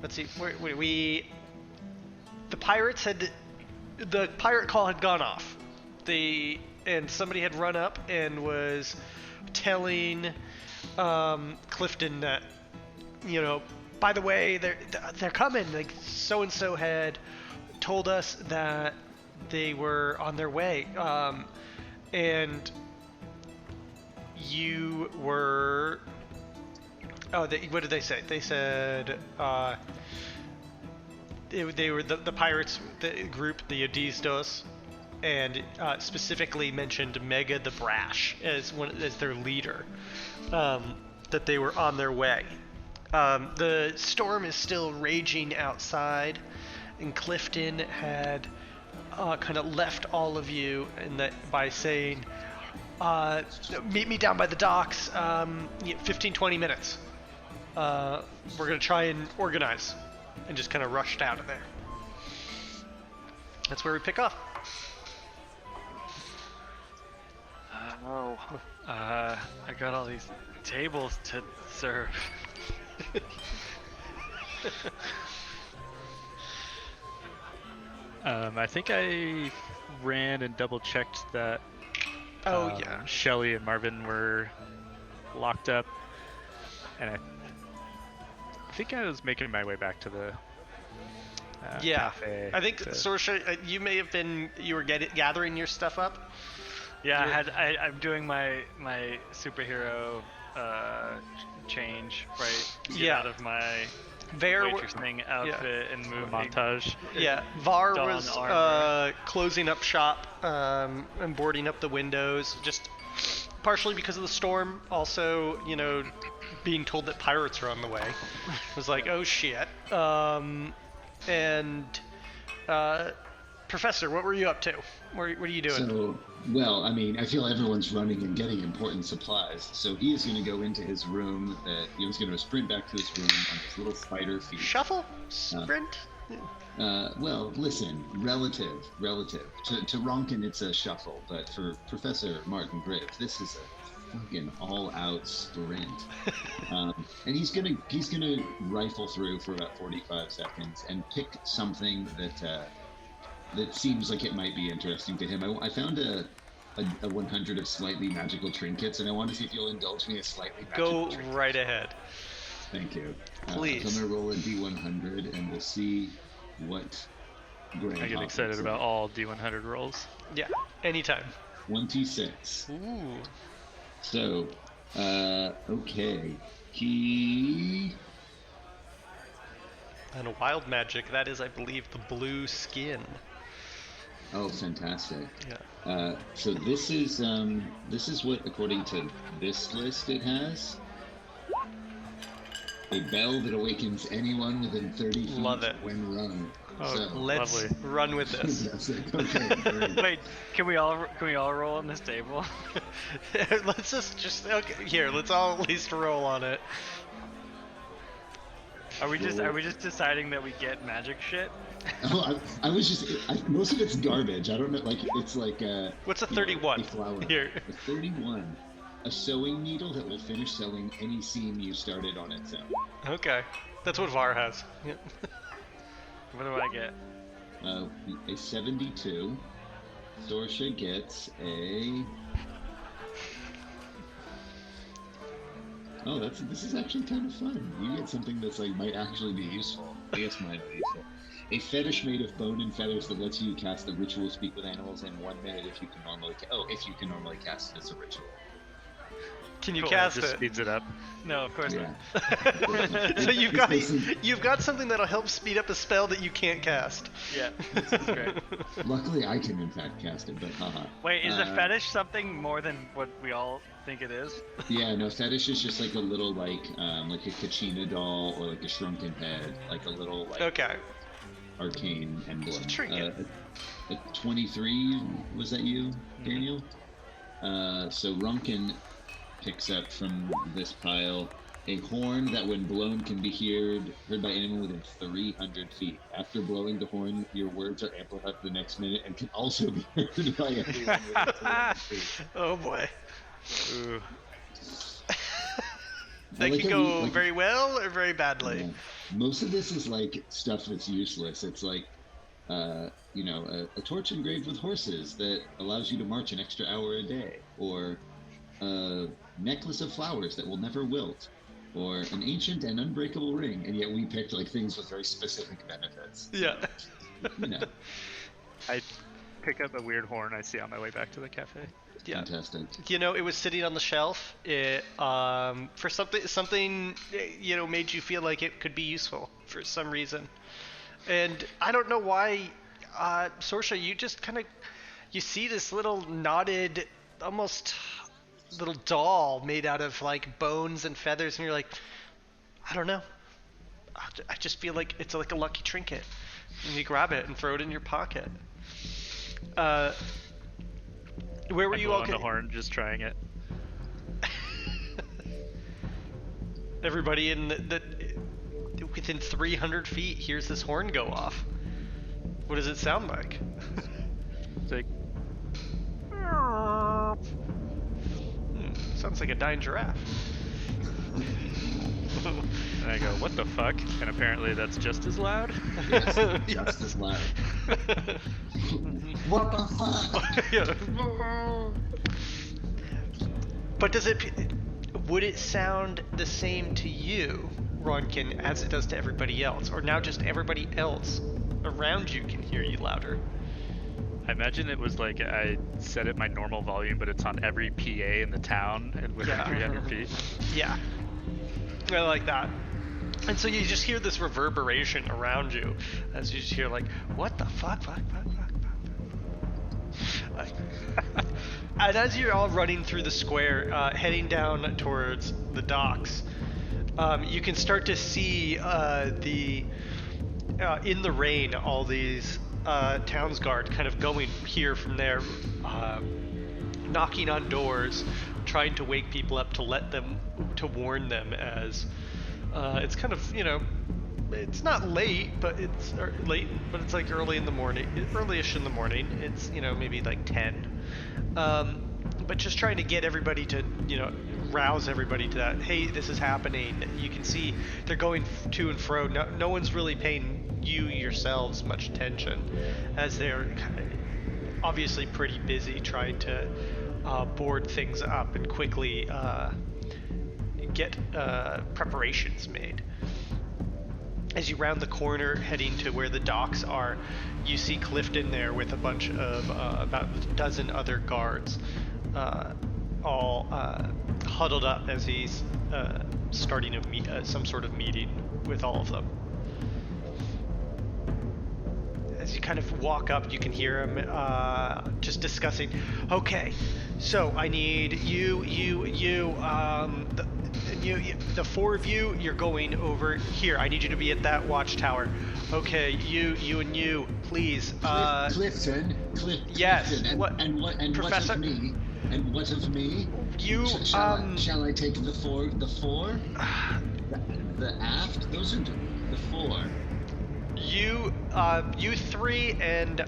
let's see. The pirates the pirate call had gone off. And somebody had run up and was telling Clifton that, by the way, they're coming. Like, so and so had told us that they were on their way, and you were. Oh, what did they say? They said they were the pirates, the group, the Odistos, and specifically mentioned Mega the Brash as their leader. That they were on their way. The storm is still raging outside, and Clifton had kind of left all of you by saying, meet me down by the docks, 15-20 minutes. We're going to try and organize, and just kind of rushed out of there. That's where we pick up. I got all these tables to serve. I think I ran and double checked that Shelly and Marvin were locked up, and I think I was making my way back to the cafe. I think Sorsha, you were gathering your stuff up. Yeah, I'm doing my superhero change, right? Get out of my waitressing outfit and move montage. Yeah, Var was closing up shop and boarding up the windows, just partially because of the storm. Also, being told that pirates are on the way. It was like, oh shit. Professor, what were you up to? What are you doing? So, I feel everyone's running and getting important supplies. So he is going to go into his room. He's going to sprint back to his room on his little spider feet. Shuffle? Sprint? Listen, relative. To Ronkin, it's a shuffle, but for Professor Martin Griff, this is a fucking all-out sprint. And he's gonna rifle through for about 45 seconds and pick something that seems like it might be interesting to him. I found a 100 of slightly magical trinkets, and I want to see if you'll indulge me a slightly magical trinket. Go right ahead. Thank you. Please. So I'm going to roll a D100, and we'll see what Graham I get excited about all D100 rolls. Yeah, anytime. 26. Ooh. So, okay. He... And a wild magic, that is, I believe, the blue skin. Oh, fantastic. Yeah. So this is what, according to this list, it has. A bell that awakens anyone within 30 feet when rung. Oh, so, let's run with this. Okay, wait, can we all roll on this table? Let's just okay. Here, let's all at least roll on it. Are we just deciding that we get magic shit? Oh, I was just most of it's garbage. I don't know, like it's like what's a 31? A flower. Here. A 31. A sewing needle that will finish sewing any seam you started on its own. Okay, that's what Var has. Yeah. What do I get? A 72. Sorsha gets a... Oh, this is actually kind of fun. You get something that's like might actually be useful. I guess mine would be useful. A fetish made of bone and feathers that lets you cast the ritual Speak with Animals in 1 minute if you can normally cast it as a ritual. Can you cast just it? Speeds it up. No, of course not. So you've got something that'll help speed up a spell that you can't cast. Yeah, this is great. Luckily, I can in fact cast it, but haha. Wait, is a fetish something more than what we all think it is? Yeah, no, fetish is just like a little like a Kachina doll or like a shrunken head, like a little like arcane emblem. Just a trinket. A 23, was that you, Daniel? So Runkin picks up from this pile a horn that when blown can be heard by anyone within 300 feet. After blowing the horn, your words are amplified for the next minute and can also be heard by anyone within 300 feet. Oh boy. Ooh. They can go very well or very badly. Yeah. Most of this is like stuff that's useless. It's like, a torch engraved with horses that allows you to march an extra hour a day, or a necklace of flowers that will never wilt, or an ancient and unbreakable ring. And yet we picked like things with very specific benefits. Yeah. I pick up a weird horn I see on my way back to the cafe. Yeah. Fantastic. It was sitting on the shelf. It for something made you feel like it could be useful for some reason. And I don't know why, Sorsha, you just you see this little knotted, almost little doll made out of like bones and feathers, and you're like, I don't know. I just feel like it's like a lucky trinket. And you grab it and throw it in your pocket. Where were you all? On the horn, just trying it. Everybody in the within 300 feet hears this horn go off. What does it sound like? It's like, sounds like a dying giraffe. and I go, what the fuck? And apparently that's just as loud. Yes, just as loud. What the fuck? But would it sound the same to you, Ronkin, as it does to everybody else? Or now just everybody else around you can hear you louder? I imagine it was like I set it my normal volume, but it's on every PA in the town and within 300 feet. Yeah. I like that. And so you just hear this reverberation around you as you just hear like, what the fuck. And as you're all running through the square, heading down towards the docks, you can start to see in the rain all these townsguard kind of going here from there, knocking on doors, trying to wake people up to warn them as it's kind of, it's not late, but it's like early-ish in the morning. It's, maybe like 10. But just trying to get everybody to, rouse everybody to that, hey, this is happening. You can see they're going to and fro. No one's really paying yourselves much attention, as they're obviously pretty busy trying to board things up and quickly get preparations made. As you round the corner heading to where the docks are, you see Clifton there with a bunch of about a dozen other guards, all huddled up as he's starting some sort of meeting with all of them. As you kind of walk up, you can hear him just discussing, okay, so I need the four of you, you're going over here. I need you to be at that watchtower. Okay, you and you, please. Clifton. Yes. And what Professor? What of me? And what of me? You shall I take the four? The aft? Those are the four. You three and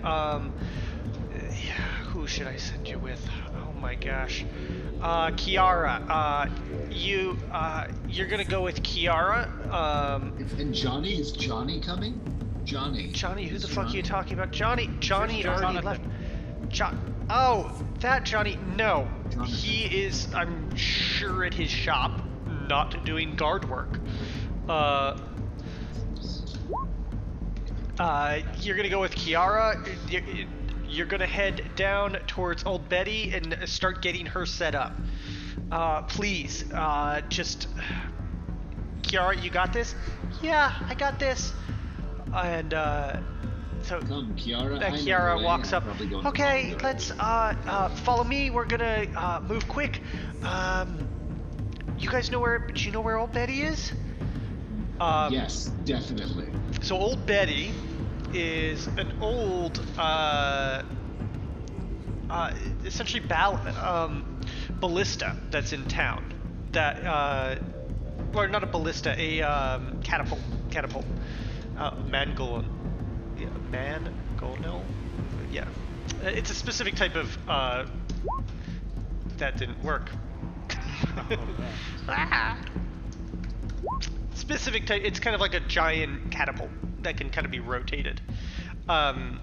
who should I send you with? Oh my gosh. Kiara, you're gonna go with Kiara. And Johnny, is Johnny coming? Johnny, who the fuck are you talking about? Johnny already left. Oh, that Johnny? No, Jonathan. He is, I'm sure, at his shop, not doing guard work. You're gonna go with Kiara. You're gonna head down towards Old Betty and start getting her set up. Please, just... Kiara, you got this? Yeah, I got this. And, so... Come, Kiara. Kiara walks up. Okay, let's, follow me. We're gonna, move quick. You guys do you know where Old Betty is? Yes, definitely. So Old Betty is an old, essentially ballista that's in town. That, or not a ballista, a catapult. Mangolin. Yeah, Mangolin? Yeah. It's a specific type of, that didn't work. specific type. It's kind of like a giant catapult that can kind of be rotated. I'm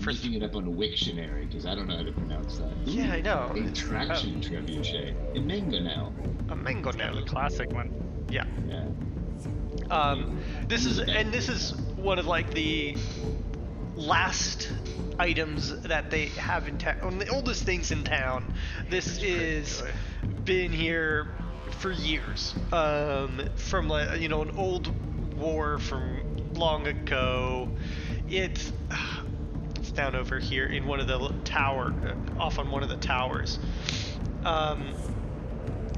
looking it up on a Wiktionary because I don't know how to pronounce that. Ooh, yeah, I know. A traction trebuchet. A mangonel. A mangonel. The classic one. Yeah. Yeah. This is one of like the last items that they have in town. One of the oldest things in town. This is been here for years. From like an old war from long ago. It's down over here in one of the off on one of the towers.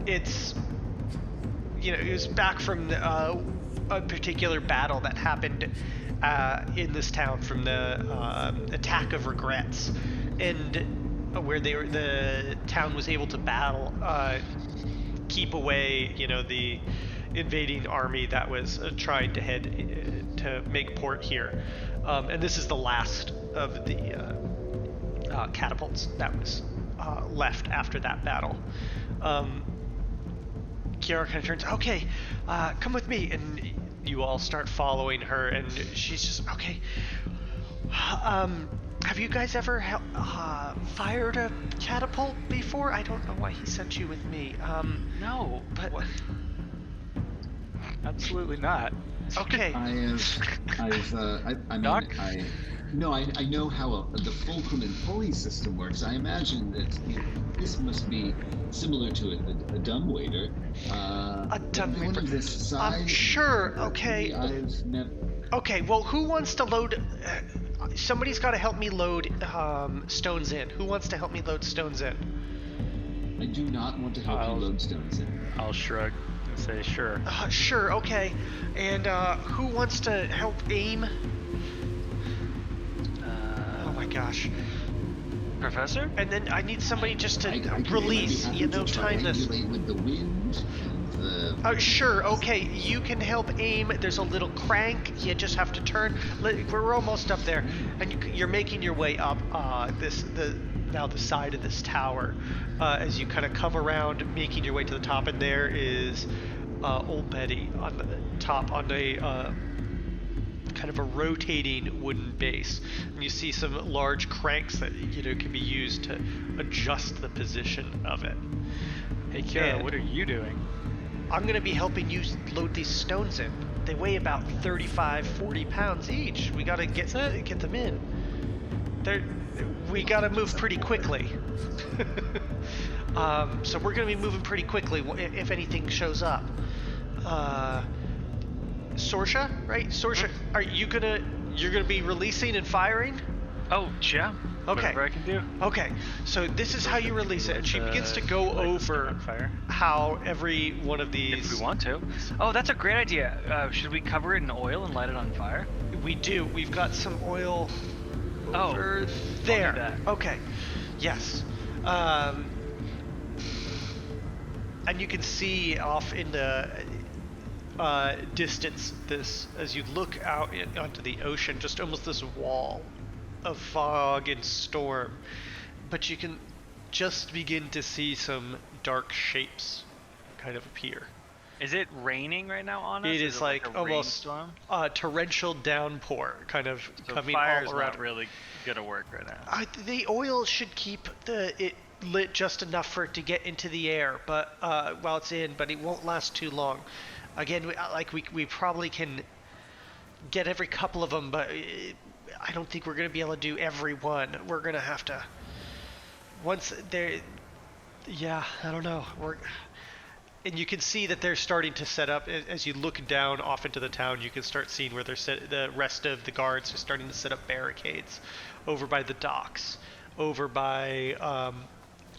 It's it was back from a particular battle that happened in this town from the attack of regrets, and where the town was able to battle, keep away the invading army that was trying to head to make port here, and this is the last of the catapults that was left after that battle. Kiara kind of turns, okay, come with me, and you all start following her, and she's just, okay, have you guys ever fired a catapult before? I don't know why he sent you with me. No, but what? Absolutely not. Okay. I know how the fulcrum and pulley system works. I imagine that this must be similar to a dumbwaiter. A dumbwaiter. One of this size. I'm sure. Okay. I've never. Okay. Well, who wants to load? Somebody's got to help me load stones in. Who wants to help me load stones in? I do not want to help you load stones in. I'll shrug and say sure. Sure. Okay. And who wants to help aim? Oh my gosh. Professor? And then I need somebody just to release, time this. With the wind. Sure, okay, you can help aim. There's a little crank. You just have to turn. We're almost up there, and you're making your way up the side of this tower as you kind of come around, making your way to the top. And there is Old Betty on the top on a kind of a rotating wooden base, and you see some large cranks that can be used to adjust the position of it. Hey Kiara, what are you doing? I'm going to be helping you load these stones in. They weigh about 35-40 pounds each. We got to get them in. We got to move pretty quickly. So we're going to be moving pretty quickly if anything shows up. Sorsha, right? Sorsha, you're gonna be releasing and firing? Oh, yeah. Okay. Whatever I can do. Okay, so this is how you release it. And she begins to go over how every one of these... If we want to. Oh, that's a great idea. Should we cover it in oil and light it on fire? We do. We've got some oil over there. I'll do that. Okay. Yes. And you can see off in the distance, as you look out onto the ocean, just almost this wall of fog and storm, but you can just begin to see some dark shapes kind of appear. Is it raining right now on us? It is like almost torrential downpour kind of coming all around. Fire's not really gonna work right now. The oil should keep it lit just enough for it to get into the air, but while it's in, but it won't last too long. Again, we probably can get every couple of them, but I don't think we're going to be able to do every one. We're going to have to, once they're, yeah, I don't know. And you can see that they're starting to set up, as you look down off into the town, you can start seeing where the rest of the guards are starting to set up barricades over by the docks, over by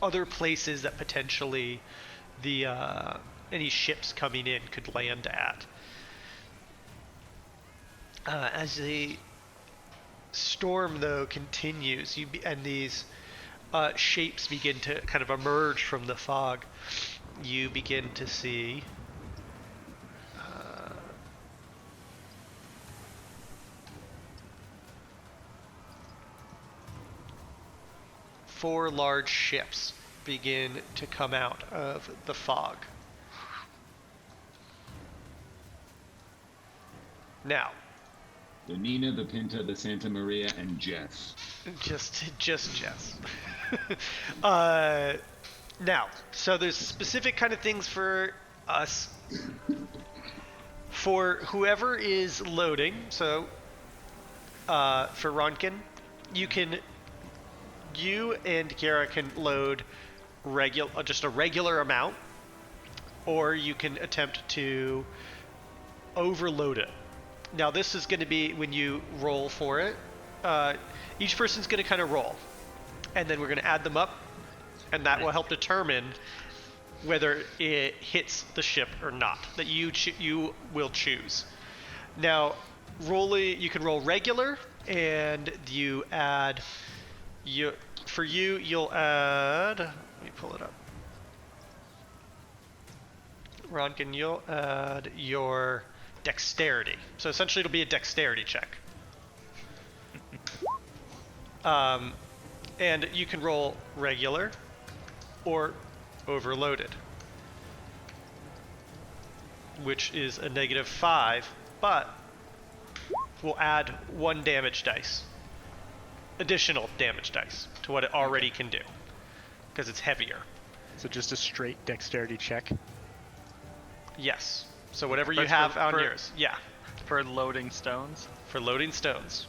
other places that potentially any ships coming in could land at. As the storm, though, continues, and these shapes begin to kind of emerge from the fog, you begin to see four large ships begin to come out of the fog. Now. The Nina, the Pinta, the Santa Maria, and Jess. Just Jess. Now, so there's specific kind of things for us. For whoever is loading, so for Ronkin, you and Kiara can load just a regular amount, or you can attempt to overload it. Now this is going to be when you roll for it. Each person's going to kind of roll, and then we're going to add them up, and that will help determine whether it hits the ship or not, that you will choose. Now, you can roll regular, and you add, you'll add, let me pull it up. Ronkin, you'll add your dexterity. So essentially it'll be a dexterity check. And you can roll regular or overloaded, which is a -5, but we'll add 1 damage dice, additional damage dice to what it already can do, because it's heavier. So just a straight dexterity check? Yes. So whatever you have on yours. Yeah. For loading stones? For loading stones.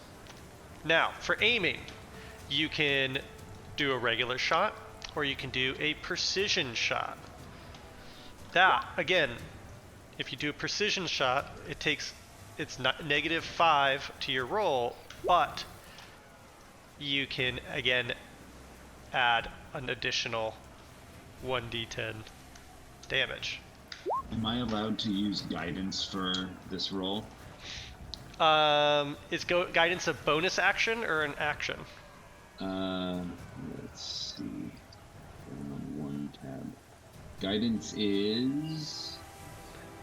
Now, for aiming, you can do a regular shot, or you can do a precision shot. That, again, if you do a precision shot, it's not -5 to your roll, but you can, again, add an additional 1d10 damage. Am I allowed to use guidance for this roll? Is guidance a bonus action or an action? Let's see. On one tab. Guidance is...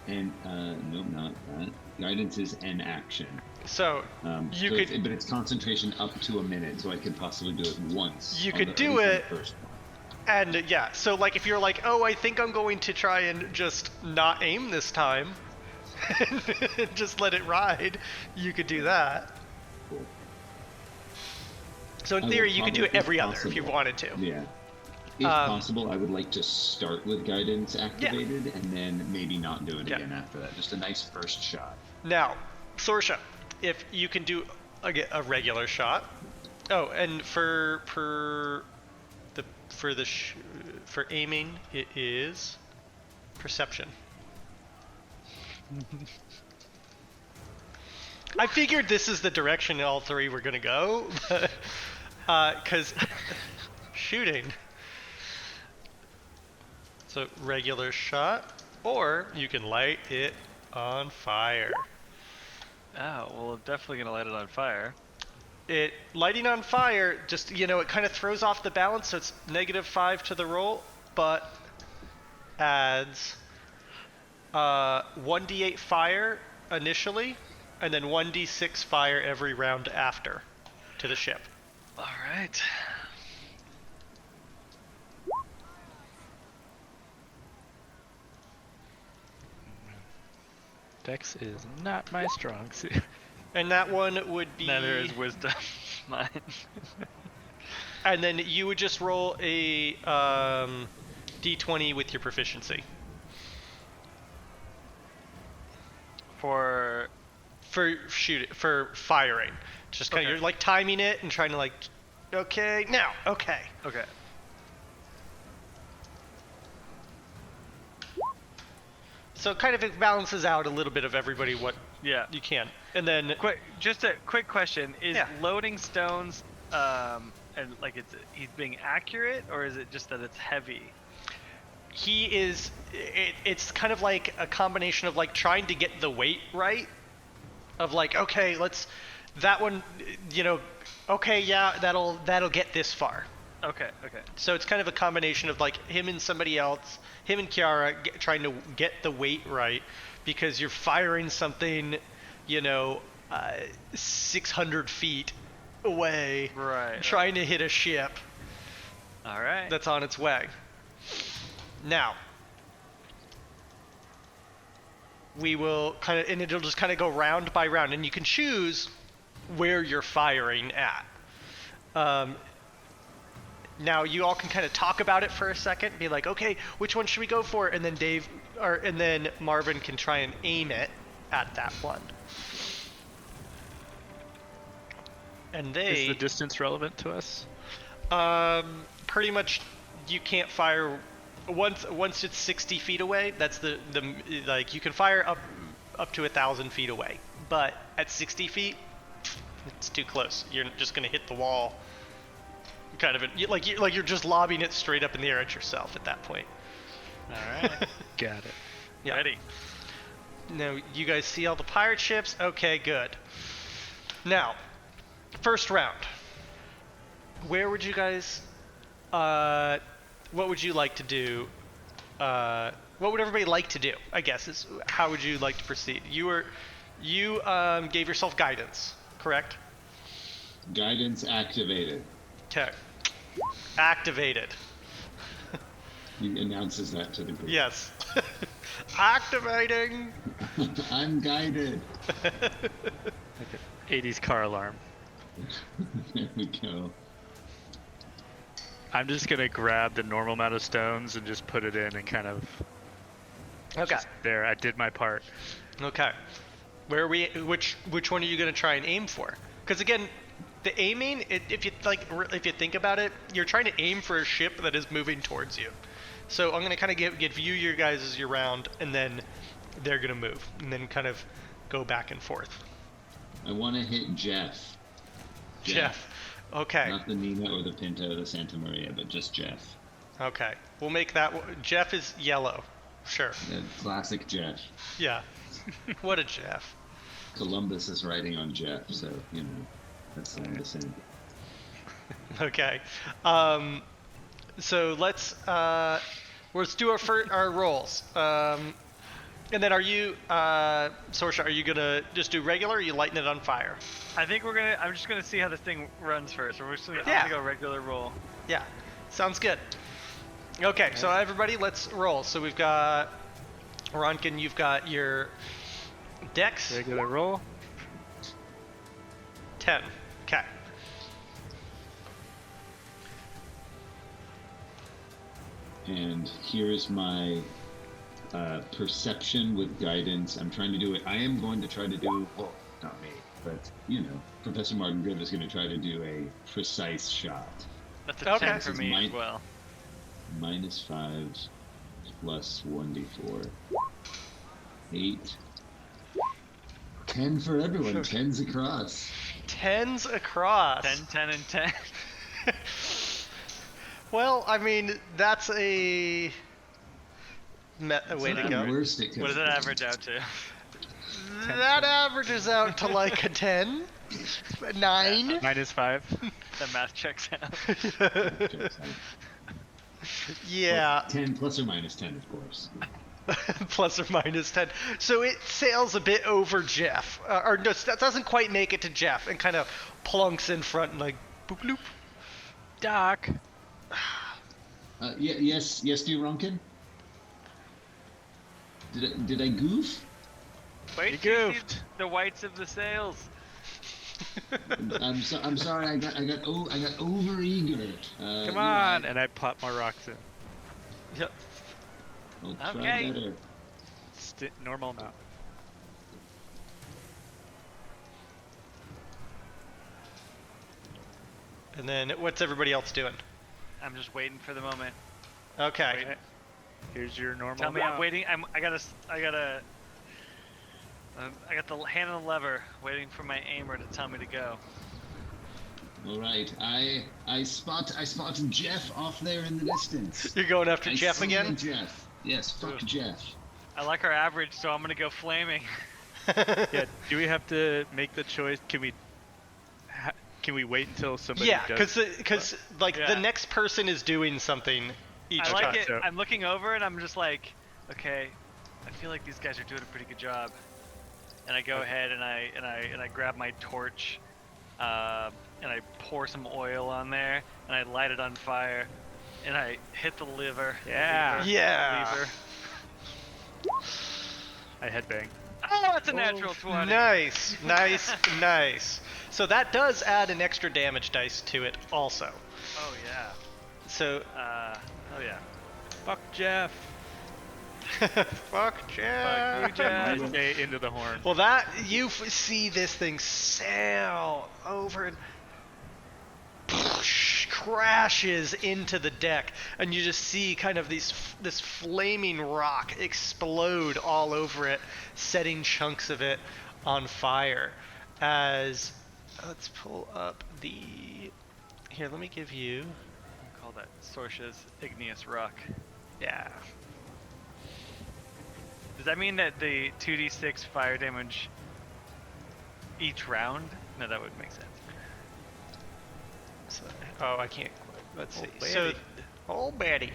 nope, not that. Guidance is an action. So, but it's concentration up to a minute, so I could possibly do it once. You could do it... And yeah, so like if you're like, oh, I think I'm going to try and just not aim this time, just let it ride, you could do that. Cool. So in theory, you could do it every other if you wanted to. Yeah. If possible, I would like to start with guidance activated and then maybe not do it again after that. Just a nice first shot. Now, Sorsha, if you can do a regular shot. Oh, and for aiming, it is perception. I figured this is the direction all three were gonna go, because shooting. So regular shot, or you can light it on fire. Oh, well, I'm definitely gonna light it on fire. Lighting on fire, just, it kind of throws off the balance, so it's -5 to the roll, but adds 1d8 fire initially, and then 1d6 fire every round after to the ship. All right. Dex is not my strong suit. And that one would be... Neither is wisdom. Mine. And then you would just roll a d20 with your proficiency. For firing. Just kind of, you're like timing it and trying to like, okay, now, okay. Okay. So kind of it balances out a little bit of everybody what you can. And then just a quick question: is loading stones, and like he's being accurate, or is it just that it's heavy? He is. It's kind of like a combination of like trying to get the weight right. Of like, okay, that one, okay, yeah, that'll get this far. Okay. So it's kind of a combination of like him and somebody else, him and Kiara trying to get the weight right, because you're firing something, 600 feet away, right? Trying to hit a ship. All right. That's on its way. Now, we will and it'll just kind of go round by round, and you can choose where you're firing at. Now you all can kind of talk about it for a second, be like, okay, which one should we go for? And then and then Marvin can try and aim it at that one. And Is the distance relevant to us? Pretty much, you can't fire once it's 60 feet away. That's the like, you can fire up to 1,000 feet away, but at 60 feet, it's too close. You're just gonna hit the wall. Kind of you're just lobbing it straight up in the air at yourself at that point. All right. Got it. Yeah. Ready. Now you guys see all the pirate ships. Okay, good. Now, first round. Where would you guys? What would you like to do? What would everybody like to do? I guess is how would you like to proceed? You gave yourself guidance, correct? Guidance activated. Okay. Activated. He announces that to the group. Yes. Activating. I'm guided. Like an 80s car alarm. There we go. I'm just gonna grab the normal amount of stones and just put it in and kind of. Okay. There, I did my part. Okay. Where are we? Which one are you gonna try and aim for? Because again, the aiming, if you think about it, you're trying to aim for a ship that is moving towards you. So I'm gonna kind of give you your guys as your round, and then they're gonna move, and then kind of go back and forth. I want to hit Jeff. Jeff. Okay. Not the Nina or the Pinta or the Santa Maria, but just Jeff. Okay. We'll make that. Jeff is yellow. Sure. The classic Jeff. Yeah. What a Jeff. Columbus is writing on Jeff, so that's the same. Okay. So let's do our rolls. And then are you, Sorsha, are you gonna just do regular, or are you lighting it on fire? I think I'm just gonna see how this thing runs first. I'm gonna go regular roll. Yeah. Sounds good. Okay, so everybody, let's roll. So we've got, Ronkin, you've got your dex. Regular roll. 10. Okay. And here's my perception with guidance. I'm trying to do it. I am going to try to do, well, not me, but, Professor Martin Grimm is going to try to do a precise shot. That's a 10 for me as well. -5 plus 1d4. 8. 10 for everyone. 10's across. 10's across. 10, 10, and 10. Well, I mean, that's a way to go. Worst it what does that average out to? That averages out to like a 10, 9. -5. The math checks out. Yeah. Well, 10 plus or minus 10, of course. Plus or minus 10. So it sails a bit over Jeff. Or no, that doesn't quite make it to Jeff, and kind of plunks in front and like, boop, bloop. Doc. Yes, do you, Ronkin? Did I goof? Wait, you goofed. The whites of the sails. I'm sorry. I got overeager. Come on, and I pop my rocks in. Yep. I'll try Okay. better. Normal amount. And then what's everybody else doing? I'm just waiting for the moment. Okay. Wait. Here's your normal Tell me amount. I'm waiting. I got the hand on the lever, waiting for my aimer to tell me to go. All right. I spot Jeff off there in the distance. You're going after I Jeff see again? Jeff. Yes. Fuck Jeff. I like our average, so I'm gonna go flaming. Yeah. Do we have to make the choice? Can we wait until somebody Yeah, does? because the next person is doing something each I like time. it. So- I'm looking over and I'm just like, okay, I feel like these guys are doing a pretty good job. And I go ahead and I grab my torch, and I pour some oil on there and I light it on fire, and I hit the lever. Yeah. Yeah. Lever. I headbang. Oh, that's a natural 20. Nice, nice, nice. So that does add an extra damage dice to it also. Oh yeah. So, Oh yeah. Fuck Jeff. fuck Jeff. Fuck you, Jeff. I say into the horn. Well, that you see this thing sail over and crashes into the deck, and you just see kind of this flaming rock explode all over it, setting chunks of it on fire. As let's pull up the here. Let me give you. Call that Sorsha's igneous rock. Yeah. Does that mean that the 2d6 fire damage each round? No, that would make sense. So, oh, I can't. Let's see. Betty. So, oh, Betty.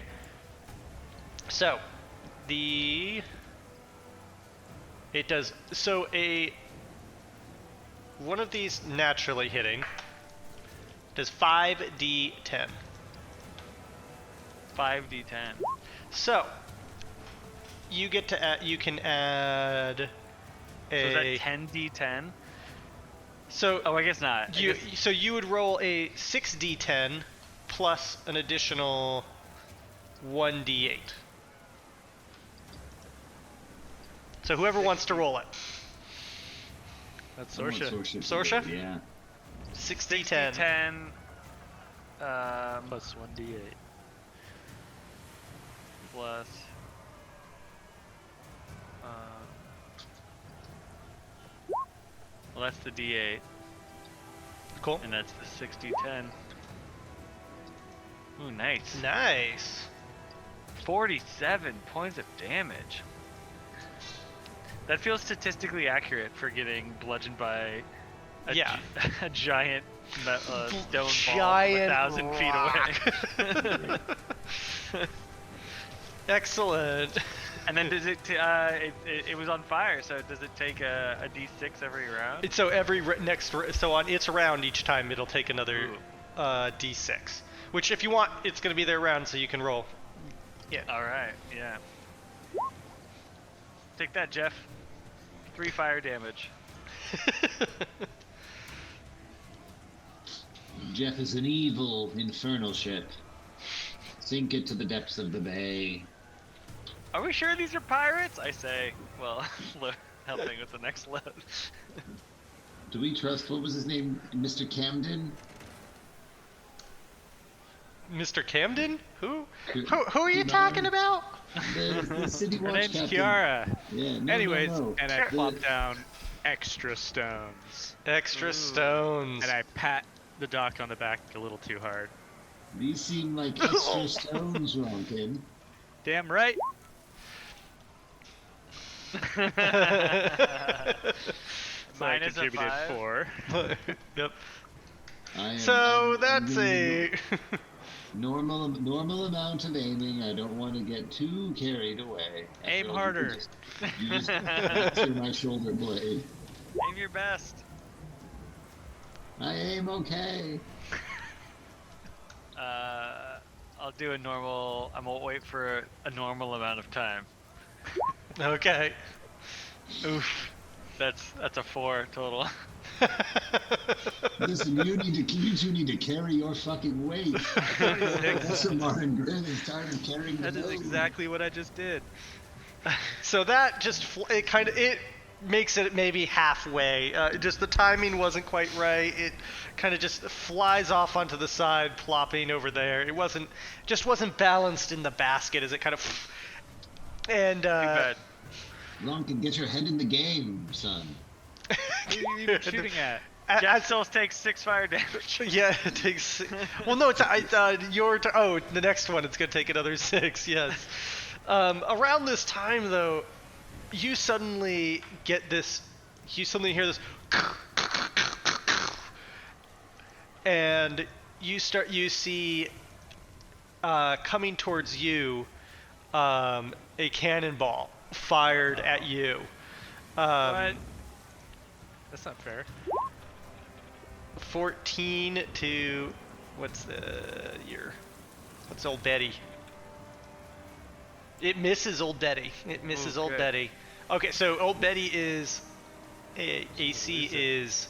So, it does. So one of these naturally hitting does 5d10. 5d10. So, you get to add. You can add So is that 10d10? So Oh, I guess not. So you would roll a 6d10 plus an additional 1d8. So whoever wants to roll it. That's I want Sorsha. Sorsha? Yeah. 6d10. 10. Plus 1d8. Plus. Well, that's the d8, Cool. and that's the 6d10. Ooh, nice. Nice. 47 points of damage. That feels statistically accurate for getting bludgeoned by a, Yeah. a giant stone Giant ball from 1,000 feet away. Excellent. And then does it was on fire, so does it take a d6 every round? So so on its round each time it'll take another Ooh. d6. Which if you want, it's going to be their round, so you can roll. Yeah. All right, yeah. Take that, Jeff. 3 fire damage. Jeff is an evil infernal ship. Sink it to the depths of the bay. Are we sure these are pirates? I say, well, helping with the next load. Do we trust, what was his name, Mr. Camden? Mr. Camden? Who Who are you talking about? The city Her watch name's captain. Kiara. Yeah, no, Anyways, no. and I plop down extra stones. Extra Ooh. stones. And I pat the doc on the back a little too hard. These seem like extra stones, Ronkin. Damn right. So I Minus a contributed 5. 4. Yep. I'm That's doing a normal amount of aiming. I don't want to get too carried away. Aim After all, harder. You just capture my shoulder blade. Aim your best. I aim okay. I'll do a normal. I'm gonna wait for a normal amount of time. okay. Oof. That's a 4 total. Listen, you two need to carry your fucking weight. Professor Martin Grimm is tired of carrying the That is load. exactly what I just did. So that just it makes it maybe halfway. Just the timing wasn't quite right. It kind of just flies off onto the side, plopping over there. It wasn't balanced in the basket as it kind of. And Too bad. Ronkin, get your head in the game, son. Who are you even shooting at? Jeff still takes 6 fire damage. Yeah, it takes. Well, no, it's the next one. It's gonna take another 6. Yes. Around this time, though, you suddenly get this. You suddenly hear this, and you see coming towards you a cannonball fired at you. What? That's not fair. 14 to what's the year? What's old Betty? It misses old Betty. It misses Ooh, old good. Betty. Okay, so Old Betty is AC is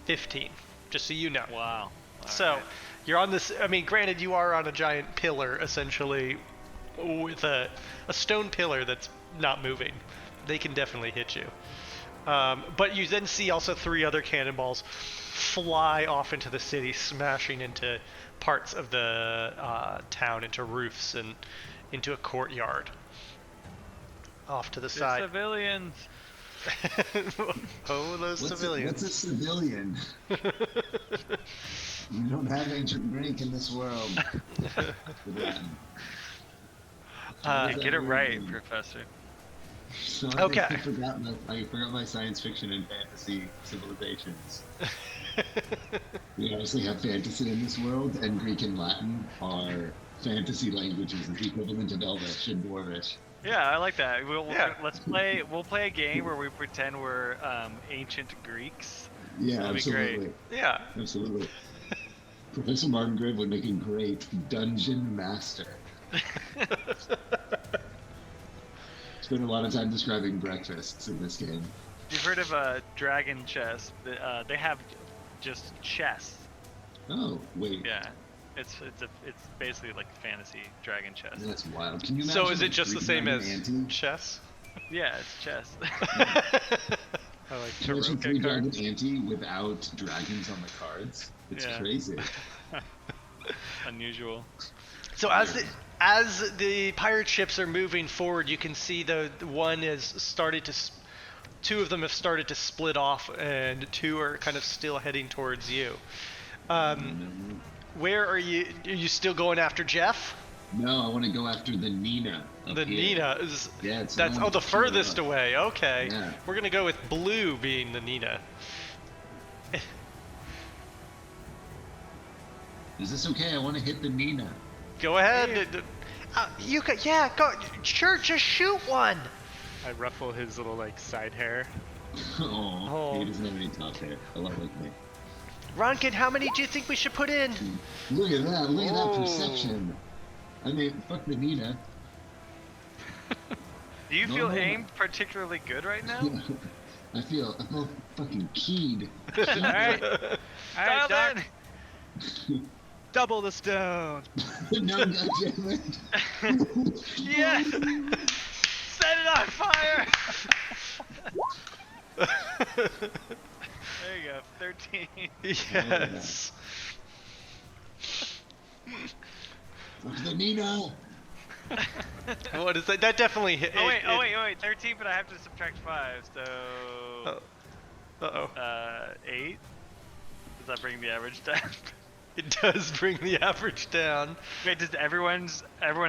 15, just so you know. Wow. So you're on this. I mean, granted, you are on a giant pillar essentially, with a stone pillar that's not moving. They can definitely hit you. But you then see also 3 other cannonballs fly off into the city, smashing into parts of the town, into roofs and into a courtyard off to the side. Civilians. Oh, those civilians. What's a civilian? We don't have ancient Greek in this world. Get it right, Professor. So Okay. I forgot my science fiction and fantasy civilizations. We obviously have fantasy in this world, and Greek and Latin are fantasy languages, the equivalent of Elvish and Dwarvish. Yeah, I like that. Yeah. We'll play a game where we pretend we're ancient Greeks. Yeah, That'd be absolutely. great. Yeah. Absolutely. Professor Martin Grave would make a great dungeon master. Spend a lot of time describing breakfasts in this game. You've heard of dragon chess? They have just chess. Oh, wait. Yeah, it's basically like fantasy dragon chess. That's wild. Can you So imagine is it just the same as ante? chess? Yeah, it's chess. I like Can you imagine Tarot dragon cards. ante without dragons on the cards? It's Yeah. crazy. Unusual. So as the pirate ships are moving forward, you can see the one has started to. Two of them have started to split off, and 2 are kind of still heading towards you. Where are you? Are you still going after Jeff? No, I want to go after the Nina. Up The here. Nina is. Yeah, it's That's the one the that's further furthest up. away. Okay. Yeah. We're gonna go with blue being the Nina. Is this okay? I want to hit the Nina. Go ahead. You can. Yeah. Go. Sure. Just shoot one. I ruffle his little like side hair. Oh, he doesn't have any top hair. A lot like me. Ronkin, how many do you think we should put in? Look at that. Look at that Oh. perception. I mean, fuck the Nina. Do you No, feel no, no. aim particularly good right now? I'm all fucking keyed. All right, Dial Doc. in. Double the stone. No, goddammit. Yes. Set it on fire. There you go. 13. Yes. Fuck the Nina. What is that? That definitely hit. Oh wait. 13, but I have to subtract 5, so Uh-oh. 8. Does that bring the average down? It does bring the average down. Wait, does everyone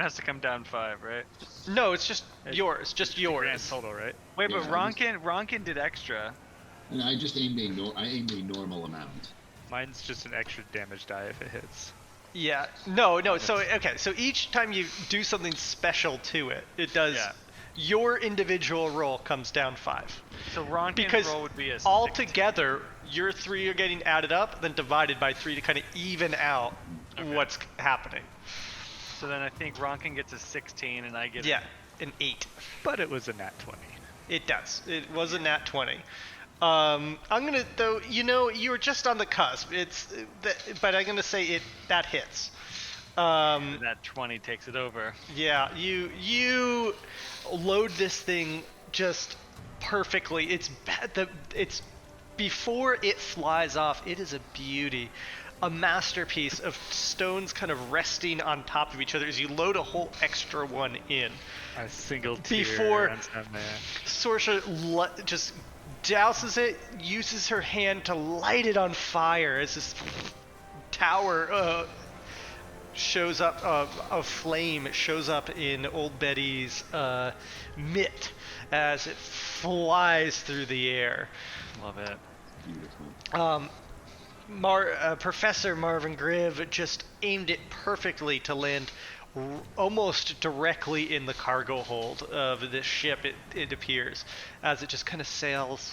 has to come down 5, right? No, it's just yours. Just Grand yours. total, right? Wait, Yeah, but Ronkin did extra. And I just aimed a normal amount. Mine's just an extra damage die if it hits. Yeah. No. So okay. So each time you do something special to it, it does. Yeah. Your individual roll comes down 5. So Ronkin's Because roll would be a all 16. together, your 3 are getting added up, then divided by 3 to kind of even out what's happening. So then I think Ronkin gets a 16 and I get Yeah, an 8. But it was a nat 20. It does. It was a nat 20. I'm gonna though. You were just on the cusp. But I'm gonna say that hits. that 20 takes it over. Yeah, you load this thing just perfectly. It's before it flies off. It is a beauty, a masterpiece of stones kind of resting on top of each other as you load a whole extra one in. A single tear Before- runs down there. Sorsha just douses it, uses her hand to light it on fire as this tower shows up, a flame shows up in Old Betty's mitt as it flies through the air. Love it. Beautiful. Professor Marvin Griv just aimed it perfectly to land almost directly in the cargo hold of this ship, it appears, as it just kind of sails.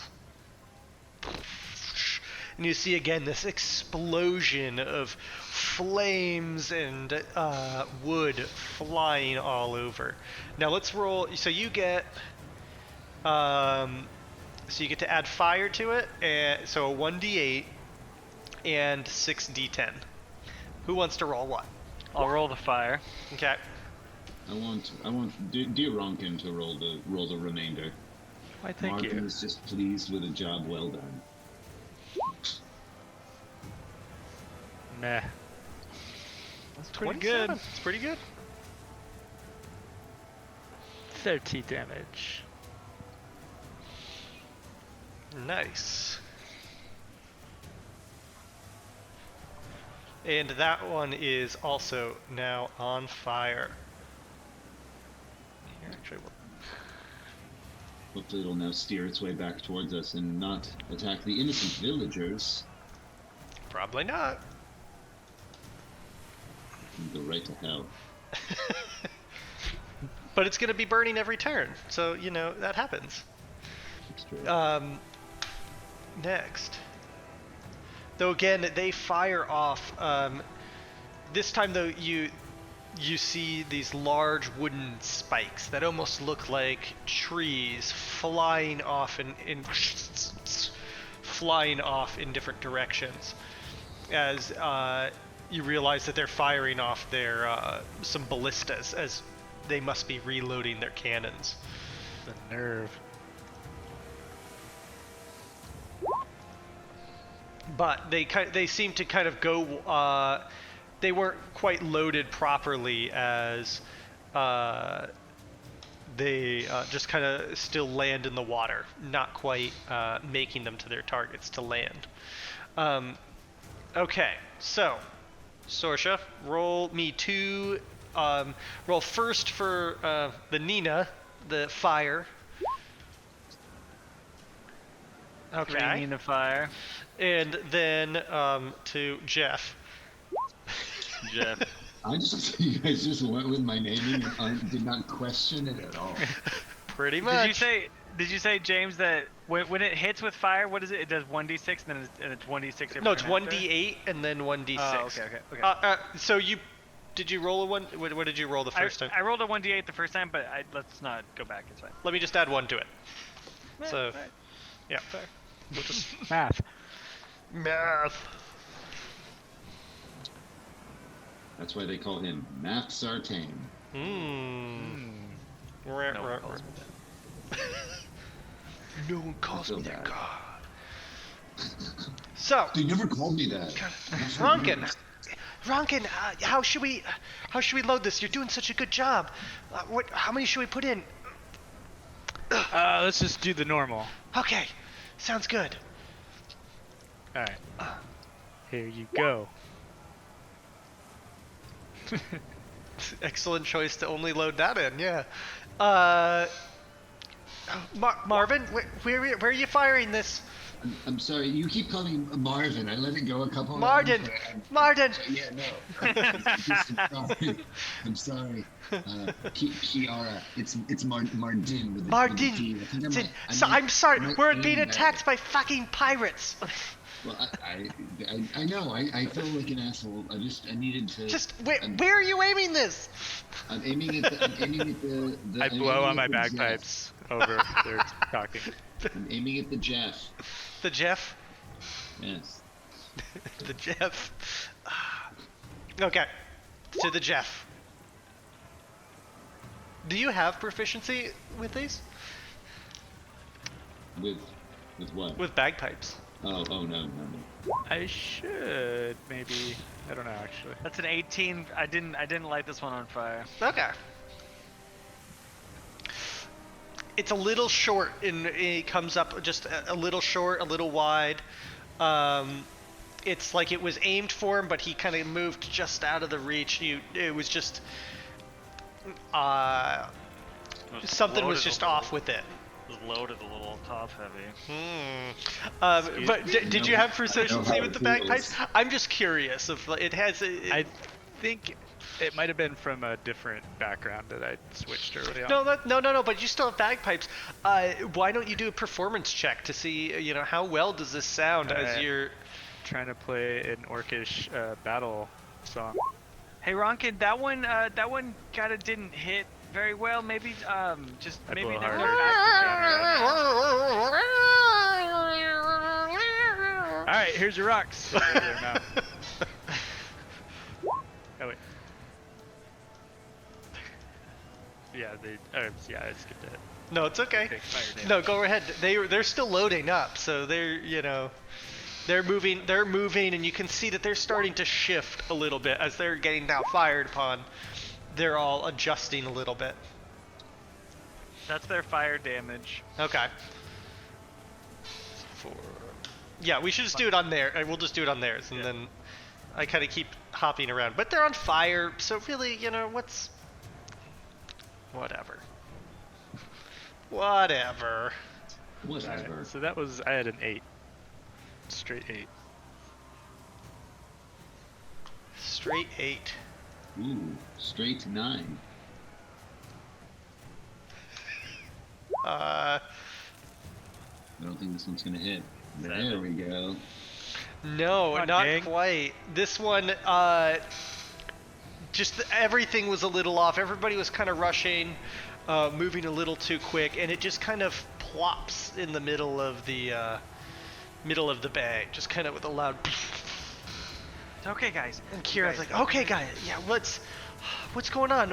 And you see again this explosion of flames and wood flying all over. Now let's roll. So you get So you get to add fire to it, and so a 1d8 and 6d10. Who wants to roll what? I'll roll the fire. Okay. I want dear Ronkin to roll the remainder. Why, thank Martin you. is just pleased with a job well done. Meh. That's pretty good. It's pretty good. 30 damage. Nice. And that one is also now on fire. Here, actually, Hopefully it'll now steer its way back towards us and not attack the innocent villagers. probably not. And go right to hell. But it's going to be burning every turn, so, that happens. That's true. Next. Though again, they fire off. This time, though, you see these large wooden spikes that almost look like trees flying off flying off in different directions. As you realize that they're firing off their some ballistas, as they must be reloading their cannons. The nerve. But they seem to kind of go. They weren't quite loaded properly, as they just kind of still land in the water, not quite making them to their targets to land. Okay, so Sorsha, roll me two. Roll first for the Nina, the fire. Okay. Bringing the fire. And then to Jeff. Jeff. You guys just went with my naming and did not question it at all. Pretty much. Did you say, James, that when it hits with fire, what is it? It does 1d6 and then it's 1d6. No, it's 1d8 and then 1d6. Oh, okay. So did you roll a one? What did you roll the first time? I rolled a 1d8 the first time, but let's not go back. It's fine. Let me just add one to it. So, Right. yeah. We'll just Math. math. That's why they call him Math Sartain. No one calls me that. No one calls I me feel that bad. god. So, They never called me that. Ronkin, how should we load this? You're doing such a good job. How many should we put in? Let's just do the normal. Okay, sounds good. Alright. Here you go. Excellent choice to only load that in. Yeah. Marvin, where are you firing this? I'm sorry, you keep calling me Marvin. I let it go a couple Martin! rounds, but Martin! Yeah, no. I'm sorry. Kiara. It's Mardin with Martin! I'm sorry, we're being attacked by fucking pirates! Well, I know. I feel like an asshole. I needed to. Where are you aiming this? I'm aiming at the. I blow on my bagpipes over their talking. I'm aiming at the Jeff. The Jeff? Yes. The Jeff. Okay. To the Jeff. Do you have proficiency with these? With what? With bagpipes. Oh no. I should maybe. I don't know actually. That's an 18. I didn't light this one on fire. Okay. It's a little short, and it comes up just a little short, a little wide. It's like it was aimed for him, but he kind of moved just out of the reach. It was just something was just off with it. It was loaded a little top heavy. But did you have proficiency with the it feels. bagpipes? I'm just curious if it has. I think it might have been from a different background that I switched early on. No. But you still have bagpipes. Why don't you do a performance check to see, how well does this sound as you're trying to play an orcish battle song. Hey Ronkin, that one kind of didn't hit Very well. Maybe just I maybe blow never harder. All right, here's your rocks. Right there now. Oh wait. Yeah, yeah, I skipped ahead. No, it's okay. Okay, fire damage. No, go ahead. They're still loading up, so they're moving, and you can see that they're starting to shift a little bit as they're getting now fired upon. They're all adjusting a little bit. That's their fire damage. Okay. Yeah, we should just do it on there. We'll just do it on theirs, and then I kind of keep hopping around. But they're on fire, so really, what's... Whatever. Whatever. Right, so that was, I had an 8. Straight 8. Straight 8. Ooh, straight 9. I don't think this one's gonna hit. There we go. No, not quite. This one, just everything was a little off. Everybody was kind of rushing, moving a little too quick, and it just kind of plops in the middle of the bag, just kind of with a loud. It's okay, guys. And Kira's like, "Okay, guys, yeah, what's going on?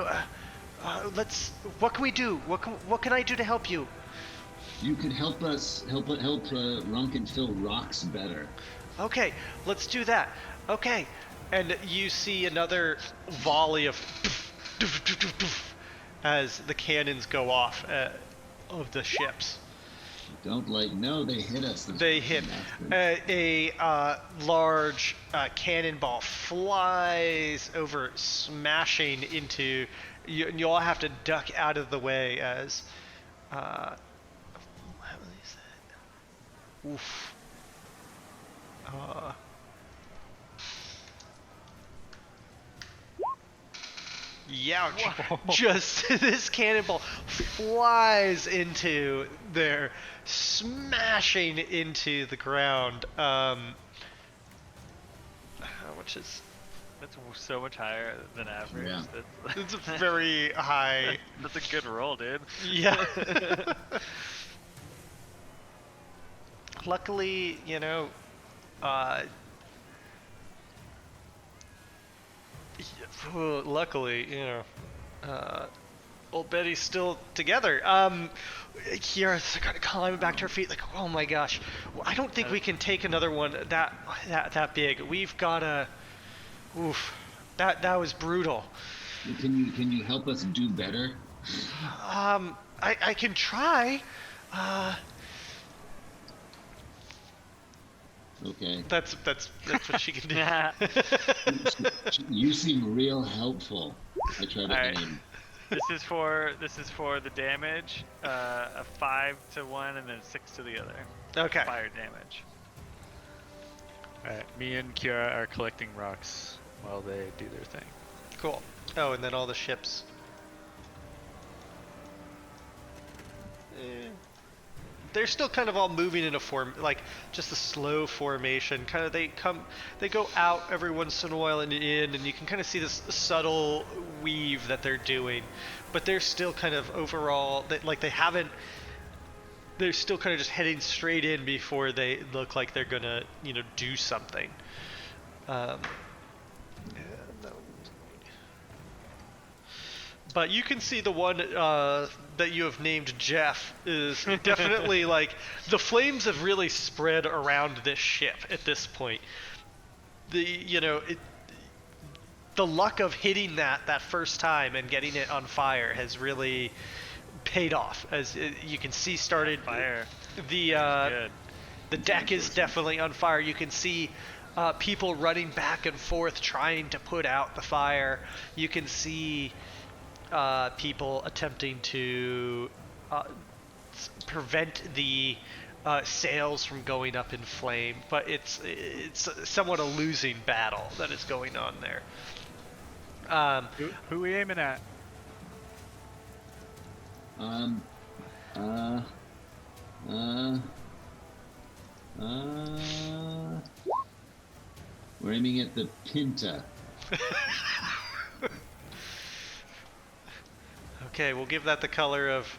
What can we do? What can I do to help you?" You could help us help Runkin fill rocks better. Okay, let's do that. Okay, and you see another volley of as the cannons go off of the ships. No, they hit us. They hit. A large cannonball flies over, smashing into you, and you all have to duck out of the way as. How is that? Oof. Youch. Just this cannonball flies into there, smashing into the ground. Which is... That's so much higher than average. Yeah. It's a very high... That's a good roll, dude. Yeah. Luckily, old Betty's still together. Kiara's kind of climbing back to her feet, like, oh my gosh, I don't think we can take another one that big. We've gotta. Oof, that was brutal. Can you help us do better? I can try. Okay. That's what she can do. You seem real helpful. I try to aim. This is for the damage. A 5 to one and then 6 to the other. Okay. Fire damage. Alright, me and Kiara are collecting rocks while they do their thing. Cool. Oh, and then all the ships. They're still kind of all moving in a like just a slow formation. Kind of they go out every once in a while and in, and you can kind of see this subtle weave that they're doing, but they're still kind of overall they're still kind of just heading straight in before they look like they're gonna do something. But you can see the one that you have named Jeff is definitely like the flames have really spread around this ship at this point. The luck of hitting that first time and getting it on fire has really paid off, as you can see started fire. The deck is definitely on fire. You can see people running back and forth trying to put out the fire. You can see people attempting to prevent the sails from going up in flame, but it's somewhat a losing battle that is going on there. Who we aiming at? We're aiming at the Pinta. Okay, we'll give that the color of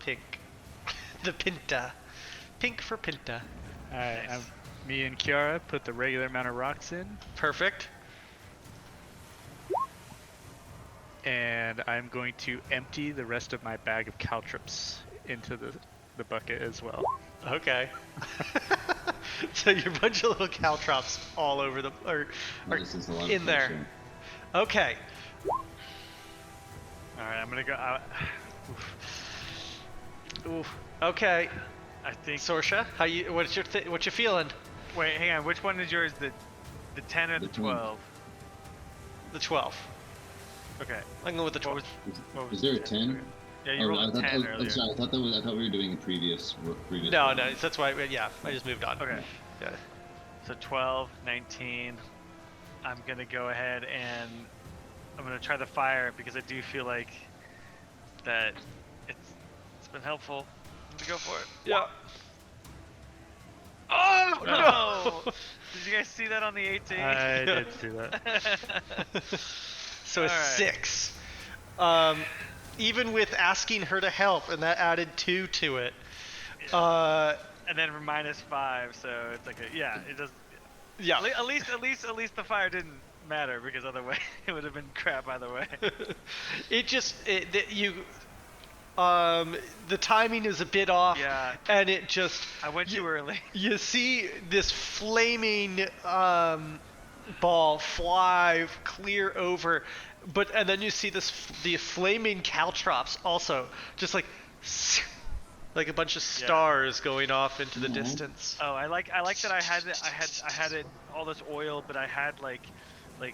pink. The Pinta. Pink for Pinta. Alright, Nice. me and Kiara put the regular amount of rocks in, Perfect. and I'm going to empty the rest of my bag of caltrops into the bucket as well. Okay. So your bunch of little caltrops all over the are This is a lot of in there. pressure. Okay. All right, I'm gonna go out. Ooh. Okay. I think. Sorsha, how you? What you feeling? Wait, hang on. Which one is yours? The 10 or the The 10. 12? The 12. Okay. I'm going with the 12. Is there a 10? Yeah, you rolled a 10 earlier. Sorry, I thought we were doing a previous. No, round. no, that's why. Yeah, I just moved on. Okay. Yeah. So 12, 19. I'm gonna go ahead and I'm gonna try the fire because I do feel like that it's been helpful. I'm gonna go for it. Yeah. Oh no! Did you guys see that on the 18? I did see that. So a All right. 6. Even with asking her to help, and that added 2 to it. And then -5, so it's like it does. Yeah. At least the fire didn't matter because otherwise it would have been crap either way. The timing is a bit off. Yeah. And it just. I went too early. You see this flaming ball fly clear over, and then you see the flaming caltrops also, just like a bunch of stars going off into the distance. Oh, I like that I had it all this oil, but I had like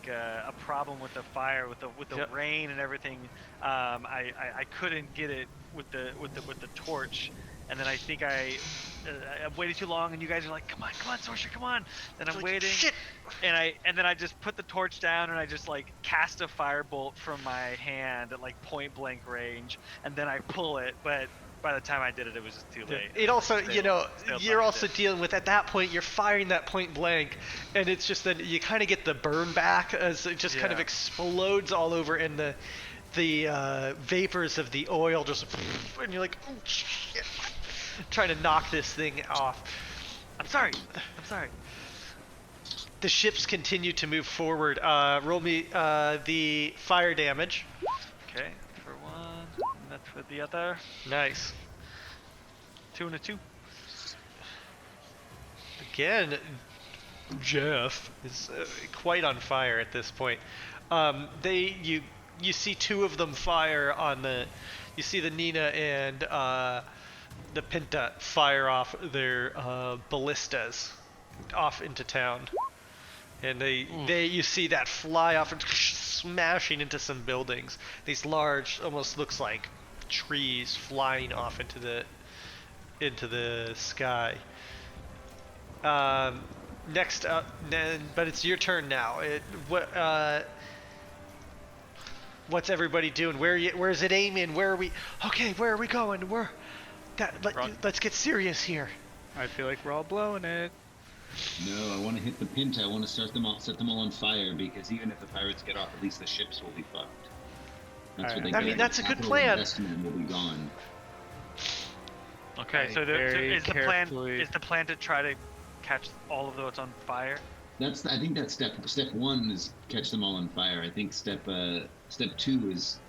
a problem with the fire, with the rain and everything. I couldn't get it with the torch, and then I think I waited too long, and you guys are like, come on, Sorsha, come on. Then I'm waiting, shit. and then I just put the torch down, and I just like cast a firebolt from my hand at like point blank range, and then I pull it, but by the time I did it, it was just too late. It also, Still you're not also dead. dealing with, at that point, you're firing that point blank, and it's just that you kind of get the burn back as it just kind of Yeah. explodes all over, and the vapors of the oil just, and you're like, oh shit, trying to knock this thing off. I'm sorry. The ships continue to move forward. Roll me the fire damage. Okay, for one, and that's for the other. Nice. 2 and a 2. Again, Jeff is quite on fire at this point. You see 2 of them fire on you see the Nina and the Pinta fire off their ballistas off into town, and you see that fly off and smashing into some buildings. These large, almost looks like trees flying off into the sky. Next up, but it's your turn now. What's everybody doing? Where's it aiming? Where are we? Okay, where are we going? Let's get serious here. I feel like we're all blowing it. No, I want to hit the Pinta. I want to set them all on fire, because even if the pirates get off, at least the ships will be fucked. That's what they I get. mean, that's a good Capital plan. Investment will be gone. Okay, so very is the plan to try to catch all of those on fire? I think that's step 1 is catch them all on fire. I think step 2 is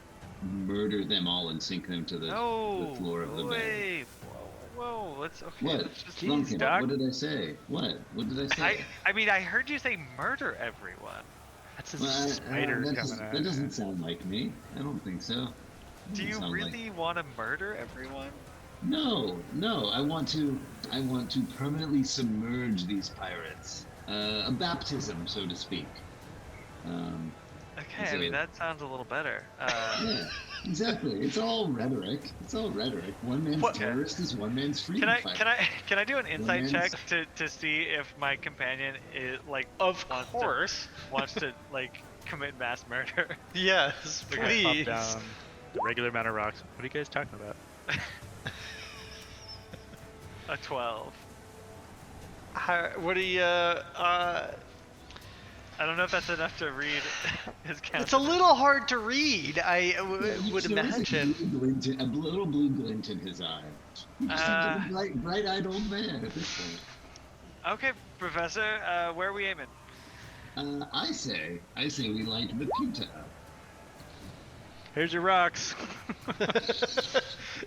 murder them all and sink them to the floor of the bay. Wait. Whoa, let's What? let's just Duncan, Doc. what did I say? What did I say? I mean, I heard you say murder everyone. That's a Well, spider that coming out. that doesn't sound like me. I don't think so. Do you Doesn't sound like- really want to murder everyone? No. I want to permanently submerge these pirates. A baptism, so to speak. Okay, I mean that sounds a little better. Yeah, exactly. It's all rhetoric. One man's terrorist is one man's freedom fighter. Can I do an insight man's- check to see if my companion is like Of course. wants to like commit mass murder? Yes, We're gonna please. pop down the regular amount of rocks. What are you guys talking about? A 12. What do you? I don't know if that's enough to read his countenance. It's a little hard to read, would There is imagine. a little blue glint in his eye. He just seems like a bright-eyed old man at this point. Okay, Professor, where are we aiming? I say we light the pewter. Here's your rocks.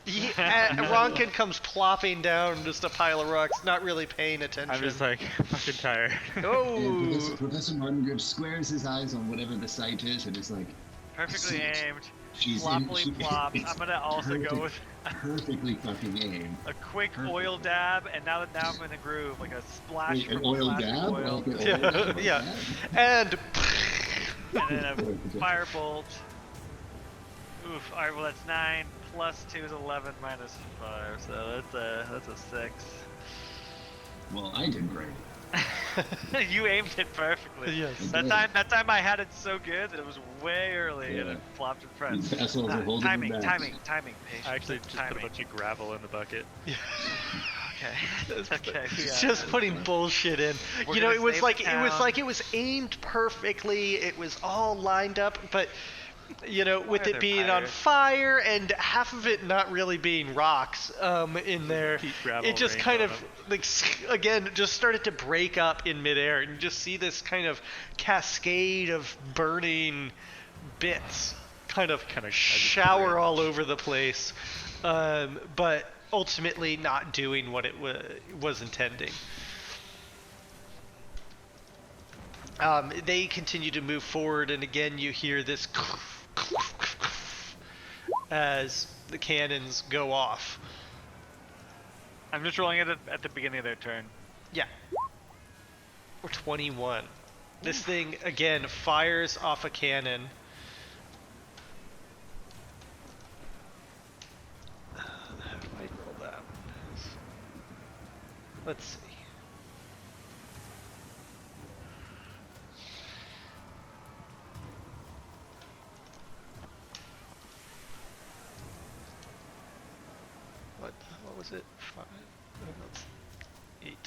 Ronkin comes plopping down just a pile of rocks, not really paying attention. I'm just like fucking tired. Oh! And Professor Martin Grimm squares his eyes on whatever the sight is and is like, Perfectly aimed. she's Floppily plop. I'm gonna also go with perfectly fucking aimed. a quick oil dab, and now I'm in the groove, like a splash Wait, an from oil plastic dab? oil, Like an Yeah, oil dab? yeah. And and then a firebolt. Oof. All right. Well, that's 9 plus 2 is 11 minus 5, so that's a 6. Well, I did great. You aimed it perfectly. Yes. That time I had it so good that it was way early and it flopped in front. These assholes are holding Timing, them back. timing, patience. I actually just put a timing. bunch of gravel in the bucket. Okay. Okay. it's Yeah. just putting bullshit in. We're You know, gonna it was save like the it was town. like it was aimed perfectly. It was all lined up, but you know, with are it there being on pirates? fire and half of it not really being rocks in there, Heat gravel it just rained kind on of them. like again just started to break up in midair, and you just see this kind of cascade of burning bits kind of Kinda shower cringe. all over the place, but ultimately not doing what it was intending. They continue to move forward, and again you hear this as the cannons go off. I'm just rolling it at the beginning of their turn. Yeah. Or 21. This thing, again, fires off a cannon. How do I roll that? Let's see. What was it? 5? No, that's 8.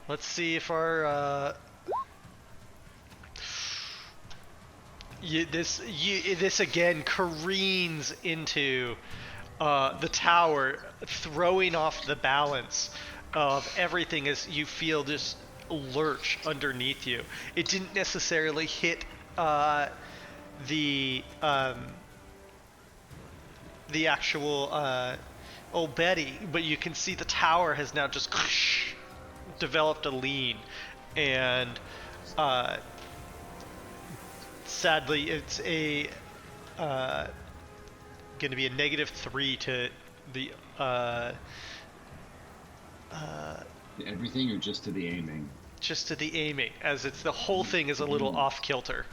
Let's see if our this again careens into the tower, throwing off the balance of everything as you feel this lurch underneath you. It didn't necessarily hit the actual old Betty, but you can see the tower has now just developed a lean, and sadly it's a going to be a -3 to the Everything or just to the aiming? just to the aiming, as it's the whole thing is a little off kilter.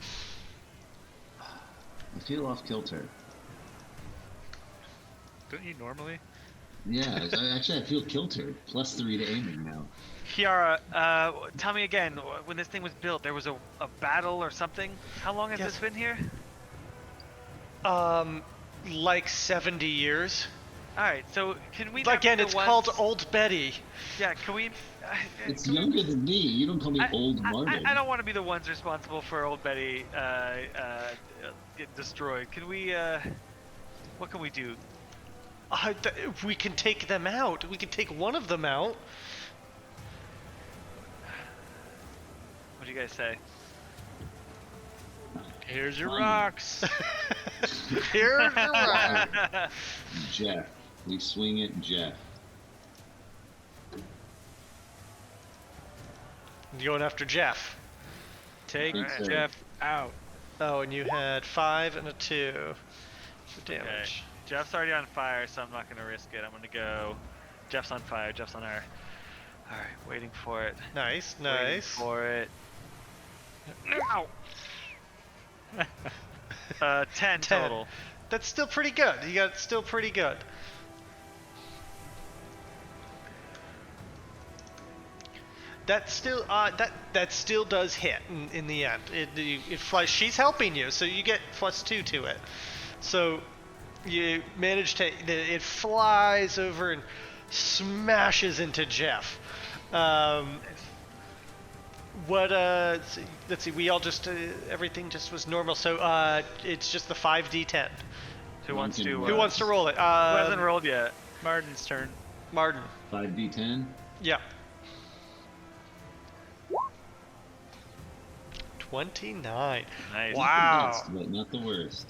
I feel off kilter. Don't you normally? Yeah, I feel kiltered. +3 to aiming now. Kiara, tell me again, when this thing was built, there was a battle or something? How long has Yes. this been here? Like 70 years. Alright, so can we not Again, be the it's ones- called Old Betty. Yeah, can we... It's can we- younger than me. You don't call me old Martin. I don't want to be the ones responsible for Old Betty getting destroyed. Can we, what can we do? We can take them out. We can take one of them out. What do you guys say? Here's your Fine. rocks. Here's your rock. Jeff. We swing it, Jeff. Going after Jeff. Take Alright. Jeff out. Oh, and you had 5 and a 2 for damage. Okay. Jeff's already on fire, so I'm not going to risk it. I'm going to go... Jeff's on fire, Jeff's on air. Alright, waiting for it. Nice, Waiting nice. for it. Ow! 10 total. That's still pretty good. You got still pretty good. That still that still does hit in the end. It flies. She's helping you, so you get +2 to it. So you manage to. It flies over and smashes into Jeff. What let's see, we all just everything just was normal. So it's just the 5d10. Who wants to Who wants to roll it? Who hasn't rolled yet? Martin's turn. Martin. 5d10. Yeah. 29. Nice. Wow. Not the best, but not the worst.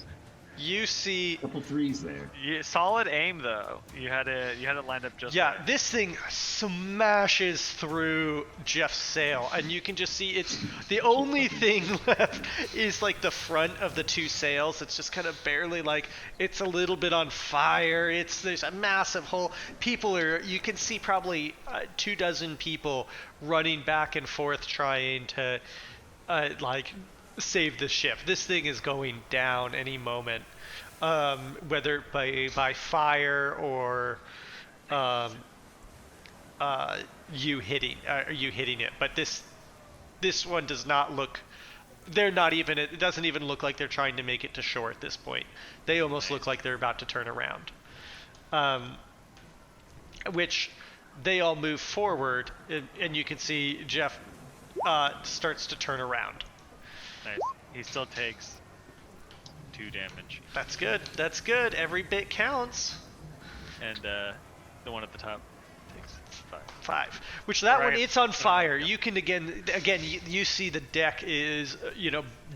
You see, Couple threes there. Solid aim though. You had it lined up just yeah, right. this thing smashes through Jeff's sail, and you can just see it's the only thing left is like the front of the two sails. It's just kind of barely like it's a little bit on fire. There's a massive hole. You can see probably 24 people running back and forth trying to like save the ship. This thing is going down any moment, whether by fire or you hitting it. But this one does not look. They're not even. It doesn't even look like they're trying to make it to shore at this point. They almost look like they're about to turn around. Which they all move forward, and you can see Jeff starts to turn around. Nice. He still takes 2 damage. That's good. That's good. Every bit counts. And the one at the top takes 5. Which that one, Right. it's on fire. Yeah. You can again you see the deck is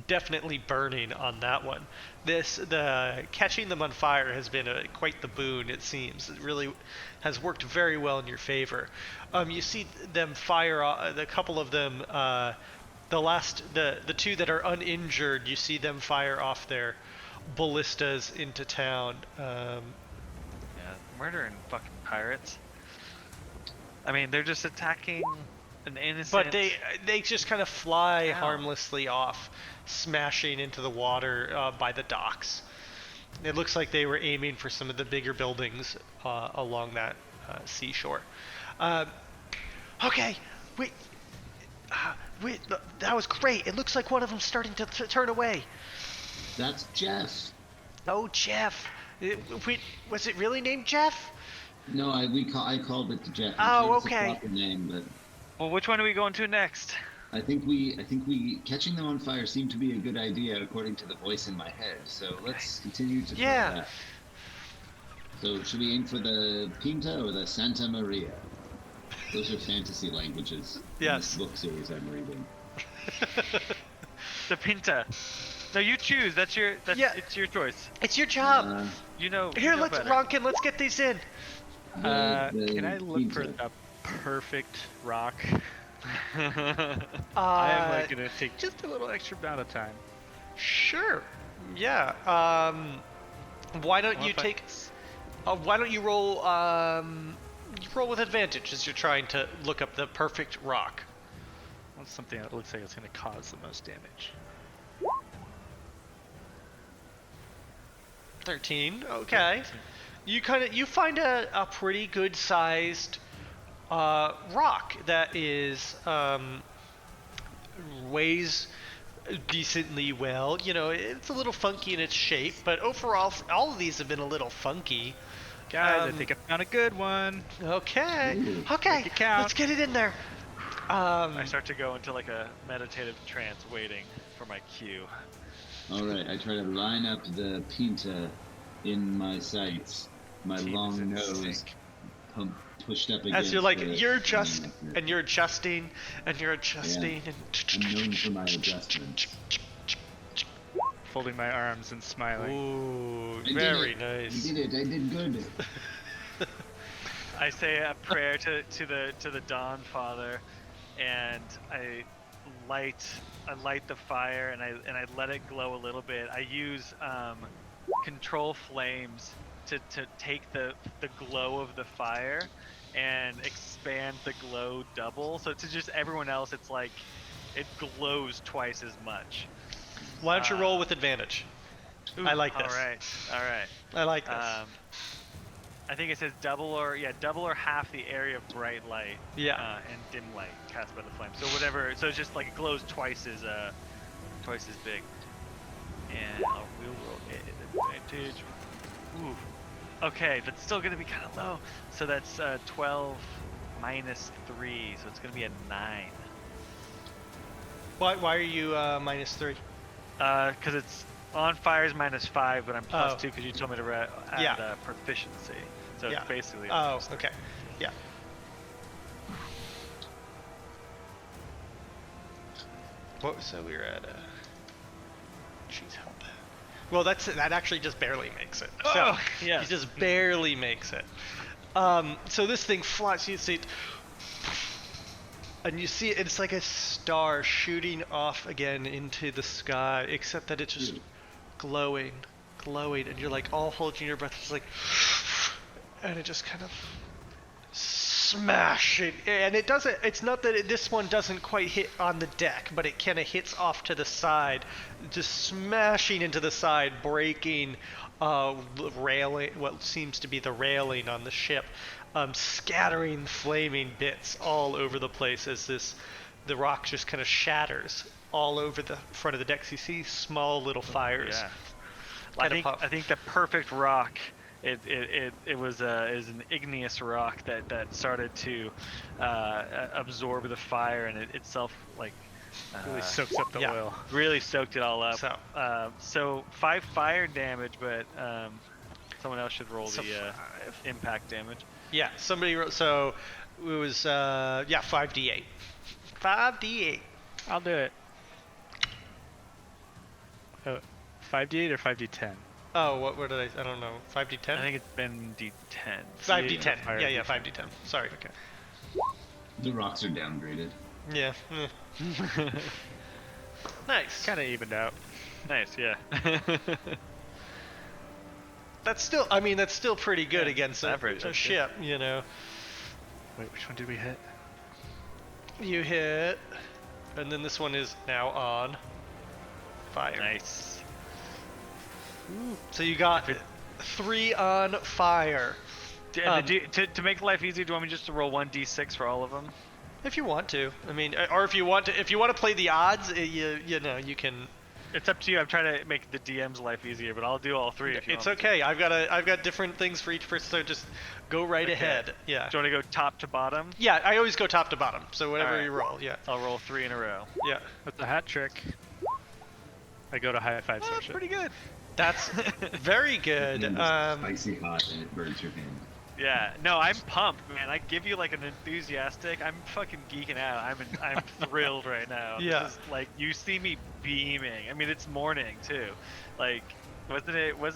definitely burning on that one. The catching them on fire has been quite the boon. It seems it really has worked very well in your favor. You see them fire. A couple of them. The two that are uninjured, you see them fire off their ballistas into town. Yeah, murdering fucking pirates. I mean, they're just attacking an innocent. But they just kind of fly Ow. harmlessly off, smashing into the water by the docks. It looks like they were aiming for some of the bigger buildings along that seashore. Okay, wait. That was great. It looks like one of them's starting to turn away. That's Jeff. Oh, Jeff. Was it really named Jeff? No, I called it to Jeff. Oh, It's a okay. proper name, but Well, which one are we going to next? I think we catching them on fire seemed to be a good idea according to the voice in my head. So let's continue to try Yeah. that. So should we aim for the Pinta or the Santa Maria? Those are fantasy languages. Yes. In this book series I'm reading. The Pinta. No, you choose. Yeah. It's your choice. It's your job. Uh, You know. Here, you know let's better. Ronkin. Let's get these in. Can I look for Pinta. a perfect rock? Uh, I'm like gonna take just a little extra amount of time. Sure. Yeah. Why don't Well, you if I- take? Why don't you roll? You roll with advantage as you're trying to look up the perfect rock. What's something that looks like it's gonna cause the most damage? 13. Okay. You find a pretty good sized rock that is weighs decently well. It's a little funky in its shape, but overall all of these have been a little funky. Guys, I think I found a good one. Okay. Ooh. Okay. Make it count. Let's get it in there. I start to go into like a meditative trance, waiting for my cue. All right, I try to line up the Pinta in my sights. My Team is long in nose sync. pushed up against As you're like, the you're just, thing. and you're adjusting, and you're adjusting, I'm known for my adjustments. Folding my arms and smiling. Ooh, I did very it. nice. I did it. I did good. I say a prayer to the Dawn Father, and I light the fire, and I let it glow a little bit. I use control flames to take the glow of the fire and expand the glow double. So to just everyone else, it's like it glows twice as much. Why don't you roll with advantage? I like this. All right. I like this. I think it says double or half the area of bright light. Yeah. And dim light cast by the flame. So whatever. So it's just like it glows twice as big. And we'll roll advantage. Ooh. Okay, that's still gonna be kind of low. So that's 12 minus 3, so it's gonna be a 9. Why are you -3? Because it's on fire is -5, but I'm +2 Oh. because you told me to add Yeah. proficiency. So Yeah. it's basically. Oh, okay. Yeah. So we were at Jeez, help. Well, that actually just barely makes it. So Oh, yes. he just barely makes it. So this thing flies. You see it, and you see it's like a star shooting off again into the sky, except that it's just glowing, and you're like all holding your breath. It's like, and it just kind of smash it, and it doesn't. It's not that this one doesn't quite hit on the deck, but it kind of hits off to the side, just smashing into the side, breaking the railing, what seems to be the railing on the ship, scattering flaming bits all over the place as the rock just kind of shatters all over the front of the decks. You see small little fires. Yeah. I think the perfect rock. It was an igneous rock that started to absorb the fire, and it itself Really soaks up the oil. Really soaked it all up. So 5 fire damage, but someone else should roll the impact damage. Yeah, somebody wrote. So it was 5d8. 5d8. I'll do it. 5d8 or 5d10? Oh, what did I don't know. 5d10? I think it's been D10. 5d10. Yeah, 5d10. Sorry. Okay. The rocks are downgraded. Yeah. Nice. Kind of evened out. Nice, yeah. That's still pretty good against a ship, you know. Wait, which one did we hit? You hit, and then this one is now on fire. Nice. So you got 3 on fire. To make life easier, do you want me just to roll 1d6 for all of them? If you want to, I mean, or if you want to play the odds, you know, you can. It's up to you. I'm trying to make the DM's life easier, but I'll do all 3 if you It's want okay. I've got different things for each person, so just go right ahead. Yeah. Do you want to go top to bottom? Yeah, I always go top to bottom. So whatever you roll, yeah. I'll roll 3 in a row. Yeah. That's a hat trick. I go to high five That's session. pretty good. That's very good. And then it's spicy hot and it burns your hand. Yeah, no, I'm pumped, man. I give you like an enthusiastic. I'm fucking geeking out. I'm thrilled right now. Yeah. This is, like, you see me beaming. I mean, it's morning too. Like, wasn't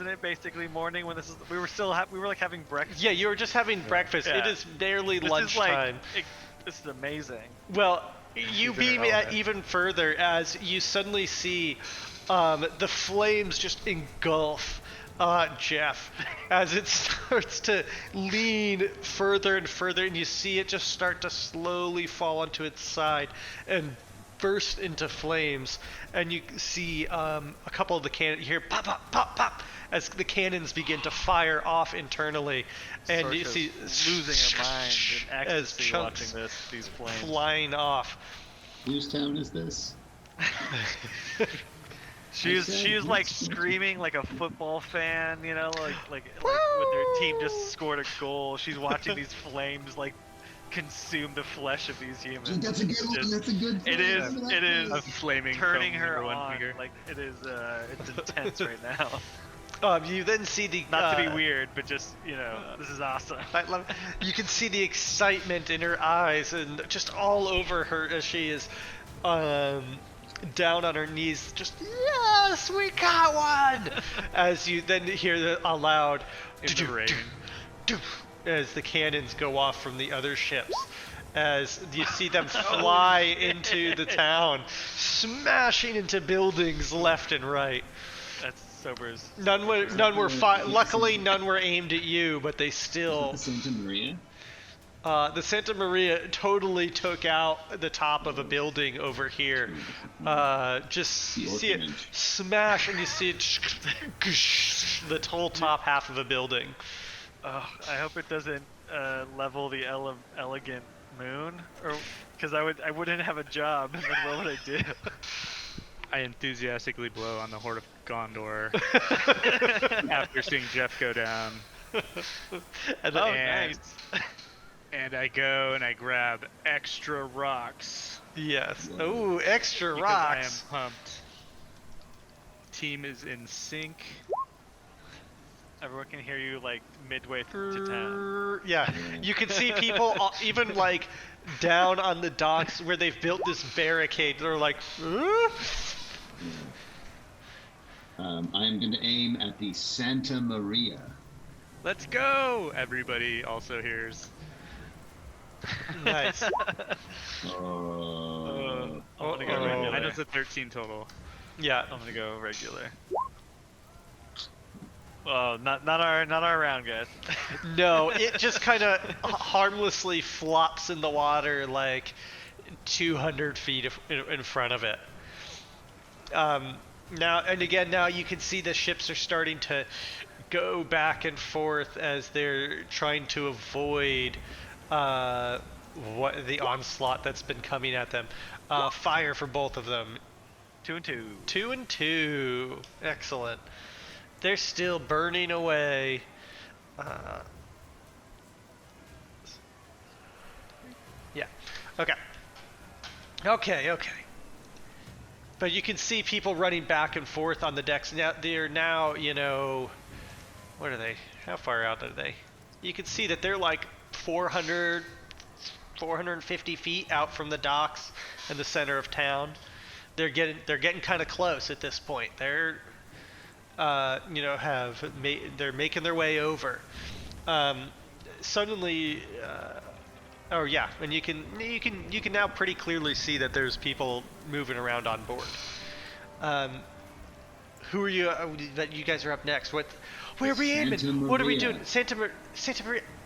it basically morning when this is? We were like having breakfast. Yeah, you were just having breakfast. Yeah. It is barely This lunchtime. This is amazing. Well, you beam it even further as you suddenly see the flames just engulf Jeff as it starts to lean further and further, and you see it just start to slowly fall onto its side and burst into flames. And you see a couple of the cannons, you hear pop, pop, pop, pop as the cannons begin to fire off internally, and you see losing her mind in as ecstasy chunks watching these flames flying off. Whose town is this? She was like screaming like a football fan, you know, like when their team just scored a goal. She's watching these flames like consume the flesh of these humans. That's a good one. That's a good. It is A flaming turning foam her number 1 on. finger. Like it is it's intense right now. You then see the Not to be weird, but just, you know, this is awesome. I love. You can see the excitement in her eyes and just all over her as she is down on her knees, just yes, we got one. As you then hear aloud In the rain. as the cannons go off from the other ships, as you see them fly into the town, smashing into buildings left and right. That's sobers. None were luckily none were aimed at you, but they still. The Santa Maria. The Santa Maria totally took out the top of a building over here. Just you see it smash, and you see it the whole top half of a building. I hope it doesn't level the elegant moon, or because I wouldn't have a job, and then what would I do? I enthusiastically blow on the Horde of Gondor after seeing Jeff go down. And nice. And I go and I grab extra rocks Yes. Whoa. Oh, extra Because I am rocks. pumped. Team is in sync. Everyone can hear you like midway to town. Yeah, you can see people even like down on the docks where they've built this barricade. They're like, I am going to aim at the Santa Maria. Let's go! Everybody also hears. nice. Oh. I'm gonna go regular. I know it's a 13 total. Yeah. I'm gonna go regular. Well, not our round, guys. No, it just kind of harmlessly flops in the water like 200 feet in front of it. Now you can see the ships are starting to go back and forth as they're trying to avoid what the onslaught that's been coming at them. Fire for both of them. 2 and 2. 2 and 2. Excellent. They're still burning away. Yeah. Okay. Okay. But you can see people running back and forth on the decks. Now they're what are they? How far out are they? You can see that they're like 450 feet out from the docks in the center of town. They're getting kind of close at this point. They're they're making their way over. Suddenly, and you can now pretty clearly see that there's people moving around on board. Who are you? That you guys are up next. Where are we aiming? What are we doing? Santa Maria.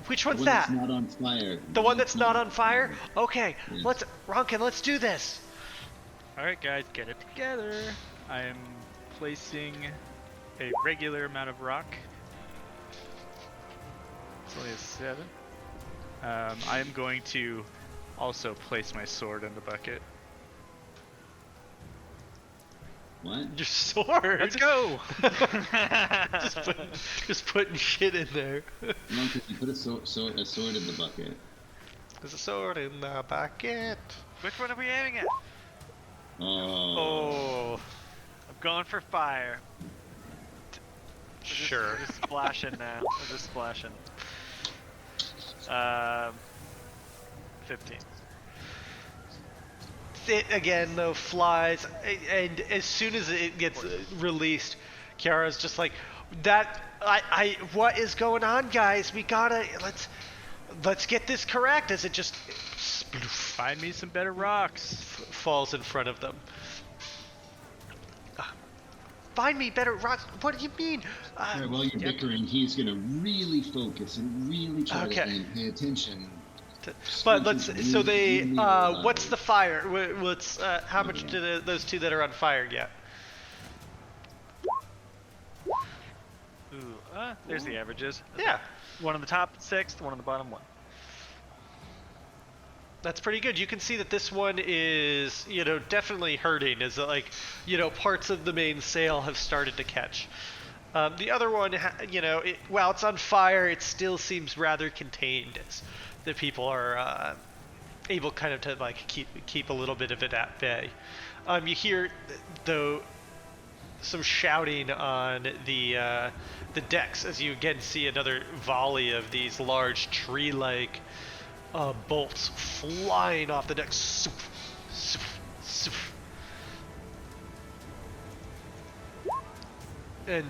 Which one's that? The one that's not on fire. The one that's not on fire? Okay, Yes. let's do this. Alright guys, get it together. I am placing a regular amount of rock. It's only a 7. I am going to also place my sword in the bucket. What? Your sword. Let's go! just putting shit in there. No, because you put a sword in the bucket. There's a sword in the bucket. Which one are we aiming at? Oh. I'm going for fire. Sure. We're just splashing now. We're just splashing. 15. It again though flies, and as soon as it gets released, Kiara's just like, that. What is going on, guys? We gotta let's get this correct. As it just Find me some better rocks. falls in front of them. Find me better rocks. What do you mean? Alright, while you're bickering, he's gonna really focus and really try Okay. to pay attention. But let's. So they. Really What's the fire? What's how much do those two that are on fire get? Ooh, there's the averages. Yeah, One on the top 6, one on the bottom 1. that's pretty good. You can see that this one is, definitely hurting. As like, parts of the main sail have started to catch. The other one, while it's on fire, it still seems rather contained. As the people are able kind of to like keep a little bit of it at bay. You hear though some shouting on the decks as you again see another volley of these large tree-like bolts flying off the deck. Soof, soof, soof.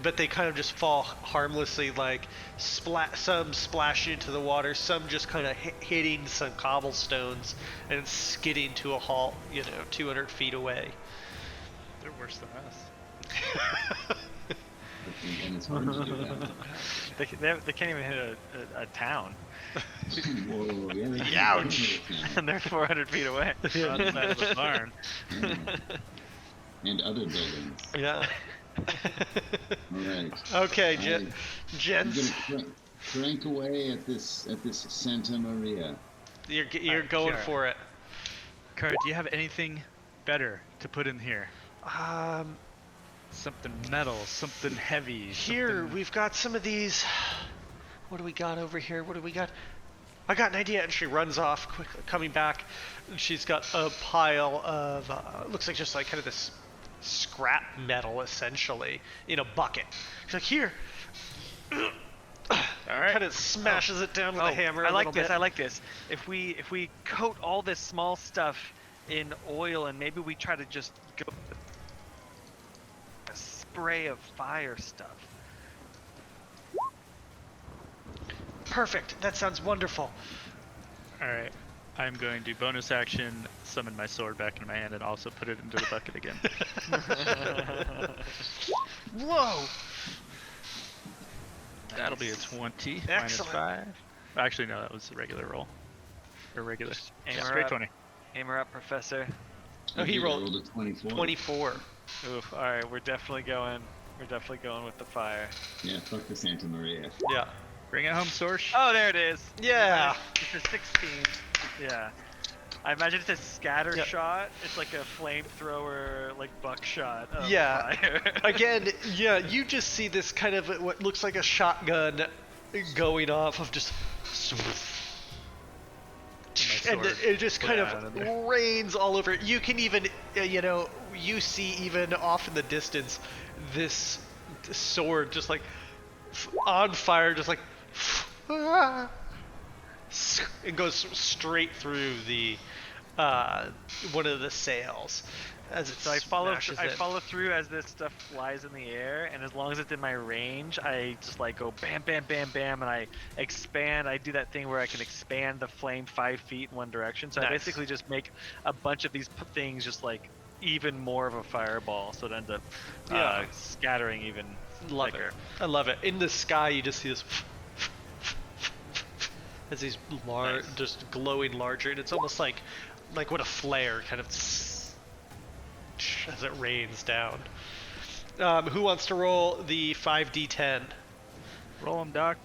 But they kind of just fall harmlessly, like some splash into the water, some just kind of hitting some cobblestones and skidding to a halt, 200 feet away. They're worse than us. And it's hard to do that. They can't even hit a town. Whoa, yeah, they can Ouch. hit it And they're 400 feet away. We're outside of a barn. now. And other buildings. Yeah. Alright. Okay, I'm Jens, gonna crank away at this Santa Maria. you're Alright, going Kiara. for it. Kurt, do you have anything better to put in here? Something metal, something heavy. Here something... we've got some of these. What do we got over here? What do we got? I got an idea, and she runs off quickly, coming back. And she's got a pile of looks like just like kind of this scrap metal, essentially, in a bucket. She's like, here. All right. Kind of smashes it down with a hammer. I a like little this. bit. I like this. If we coat all this small stuff in oil, and maybe we try to just go a spray of fire stuff. Perfect. That sounds wonderful. All right. I'm going to bonus action summon my sword back into my hand and also put it into the bucket again. Whoa. That'll be a 20 Excellent. -5. Actually, no, that was a regular roll. Or regular. Aim Yeah, her straight up. 20. Aim her up, Professor. Oh, he I rolled a 24. 24. Oof. All right, we're definitely going with the fire. Yeah, fuck the Santa Maria. Yeah. Bring it home, Sorsh. Oh, there it is. Yeah. It's a 16. Yeah. I imagine it's a scatter Yep. shot. It's like a flamethrower, like buckshot. Of Yeah. Fire. Again, yeah, you just see this kind of what looks like a shotgun going off of just. And sword it just kind out of of there. rains all over it. You can even, you see even off in the distance this sword just like on fire, just like. It goes straight through the one of the sails as it So I follow smashes it. through as this stuff flies in the air, and as long as it's in my range, I just like go bam, bam, bam, bam, and I expand. I do that thing where I can expand the flame 5 feet in one direction. So I Nice. basically just make a bunch of these things just like even more of a fireball, so it ends up Yeah. scattering even Love thicker. it. I love it. In the sky, you just see this as these Nice. just glowing larger, and it's almost like what a flare kind of as it rains down. Who wants to roll the 5d10? Roll him, Doc.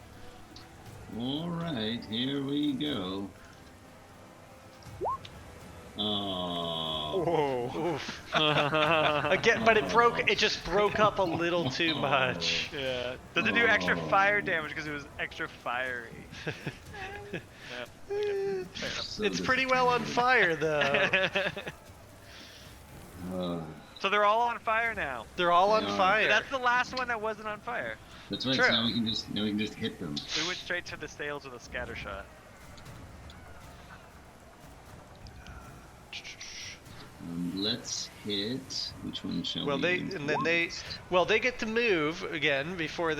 All right, here we go. Oh. Whoa. Oof. Again, but it just broke up a little too much. Yeah. Does it do extra fire damage because it was extra fiery? Yeah. Fair enough. So It's pretty well on fire though. So they're all on fire now. They're all on Yeah. fire. That's the last one that wasn't on fire. That's right. True. So now we can just hit them. We went straight to the sails with a scatter shot. Let's hit. Which one shall Well, we? they get to move again before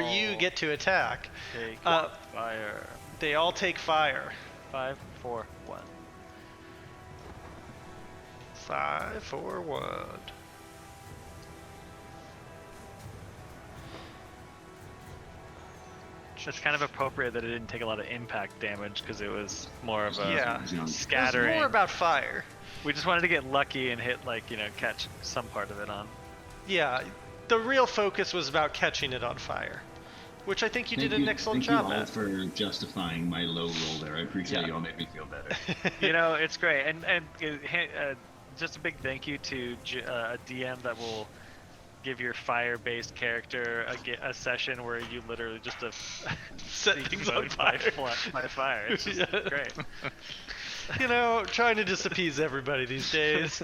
you get to attack. Take Uh, fire. They all take fire. 5, 4, 1. 5, 4, 1. It's kind of appropriate that it didn't take a lot of impact damage because it was more of a Yeah. It's scattering. more about fire. We just wanted to get lucky and hit catch some part of it on. Yeah, the real focus was about catching it on fire, which I think you did an excellent job Thank you all at. for justifying my low roll there. I appreciate Yeah. you all. Made me feel better. It's great, and just a big thank you to a DM that will give your fire-based character a session where you literally just Set things on fire. by fire. It's just Yeah. great. Trying to just appease everybody these days.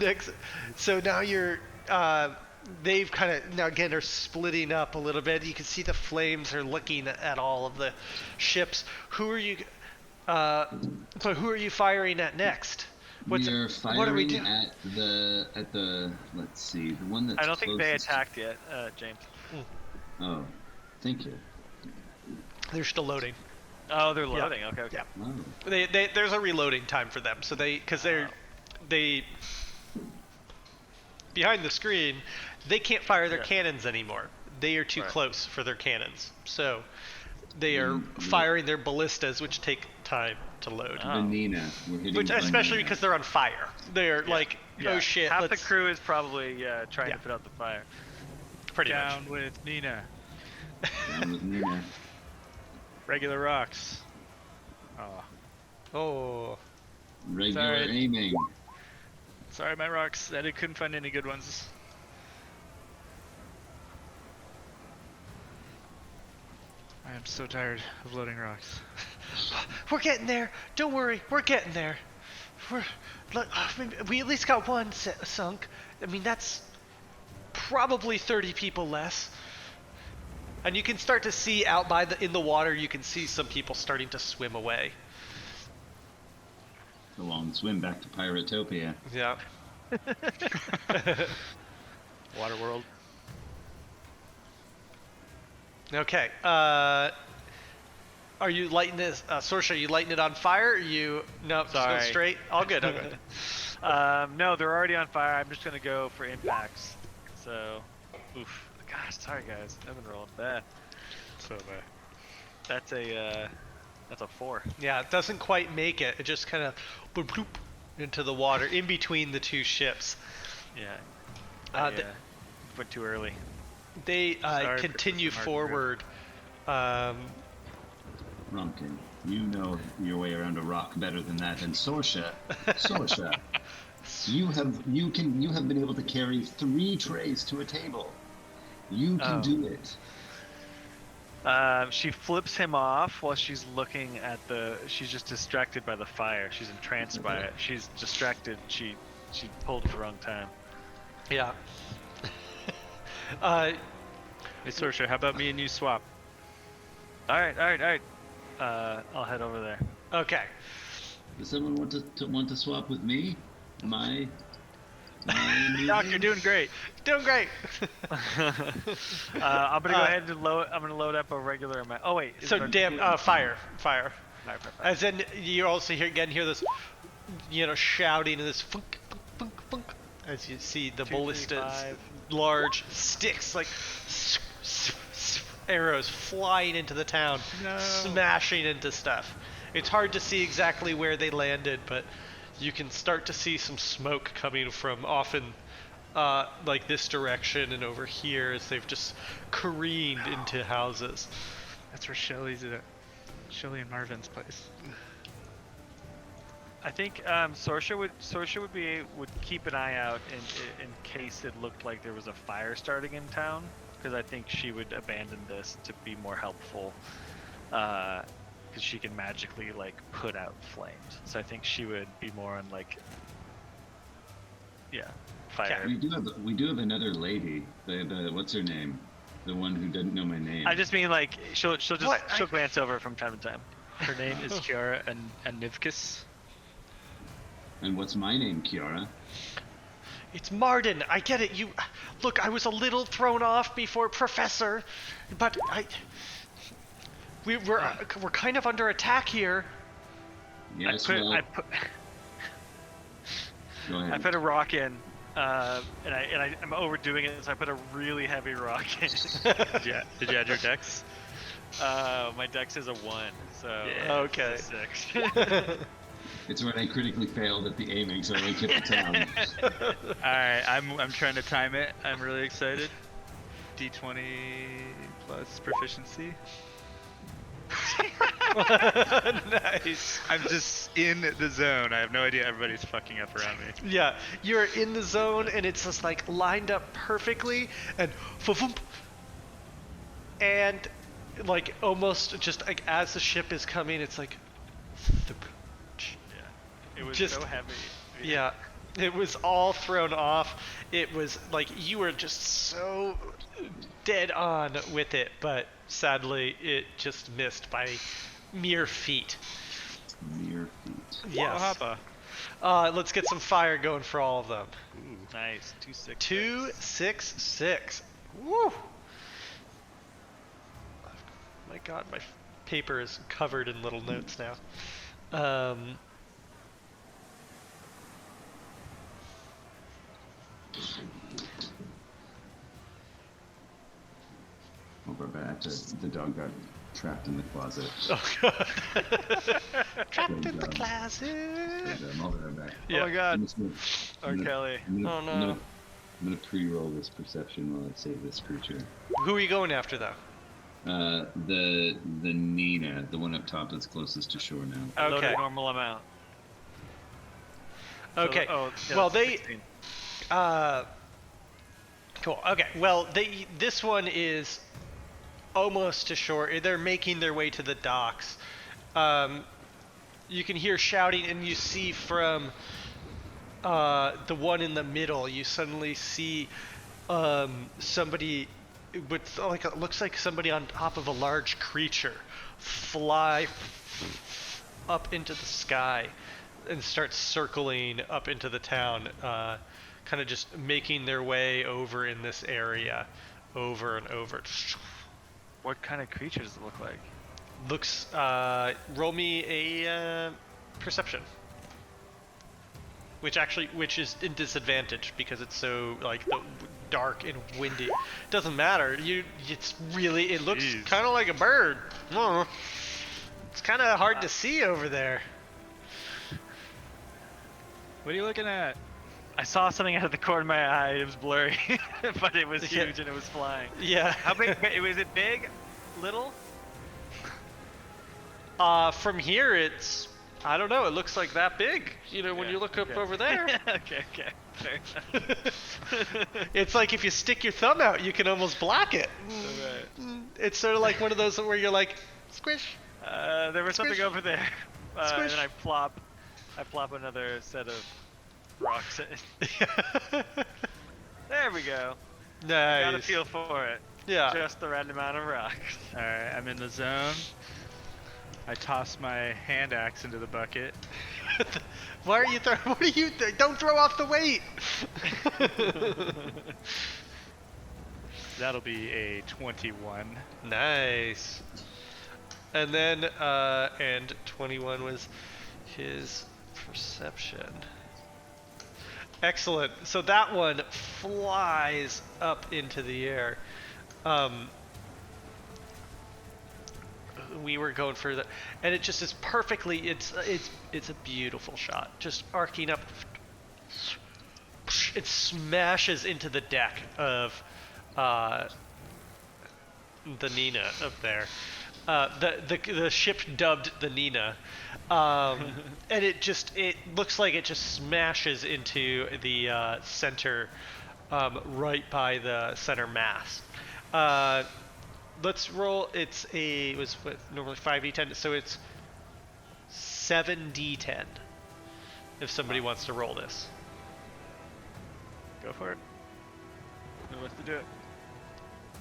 Next, so now they've kind of now again are splitting up a little bit. You can see the flames are looking at all of the ships. Who are you firing at next? We are firing what are we doing? at the let's see, the one that's I don't think they closest- attacked yet, James. Oh, thank you. They're still loading. Oh, they're loading. Okay. Yeah. Oh. There's a reloading time for them. So they behind the screen, they can't fire their Yeah. cannons anymore. They are too Right. close for their cannons. So they are Mm. firing their ballistas, which take time to load. Oh. Vanina. We're hitting Especially Vanina. because they're on fire. They're like, Yeah. oh shit, Half the let's crew is probably trying Yeah. to put out the fire. pretty Down with Nina. Down with Nina. Regular rocks. Oh. much. Oh, Regular Sorry. aiming. Sorry, my rocks. I couldn't find any good ones. I am so tired of loading rocks. We're getting there. Don't worry, we're getting there. We at least got one sunk. I mean, that's probably 30 people less. And you can start to see out in the water. You can see some people starting to swim away. A long swim back to Piratopia. Yeah. Waterworld. Okay. Are you lighting this? Sorsha, are you lighting it on fire? Or no, just go Sorry. straight. All good. All good. No, they're already on fire. I'm just gonna go for impacts. So, oof. Gosh, sorry guys. I've been rolling bad. So bad. That's a 4. Yeah, it doesn't quite make it. It just kind of bloop, bloop into the water in between the two ships. Yeah. Uh, Went too early. They Sorry, continue Professor forward. Ronkin, you know your way around a rock better than that. And Sorsha, you have been able to carry 3 trays to a table. You can do it. She flips him off while she's looking at she's just distracted by the fire. She's entranced by it. She's distracted. She pulled at the wrong time. Yeah. Hey, Sorsha, how about me and you swap? All right. I'll head over there. Okay. Does someone want to swap with me? My Doc, you're doing great. Doing great. I'm gonna go ahead and load. I'm gonna load up a regular amount. Oh wait. So fire. Fire. As in, you also hear this, shouting and this funk, funk, funk, funk, as you see the 2, 3, ballistas, 5. large sticks like arrows flying into the town, smashing into stuff. It's hard to see exactly where they landed, but you can start to see some smoke coming from often like this direction and over here as they've just careened into houses. That's where Shelly's at. Shelly and Marvin's place. I think Sorsha would keep an eye out in case it looked like there was a fire starting in town, because I think she would abandon this to be more helpful, because she can magically put out flames. So I think she would be more on fire. We do have another lady. The what's her name? The one who doesn't know my name. I just mean she'll glance over from time to time. Her name is Kiara and Nivkis. And what's my name, Kiara? It's Martin. I get it. Look, I was a little thrown off before Professor, but we're kind of under attack here. Yes, Go ahead. I put a rock in, and I'm overdoing it, so I put a really heavy rock in. Did you add your dex? My dex is a 1, so Yeah. Okay. it's a 6. It's when I critically failed at the aiming, so I hit the town. Alright, I'm trying to time it. I'm really excited. D20 plus proficiency. Nice. I'm just in the zone. I have no idea everybody's fucking up around me. Yeah, you're in the zone, and it's just lined up perfectly, and and almost just as the ship is coming, it's like. It was Just- so heavy. Yeah, it was all thrown off. It was you were just so dead on with it, but sadly it just missed by mere feet. Mere feet. Yes. Wahapa. Let's get some fire going for all of them. Nice. 2, 6. 2, 6, 6. Woo! My God, my paper is covered in little notes now. Over back, the dog got trapped in the closet. Oh God. Trapped in the Good job. closet. I'm over there back. Yeah. Oh my God. I'm just gonna- Or I'm gonna- Kelly. I'm gonna- Oh, no. I'm gonna pre-roll this perception while I save this creature. Who are you going after though? The Nina, the one up top that's closest to shore now. Load Okay. a normal amount. Okay. Yeah, Well, that's they 16. cool. Okay. Well, this one is almost to shore. They're making their way to the docks. You can hear shouting, and you see from the one in the middle, you suddenly see somebody with like it looks like somebody on top of a large creature fly up into the sky and start circling up into the town, kind of just making their way over in this area, over and over. What kind of creature does it look like? Looks, roll me a perception. Which is in disadvantage because it's so like dark and windy. Doesn't matter. It looks kind of like a bird. It's kind of hard to see over there. What are you looking at? I saw something out of the corner of my eye. It was blurry, but it was huge and it was flying. Yeah. How big? Was it big? Little? From here, it's, I don't know, it looks like that big, when you look up over there. okay, fair enough. It's like if you stick your thumb out, you can almost block it. Right. It's sort of like one of those where you're like, squish. There was Squish. something over there, Squish. and I plop another set of rocks in. There we go. Nice. Got a feel for it. Yeah. Just the right amount of rocks. Alright, I'm in the zone. I toss my hand axe into the bucket. Why are you what are you don't throw off the weight. That'll be a 21. Nice. And then and 21 was his perception. Excellent. So that one flies up into the air. We were going for the, and it just is perfectly. It's a beautiful shot. Just arcing up. It smashes into the deck of the Nina up there. The ship dubbed the Nina, and it looks like it just smashes into the center, right by the center mast. Let's roll. It was normally 5d10, so it's 7d10. If somebody wants to roll this, Go for it. Who wants to do it?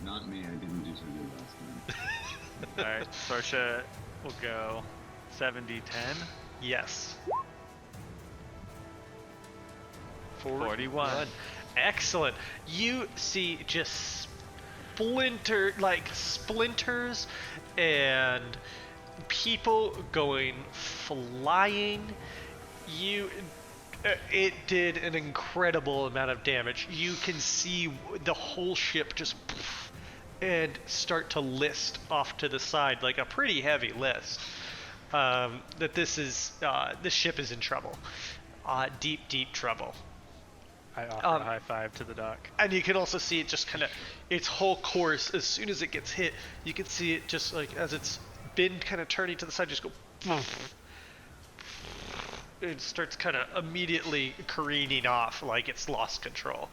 Not me. I didn't do so good last time. All right, Sorsha will go 7d10. yes. 41. Excellent. You see just splinters and people going flying. It did an incredible amount of damage. You can see the whole ship just and start to list off to the side, like a pretty heavy list. That this ship is in trouble. Deep trouble. I offer a high five to the dock. And you can also see it just kind of, its whole course, as soon as it gets hit, you can see it just like, as it's been kind of turning to the side, just go, it starts kind of immediately careening off like it's lost control.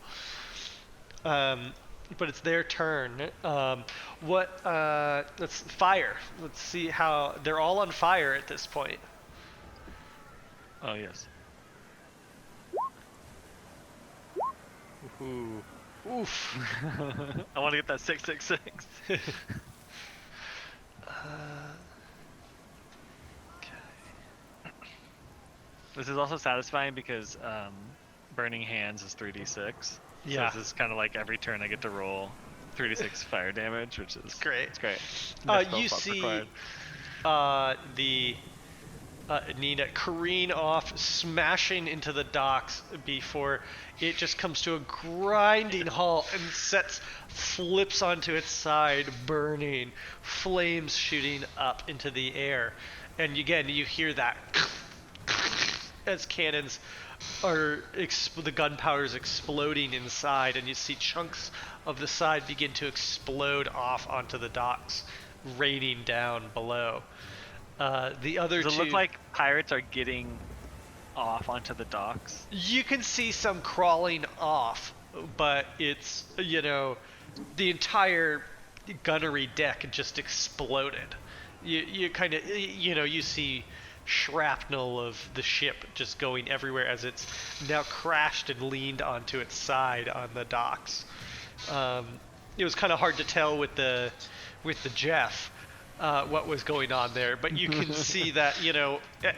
But it's their turn. Let's fire. Let's see how, they're all on fire at this point. Oh yes. Ooh. Oof. I want to get that 666. This is also satisfying because Burning Hands is 3d6. Yeah. So this is kind of like every turn I get to roll 3d6 fire damage, which is great. It's great. You see the Nina careen off, smashing into the docks before it just comes to a grinding halt and flips onto its side, burning, flames shooting up into the air. And again, you hear that as cannons are, the gunpowder is exploding inside, and you see chunks of the side begin to explode off onto the docks, raining down below. The other Does it two, look like pirates are getting off onto the docks? you can see some crawling off, but it's, the entire gunnery deck just exploded. You kind of, you see shrapnel of the ship just going everywhere as it's now crashed and leaned onto its side on the docks. It was kind of hard to tell with the Jeff what was going on there, but you can see that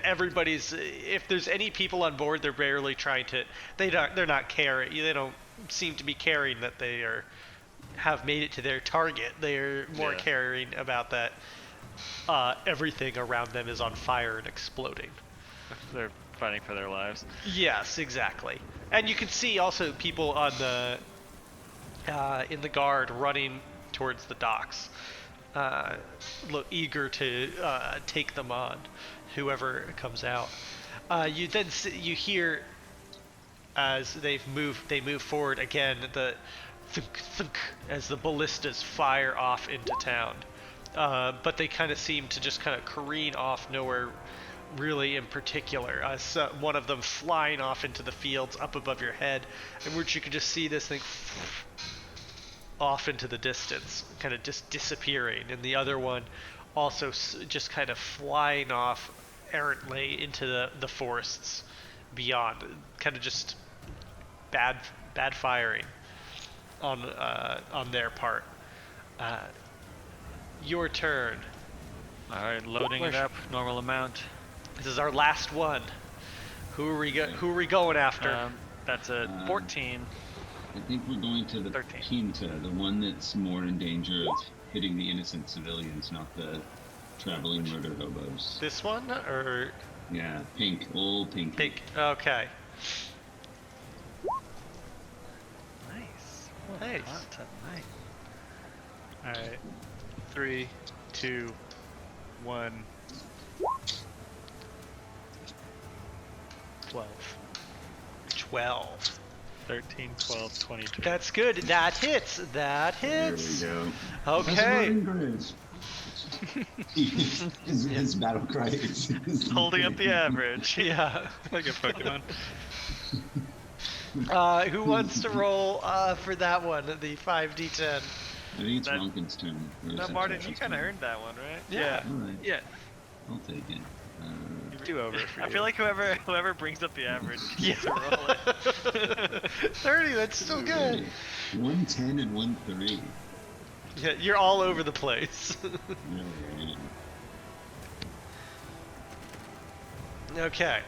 everybody's, if there's any people on board, they're barely trying to, they're not caring, they don't seem to be caring that they have made it to their target. They're more caring about that everything around them is on fire and exploding. They're fighting for their lives. Yes, exactly. And you can see also people on the in the guard running towards the docks, look eager to take them on, whoever comes out. You then you hear as they move forward again the thunk, thunk, as the ballistas fire off into town. But they kind of seem to just kind of careen off nowhere really in particular. One of them flying off into the fields up above your head, in which you can just see this thing off into the distance, kind of just disappearing, and the other one also just kind of flying off errantly into the forests beyond, kind of just bad firing on their part. Your turn. All right, loading it up, normal amount. This is our last one. Who are we going after? That's a 14. I think we're going to the 13. Pinta, the one that's more in danger of hitting the innocent civilians, not the traveling murder hobos. This one, or? Yeah, pink, old pink. Pink. Okay. Nice. Nice. Nice. All right. 3, 2, 1. 12. 12. 13, 12, 22. That's good. That hits. That hits. There we go. Okay. his battle cry is Holding up the average. Yeah. Like a Pokemon. Who wants to roll for that one? The 5d10. I think it's Ronkin's turn. No, Martin, you kind of earned that one, right? Yeah. All right. Yeah. I'll take it. Do over it for I you. feel like whoever brings up the average gets to roll it. 30. That's still good. 110 and 130. Yeah, you're all over the place. Okay.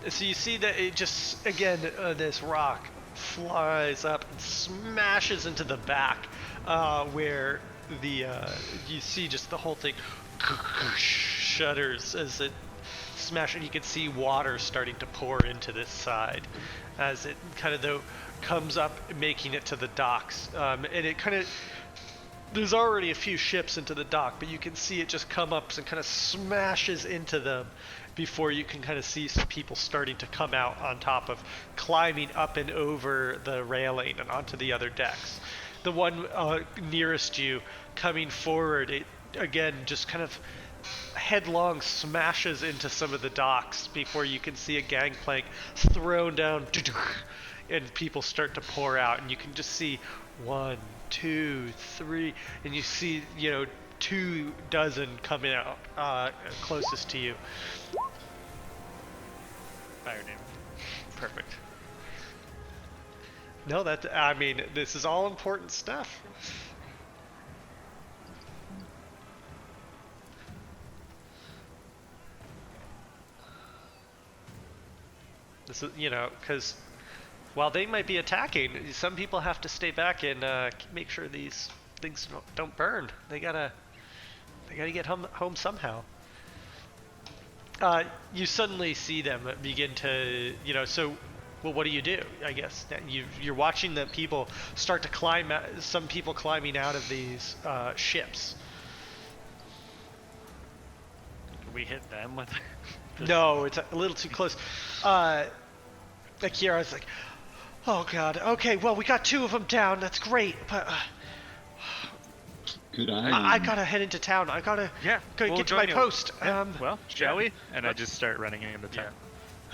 So you see that it just, again, this rock flies up and smashes into the back, where the you see just the whole thing shudders as it smashes, and you can see water starting to pour into this side as it kind of though comes up, making it to the docks, and it kind of, there's already a few ships into the dock, but you can see it just come up and kind of smashes into them before you can kind of see some people starting to come out on top of, climbing up and over the railing and onto the other decks. The one nearest you coming forward, it again just kind of headlong smashes into some of the docks before you can see a gangplank thrown down, and people start to pour out, and you can just see 1, 2, 3, and you see 2 dozen coming out closest to you. Fire name. Perfect. No, this is all important stuff. This is, because while they might be attacking, some people have to stay back and make sure these things don't burn. They gotta get home somehow. You suddenly see them begin to, well, what do you do? I guess you're watching the people start to climb out, some people climbing out of these ships. Can we hit them with? No, it's a little too close. Akira's like, oh god, okay, well, we got 2 of them down, that's great, but could I? I gotta head into town. I gotta we'll get to my join you. post. Well, shall we? And I just start running into town.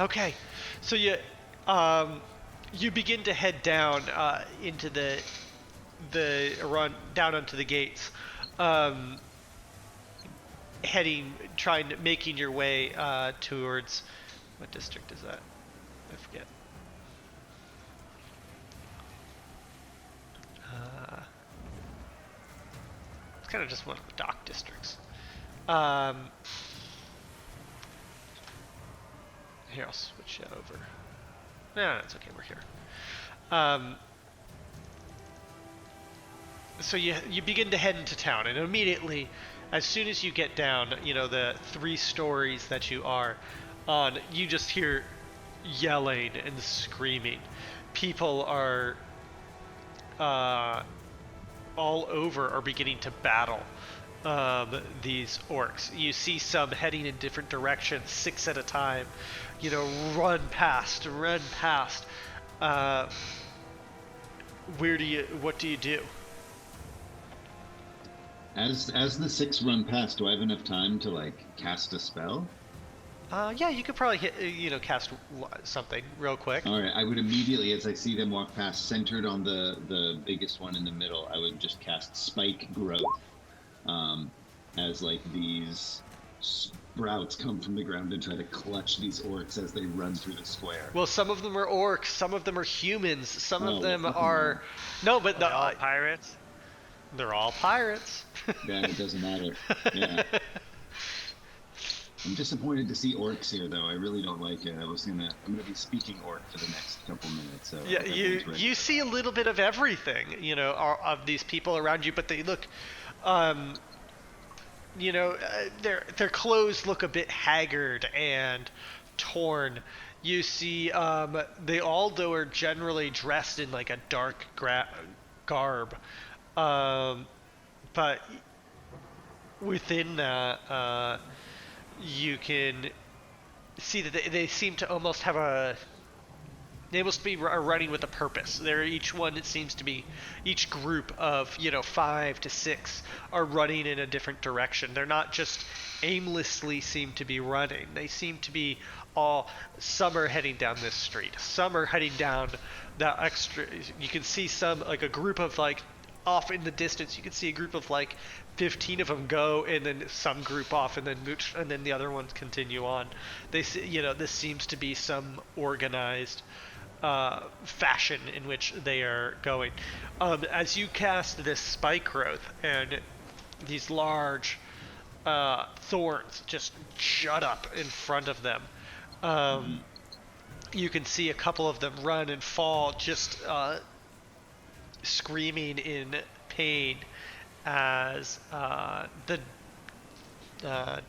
Okay, so you begin to head down into the run down onto the gates, making your way towards, what district is that? I forget. It's kind of just one of the dock districts. Here, I'll switch that over. No, it's okay, we're here. So you begin to head into town, and immediately, as soon as you get down, the 3 stories that you are on, you just hear yelling and screaming. People are all over are beginning to battle these orcs. You see some heading in different directions, 6 at a time. Run past. What do you do? As the 6 run past, do I have enough time to cast a spell? Yeah, you could probably cast something real quick. All right, I would immediately, as I see them walk past, centered on the biggest one in the middle, I would just cast Spike Growth, as these sprouts come from the ground and try to clutch these orcs as they run through the square. Well, some of them are orcs, some of them are humans, some of them are... No, but they're all pirates? They're all pirates. Yeah, it doesn't matter. Yeah. I'm disappointed to see orcs here, though. I really don't like it. I'm gonna be speaking orc for the next couple minutes. So yeah, you see a little bit of everything, of these people around you, but they look, their clothes look a bit haggard and torn. You see, they all though are generally dressed in a dark garb, but within that, you can see that they seem to almost have they must be running with a purpose. Each group of 5 to 6 are running in a different direction. They're not just aimlessly seem to be running. They seem to be some are heading down this street, some are heading down that extra. You can see some a group of off in the distance. You can see a group of 15 of them go, and then some group off, and then mooch, and then the other ones continue on. This seems to be some organized fashion in which they are going. As you cast this Spike Growth, and these large thorns just shut up in front of them, you can see a couple of them run and fall, just screaming in pain as the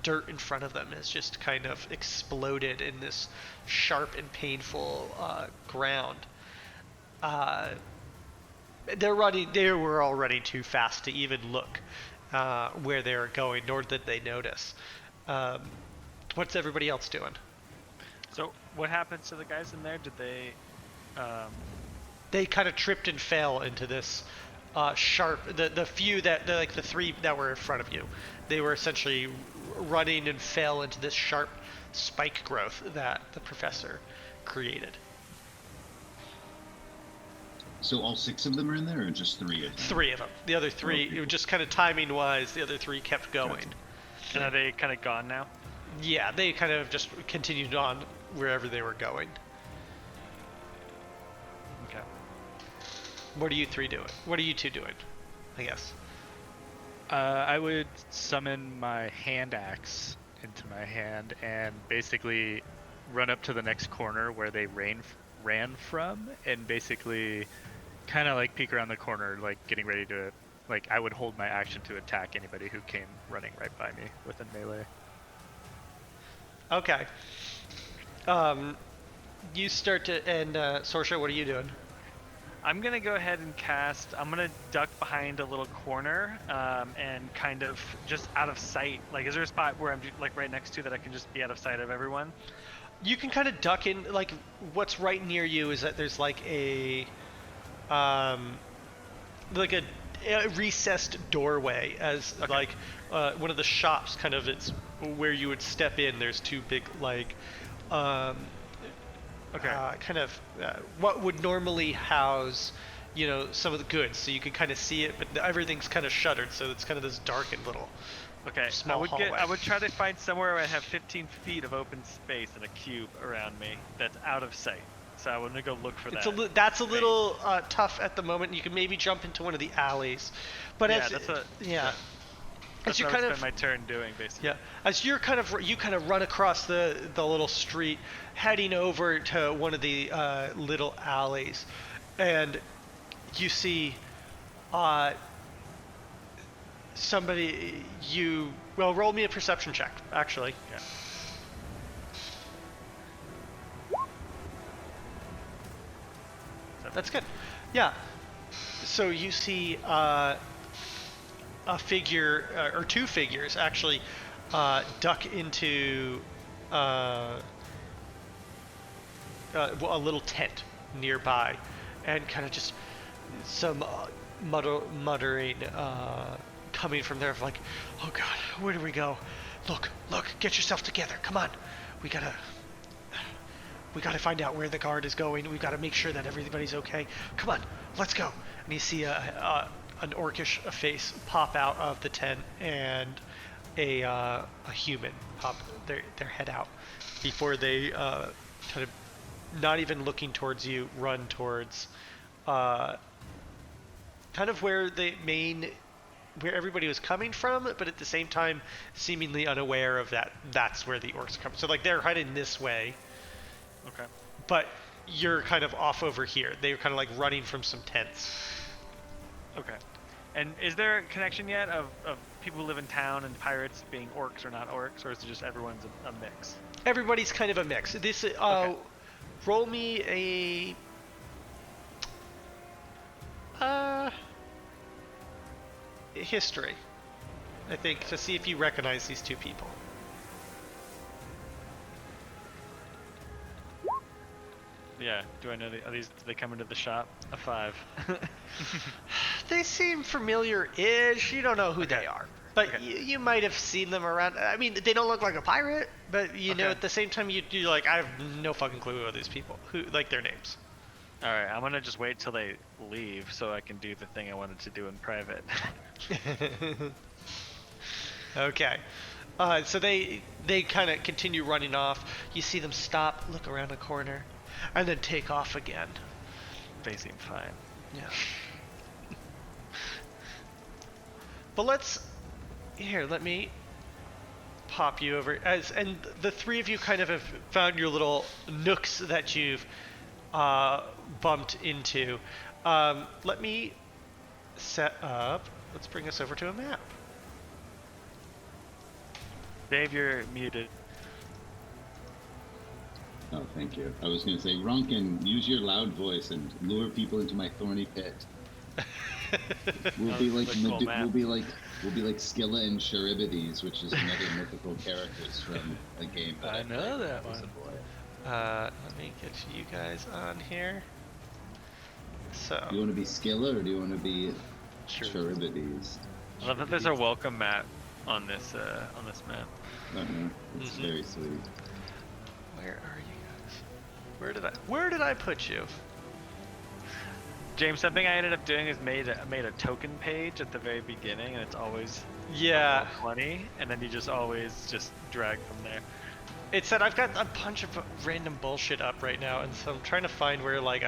dirt in front of them is just kind of exploded in this sharp and painful ground. They were already too fast to even look where they were going, nor did they notice. What's everybody else doing? So what happened to the guys in there? Did they... They kind of tripped and fell into this sharp... The few that... the 3 that were in front of you. They were essentially running and fell into this sharp spike growth that the professor created. So all 6 of them are in there, or just 3 of them? 3 of them. The other 3, just kind of timing-wise, the other 3 kept going. Gotcha. And are they kind of gone now? Yeah, they kind of just continued on wherever they were going. Okay. What are you 3 doing? What are you 2 doing, I guess? I would summon my hand axe into my hand and basically run up to the next corner where they ran from, and basically kind of peek around the corner, getting ready to, I would hold my action to attack anybody who came running right by me with a melee. Okay. You start to, and Sorsha, what are you doing? I'm gonna go ahead and cast. I'm gonna duck behind a little corner, and kind of just out of sight. Is there a spot where I'm right next to that I can just be out of sight of everyone? You can kind of duck in. What's right near you is that there's a recessed doorway, as okay. One of the shops. Kind of, it's where you would step in. There's 2 big Okay. kind of what would normally house some of the goods, so you can kind of see it, but everything's kind of shuttered, so it's kind of this darkened little Okay, small hallway. I would try to find somewhere where I have 15 feet of open space and a cube around me that's out of sight. So I want to go look for that. That's a little tough at the moment. You can maybe jump into one of the alleys, but That's what I spend my turn doing, basically. Yeah, as you kind of run across the little street, heading over to one of the little alleys, and you see somebody. Roll me a perception check, actually. Yeah. That's good. Yeah. So you see a figure, or two figures actually, duck into a little tent nearby, and kind of just some muttering coming from there, of like, oh god, where do we go? Look, get yourself together. Come on, we gotta find out where the guard is going. We gotta make sure that everybody's okay. Come on, let's go. And you see an orcish face pop out of the tent, and a human pop their head out before they kind of, not even looking towards you, run towards kind of where everybody was coming from, but at the same time seemingly unaware of that's where the orcs come. So like they're heading this way. Okay. But you're kind of off over here. They're kind of like running from some tents. Okay. And is there a connection yet of people who live in town and pirates being orcs or not orcs, or is it just everyone's a mix? Everybody's kind of a mix. This Okay. Roll me a history, I think, to see if you recognize these two people. Yeah. Do I know do they come into the shop? A 5. They seem familiar-ish. You don't know who they are, but Okay. you might have seen them around. I mean, they don't look like a pirate, but know, at the same time, you're like, I have no fucking clue who are these people, who like their names. All right, I'm gonna just wait till they leave so I can do the thing I wanted to do in private. Okay. So they kind of continue running off. You see them stop, look around a corner, and then take off again. They seem fine. Yeah. But let me pop you over, and the three of you kind of have found your little nooks that you've bumped into. Let me set up, let's bring us over to a map. Dave, you're muted. Oh, thank you. I was going to say, Ronkin, use your loud voice and lure people into my thorny pit. We'll be like Scylla and Charybdis, which is another mythical characters from a game that I know that one. Let me get you guys on here. So. Do you want to be Scylla or do you want to be Charybdis? I love that there's a welcome mat on this map. It's very sweet. Where are you guys? Where did I put you? James, something I ended up doing is made a token page at the very beginning, and it's always 20, and then you just always just drag from there. It said I've got a bunch of random bullshit up right now, and so I'm trying to find where like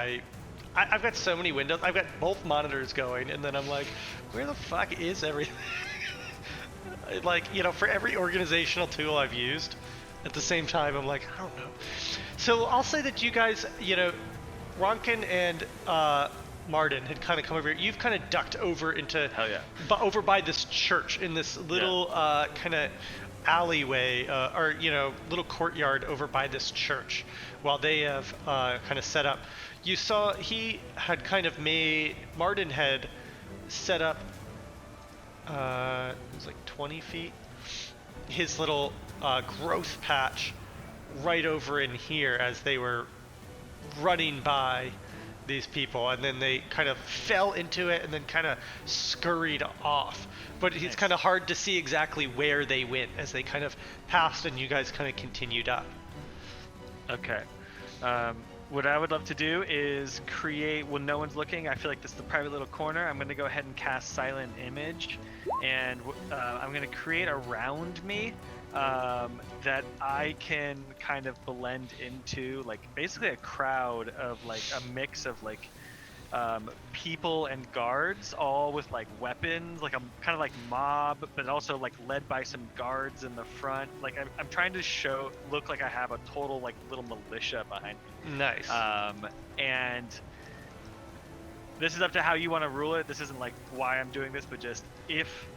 I've got so many windows. I've got both monitors going, and then I'm like, where the fuck is everything? Like, for every organizational tool I've used, at the same time, I'm like, I don't know. So I'll say that you guys, Ronkin and Martin had kind of come over here. You've kind of ducked over into, over by this church in this little kind of alleyway, or little courtyard over by this church, while they have kind of set up. You saw he had kind of Martin had set up. It was like 20 feet. His little growth patch right over in here as they were running by these people, and then they kind of fell into it and then kind of scurried off. But it's kind of hard to see exactly where they went as they kind of passed and you guys kind of continued up. Okay. what I would love to do is create, when no one's looking, I feel like this is the private little corner. I'm going to go ahead and cast Silent Image, and I'm going to create around me that I can kind of blend into, like, basically a crowd of, like, a mix of, like, people and guards, all with like weapons, like a kind of like mob, but also like led by some guards in the front. Like I'm trying to look like I have a total like little militia behind me. Nice. And this is up to how you want to rule it. This isn't like why I'm doing this, but just if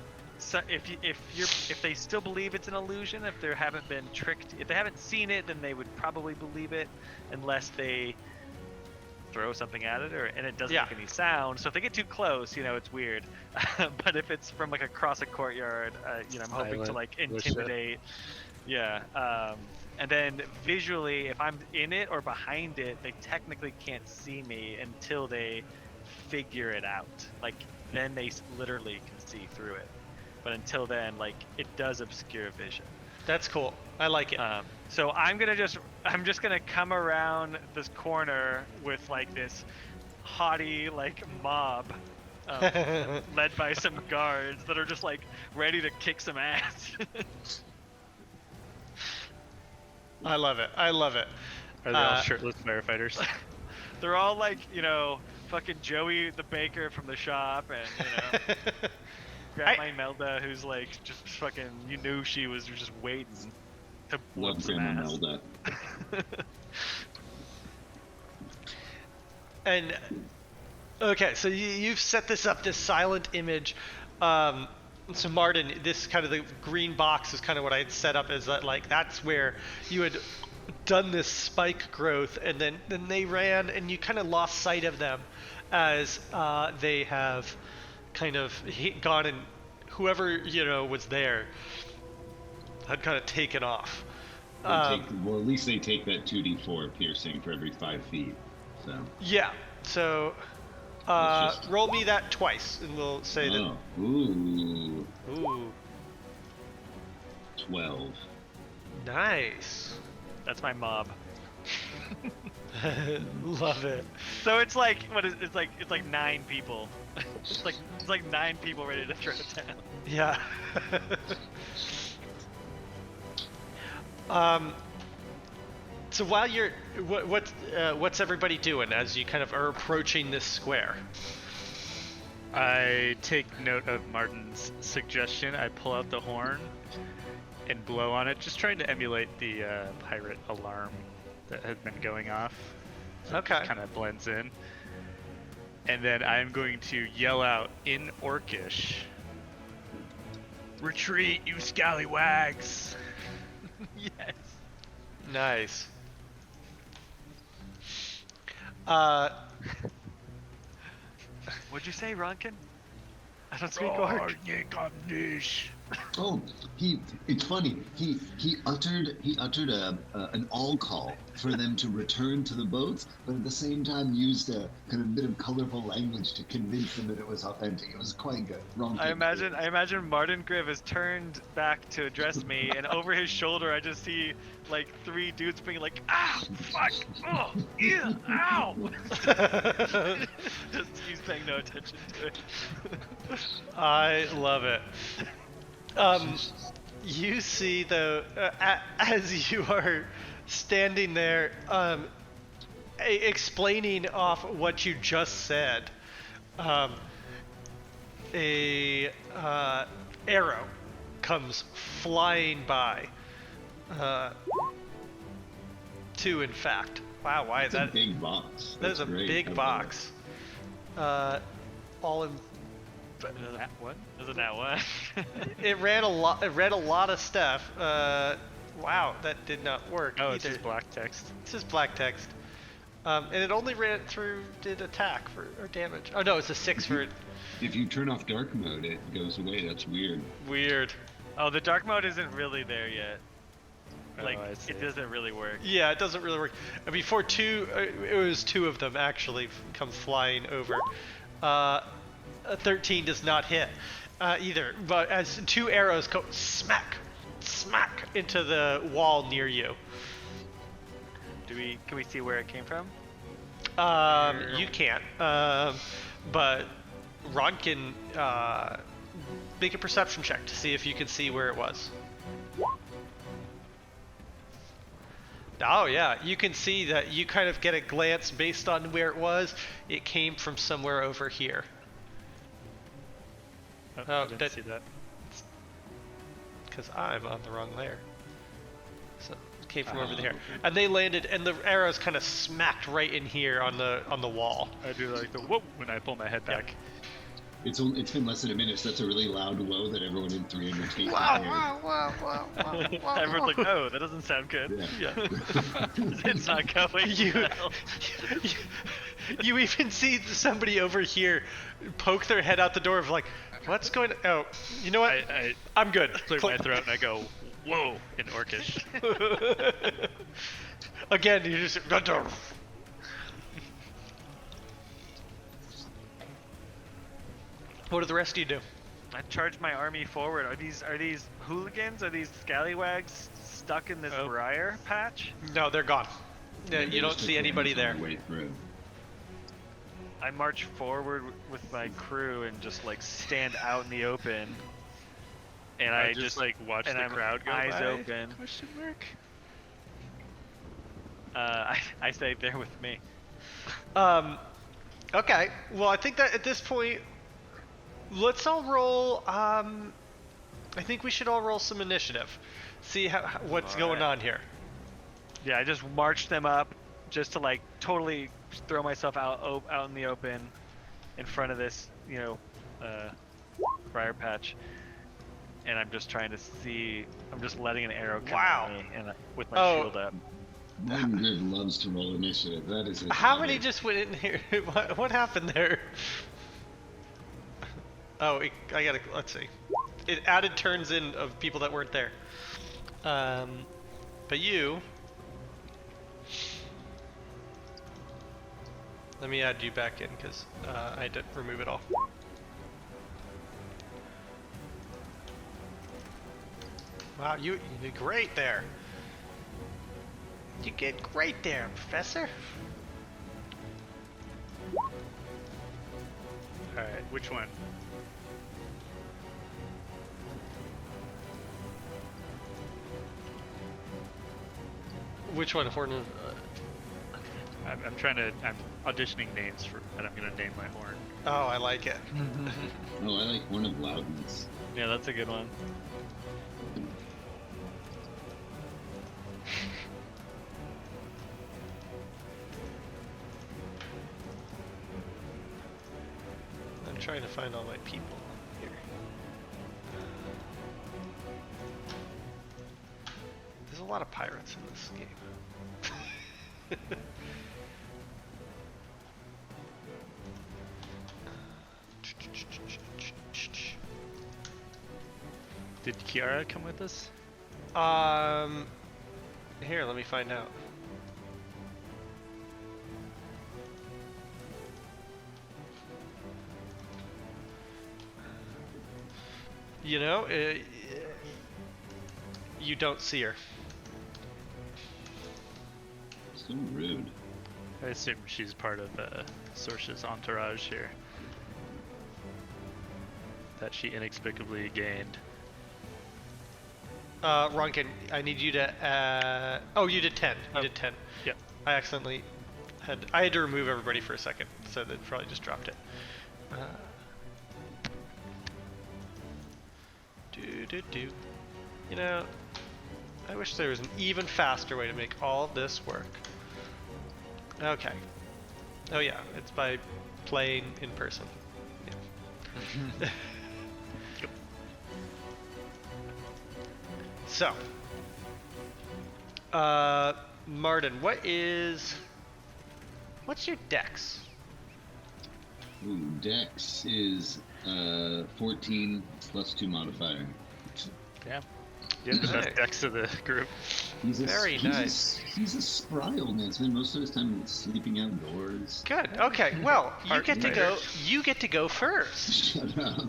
they still believe it's an illusion, if they haven't been tricked, if they haven't seen it, then they would probably believe it, unless they throw something at it and it doesn't make any sound. So if they get too close, it's weird. But if it's from like across a courtyard, I'm hoping to like intimidate. And then visually, if I'm in it or behind it, they technically can't see me until they figure it out. Like then they literally can see through it. But until then, like it does obscure vision. That's cool. I like it. So I'm just gonna come around this corner with like this haughty like mob, led by some guards that are just like ready to kick some ass. I love it. I love it. Are they all shirtless firefighters? They're all like fucking Joey the baker from the shop, and Grandma Imelda, who's like just fucking, you knew she was just waiting to whoop some ass. Imelda. And okay, so you've set this up, this Silent Image. So Martin, this kind of the green box is kind of what I had set up, is that like that's where you had done this spike growth, and then they ran, and you kind of lost sight of them as they have kind of gone, and whoever was there had kind of taken off. Well, at least they take that 2d4 piercing for every 5 feet. So yeah. So roll me that twice, and we'll say that. Ooh. 12. Nice. That's my mob. Love it. So it's like it's like 9 people. it's like 9 people ready to throw it down. Yeah. So while you're what's everybody doing as you kind of are approaching this square? I take note of Martin's suggestion. I pull out the horn and blow on it, just trying to emulate the pirate alarm that had been going off. So okay. It kind of blends in. And then I'm going to yell out in Orcish, "Retreat, you scallywags!" Yes. Nice. What'd you say, Ronkin? I don't speak Orc. Oh, it's funny. He uttered an all call for them to return to the boats, but at the same time used a kind of bit of colorful language to convince them that it was authentic. It was quite good. I imagine Martin Griv has turned back to address me, and over his shoulder I just see like 3 dudes being like, "Ow, fuck, oh, yeah, ow!" Just he's paying no attention to it. I love it. You see, though, as you are standing there, explaining off what you just said, a arrow comes flying by. 2, in fact. Wow, why is that? That's a big box. That is a big box. All in. Isn't that what? It read a lot of stuff. Wow, that did not work. Oh, either. it's just black text. It's just black text. And it only did attack or damage. Oh no, it's a 6 for it. If you turn off dark mode, it goes away. That's weird. Weird. Oh, the dark mode isn't really there yet. Like, it doesn't really work. Yeah, it doesn't really work. Before 2, it was 2 of them actually come flying over. A 13 does not hit either, but as 2 arrows go smack into the wall near you. Can we see where it came from? You can't. But Ron can make a perception check to see if you can see where it was. Oh yeah, you can see that you kind of get a glance based on where it was. It came from somewhere over here. I didn't see that. Because I'm on the wrong layer. So it came from over there. And they landed, and the arrows kind of smacked right in here on the wall. I do like the whoop when I pull my head back. It's been less than a minute, so that's a really loud whoa that everyone in 300 feet Wow. Everyone's like, oh, that doesn't sound good. Yeah. It's not going well. You even see somebody over here poke their head out the door of like, what's going on? Oh, you know what? I'm good. Clear my throat and I go, whoa, in Orcish. Again, you just... What do the rest of you do? I charge my army forward. Are these hooligans? Are these scallywags stuck in this briar patch? No, they're gone. Yeah, you don't see anybody there. Way through. I march forward with my crew and just like stand out in the open. And I just like watch the crowd go eyes by? open. Question mark? I stay there with me. Okay. Well, I think that at this point, let's all roll. I think we should all roll some initiative. See what's going on here. Yeah, I just march them up, just to like totally throw myself out in the open, in front of this, briar patch, and I'm just trying to see. I'm just letting an arrow come at me, and with my shield up. Martin Griff loves to roll initiative. That is his How hobby. many just went in here? What happened there? Oh, let's see. It added turns in of people that weren't there. But you... Let me add you back in, because I didn't remove it all. Wow, you did great there. You did great there, Professor. Alright, which one? Which one, Horn? I'm auditioning names and I'm gonna name my horn. Oh, I like it. Oh, I like Horn of Loudness. Yeah, that's a good one. I'm trying to find all my people here. There's a lot of pirates in this game. Did Kiara come with us? Here, let me find out. You know, you don't see her. So rude. I assume she's part of Sorce's entourage here. That she inexplicably gained. Ronkin, I need you to. Oh, you did 10. You did 10. Yep. I accidentally I had to remove everybody for a second, so they probably just dropped it. You know, I wish there was an even faster way to make all of this work. Okay. Oh yeah, it's by playing in person. Yeah. So, Martin, what's your dex? Ooh, Dex is 14 plus 2 modifier. Yeah. You have the best dex of the group. He's nice. He's a spry old man. Spent most of his time sleeping outdoors. Good. Okay. Well, you get to go. You get to go first. Shut up.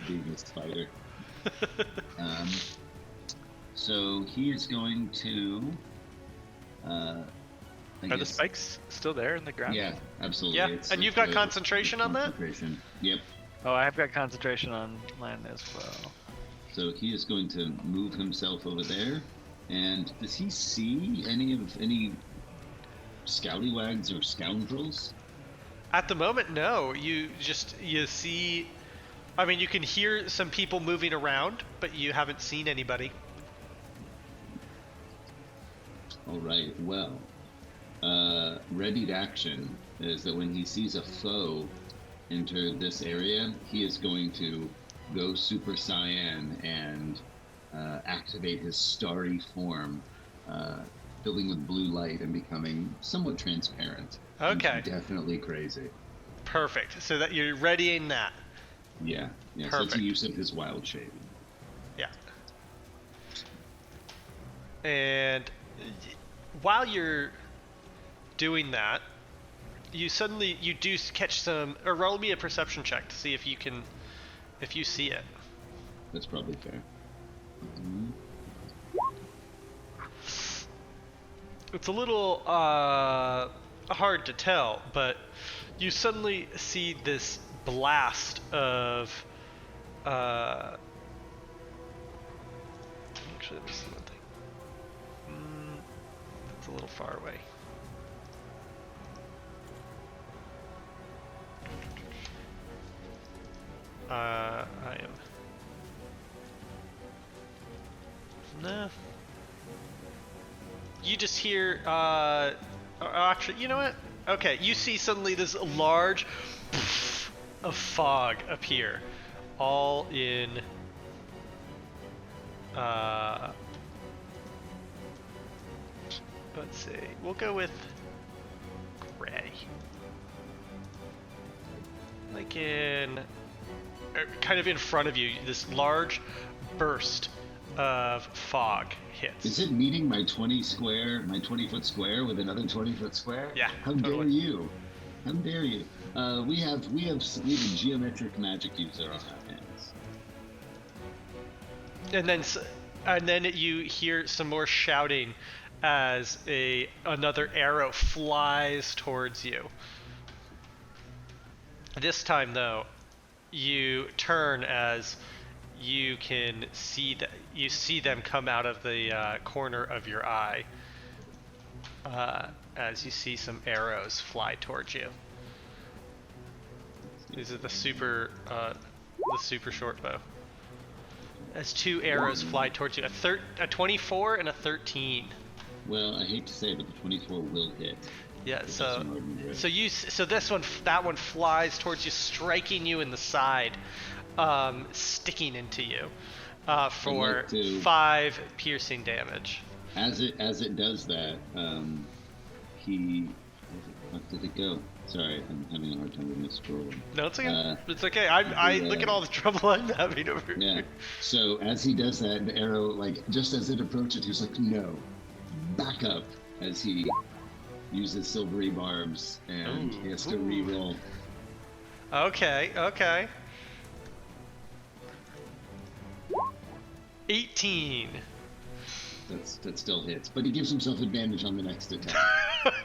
Being a spider. So he is going to Are the spikes still there in the ground? Yeah, absolutely. Yeah, and you've got concentration on that? Yep. Oh, I've got concentration on mine as well. So he is going to move himself over there. And does he see any scallywags or scoundrels? At the moment, no. You see. I mean, you can hear some people moving around, but you haven't seen anybody. All right. Well, ready to action is that when he sees a foe enter this area, he is going to go Super Cyan and activate his starry form, filling with blue light and becoming somewhat transparent. Okay. He's definitely crazy. Perfect. So that you're readying that. Yeah. Perfect. So it's a use of his wild shape. Yeah. And while you're doing that, you do catch some, or roll me a perception check to see if you see it. That's probably fair. Mm-hmm. It's a little hard to tell, but you suddenly see this blast of actually this is one thing. It's a little far away. I am. Nah. You just hear, actually, you know what? Okay, you see suddenly this large of fog appear, all in, let's see, we'll go with gray. Like kind of in front of you, this large burst of fog hits. Is it meeting my 20-foot square with another 20-foot square? Yeah. How totally. dare you? How dare you? We have a geometric magic user on our hands. And then you hear some more shouting as another arrow flies towards you. This time, though, you turn as you can see that you see them come out of the corner of your eye as you see some arrows fly towards you. These are the super short bow. As two arrows fly towards you, a 24 and a 13. Well, I hate to say it, but the 24 will hit. Yeah, so that one flies towards you, striking you in the side, sticking into you, for 5 piercing damage. As it does that, what did it go? Sorry, I'm having a hard time with my scrolling. No, it's okay. It's okay. I look at all the trouble I'm having over here. Yeah. So as he does that, the arrow, like, just as it approaches, he's like, no, back up, as he uses silvery barbs, and he has to re-roll. Okay. 18. That still hits, but he gives himself advantage on the next attack.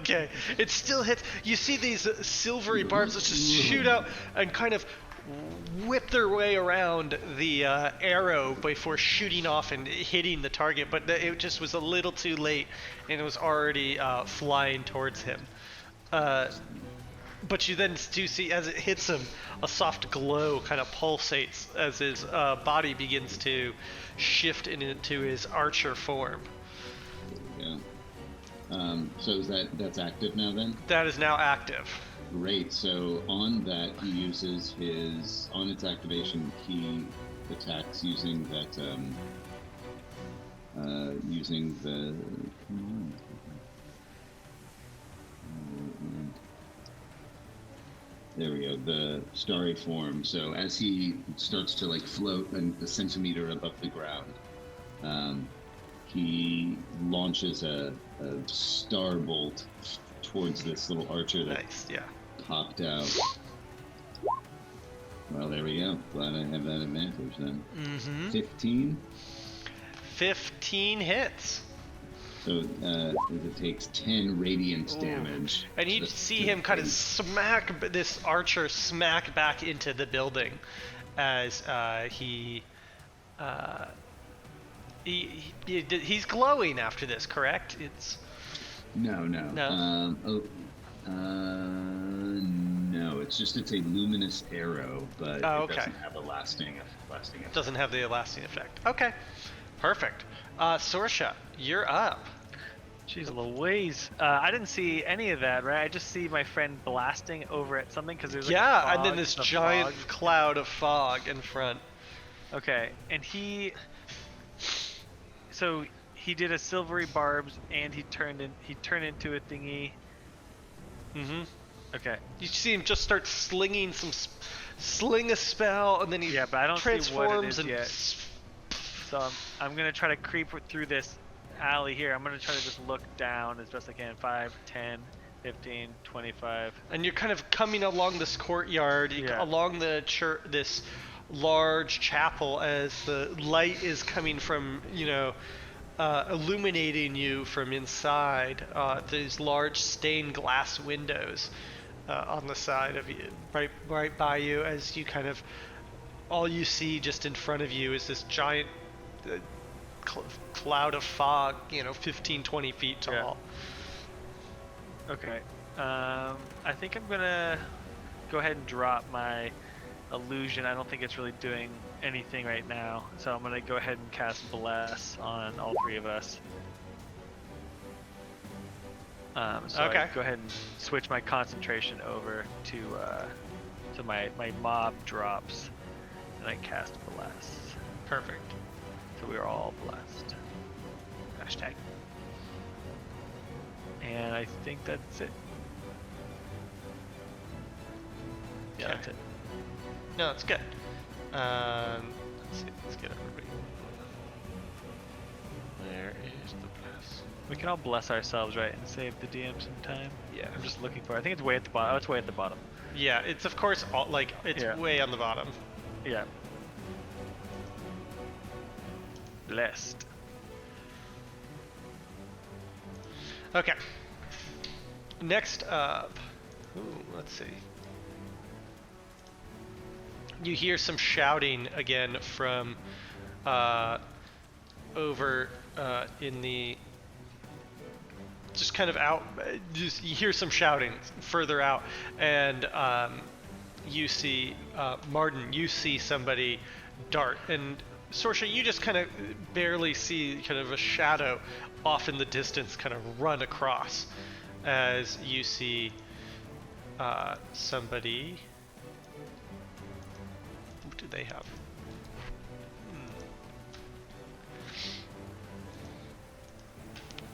Okay, it still hits. You see these silvery barbs that just shoot out and kind of whip their way around the arrow before shooting off and hitting the target, but it just was a little too late, and it was already flying towards him. But you then do see, as it hits him, a soft glow kind of pulsates as his body begins to shift into his archer form. Yeah. So that's active now then? That is now active. Great. So on that, he uses on its activation, he attacks using that, using the. There we go, the starry form. So as he starts to like float a centimeter above the ground, he launches a star bolt towards this little archer that popped out. Well, there we go. Glad I have that advantage then. 15? 15 hits. So it takes 10 radiant damage. And you see him kind of this archer smack back into the building as he's glowing after this, correct? It's no. No, it's a luminous arrow, but it doesn't have a lasting effect. Doesn't have the lasting effect. Okay, perfect. Sorsha, you're up. Jeez Louise. I didn't see any of that, right? I just see my friend blasting over at something because there's like a fog, and then this giant cloud of fog in front. Okay, and so he did a silvery barbs and he turned into a thingy. Mm-hmm. Okay. You see him just start sling a spell, and then he but I don't see what it is yet. So I'm gonna try to creep through this alley here. I'm gonna try to just look down as best I can. 5, 10, 15, 25. And you're kind of coming along this courtyard, along the church, this large chapel, as the light is coming from, illuminating you from inside. These large stained glass windows on the side of you, right by you, as you kind of, all you see just in front of you is this giant cloud of fog, 15, 20 feet tall. Yeah. Okay. I think I'm gonna go ahead and drop my illusion. I don't think it's really doing anything right now, so I'm gonna go ahead and cast Bless on all three of us. I go ahead and switch my concentration over to my mob drops, and I cast Bless. Perfect. So we are all blessed. Hashtag. And I think that's it. Yeah, that's it. No, it's good. Let's see. Let's get everybody. Where is the bless? We can all bless ourselves, right, and save the DM some time. Yeah. I'm just looking for it. I think it's way at the bottom. Oh, it's way at the bottom. Yeah, it's of course way on the bottom. Yeah. Blessed. Okay. Next up, let's see. You hear some shouting again from over in the, just kind of out. You hear some shouting further out, and you see Martin. You see somebody dart, and Sorsha, you just kind of barely see kind of a shadow off in the distance kind of run across as you see somebody. What do they have?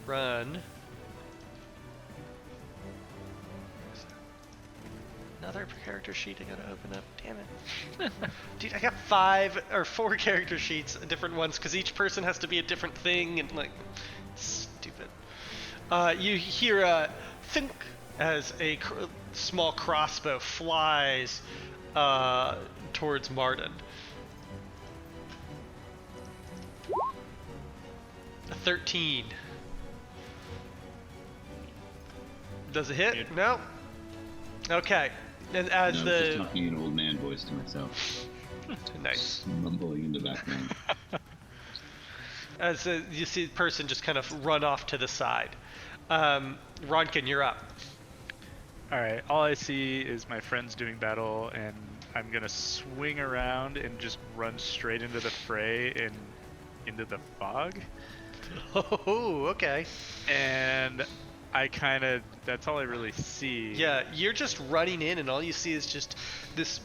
Run. Another character sheet I gotta open up. Damn it. Dude, I got 5 or 4 character sheets, different ones, because each person has to be a different thing, and stupid. You hear a thunk as a small crossbow flies towards Martin. A 13. Does it hit? No. Okay. And as I was just talking in old man voice to myself. Nice. Mumbling in the background. As you see the person just kind of run off to the side. Ronkin, you're up. Alright, all I see is my friends doing battle, and I'm gonna swing around and just run straight into the fray and into the fog. Oh, okay. And that's all I really see. Yeah, you're just running in, and all you see is just this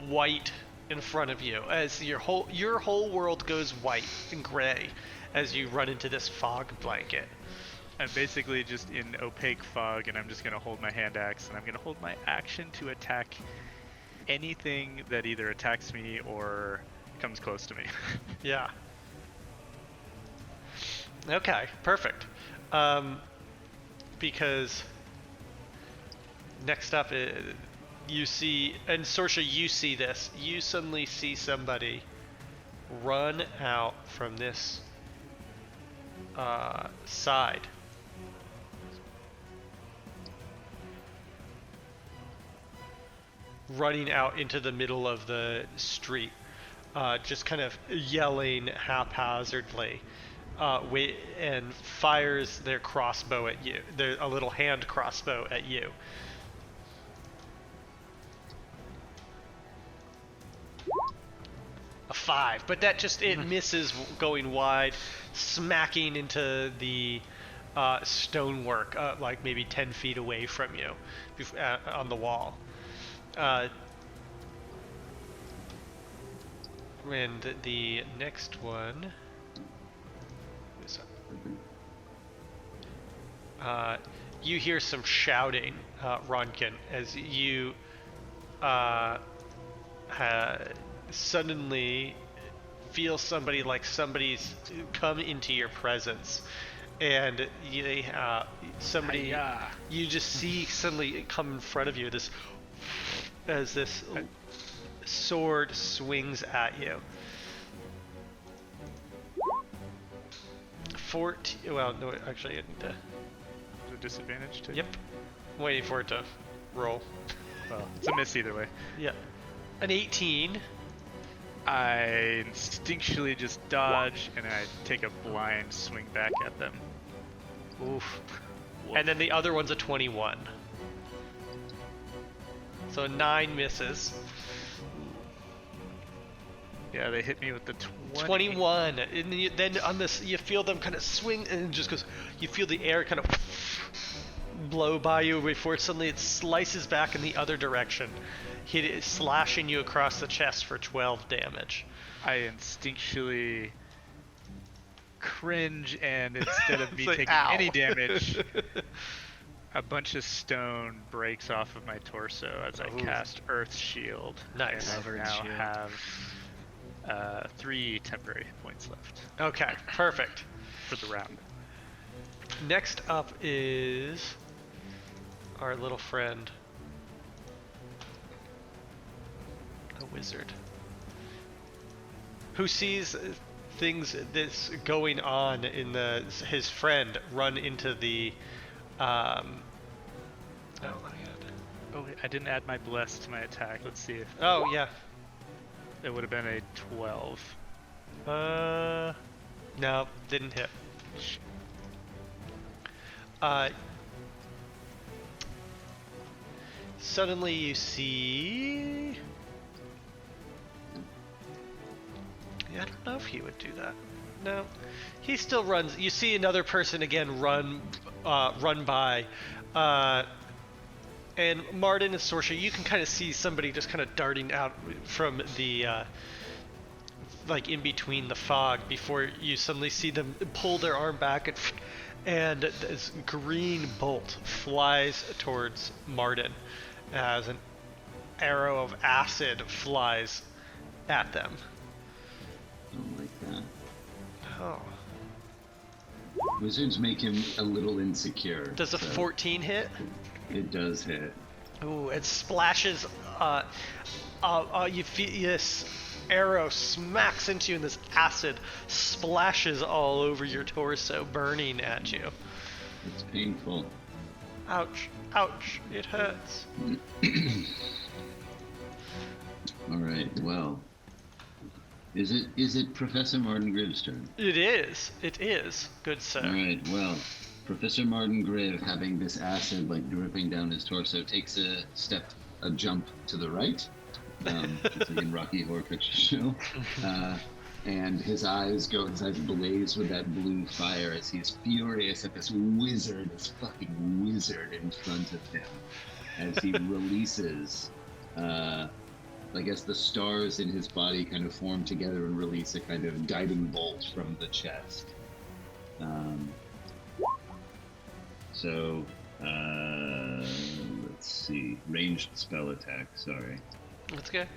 white in front of you as your whole world goes white and gray as you run into this fog blanket. I'm basically just in opaque fog, and I'm just gonna hold my hand axe, and I'm gonna hold my action to attack anything that either attacks me or comes close to me. Yeah. Okay, perfect. Because next up, you see, and Sorsha, you see this. You suddenly see somebody run out from this side. Running out into the middle of the street, just kind of yelling haphazardly, and fires their crossbow at you. A little hand crossbow at you. A 5, but that just, it misses going wide, smacking into the stonework, like maybe 10 feet away from you, on the wall. And the next one is you hear some shouting, Ronkin, as you suddenly feel somebody's come into your presence, and somebody you just see suddenly come in front of you, as this sword swings at you. 14. Well, no, actually, I need to. Is it disadvantage too? Yep. I'm waiting for it to roll. Well, it's a miss either way. Yeah. An 18. I instinctually just dodge, and I take a blind swing back at them. Oof. And then the other one's a 21. So 9 misses. Yeah, they hit me with the 21. And then on this, you feel them kind of swing, and it just goes. You feel the air kind of blow by you before suddenly it slices back in the other direction, slashing you across the chest for 12 damage. I instinctually cringe, and instead of me taking any damage, a bunch of stone breaks off of my torso as I cast Earth Shield. Nice. And I now have 3 temporary hit points left. Okay, perfect. For the round. Next up is our little friend, a wizard, who sees things that's going on in his friend run into the oh my god. Oh, I didn't add my bless to my attack. Let's see if Oh yeah. it would have been a 12. No, didn't hit. Suddenly you see. Yeah, I don't know if he would do that. No, he still runs. You see another person again run by, and Martin and Sorsha, you can kind of see somebody just kind of darting out from the like in between the fog before you suddenly see them pull their arm back, and this green bolt flies towards Martin as an arrow of acid flies at them. Don't like that. Oh. Wizards make him a little insecure. Does a 14 hit? It does hit. Ooh, it splashes. You feel this arrow smacks into you, and this acid splashes all over your torso, burning at you. It's painful. Ouch! Ouch! It hurts. All right. Well, is it Professor Martin Grive's turn? It is. It is. Good sir. All right. Well, Professor Martin Grieve, having this acid like dripping down his torso, takes a jump to the right. It's like in Rocky Horror Picture Show. And his eyes blaze with that blue fire as he's furious at this fucking wizard in front of him, as he releases, I guess the stars in his body kind of form together and release a kind of guiding bolt from the chest. Let's see, ranged spell attack, sorry. That's good.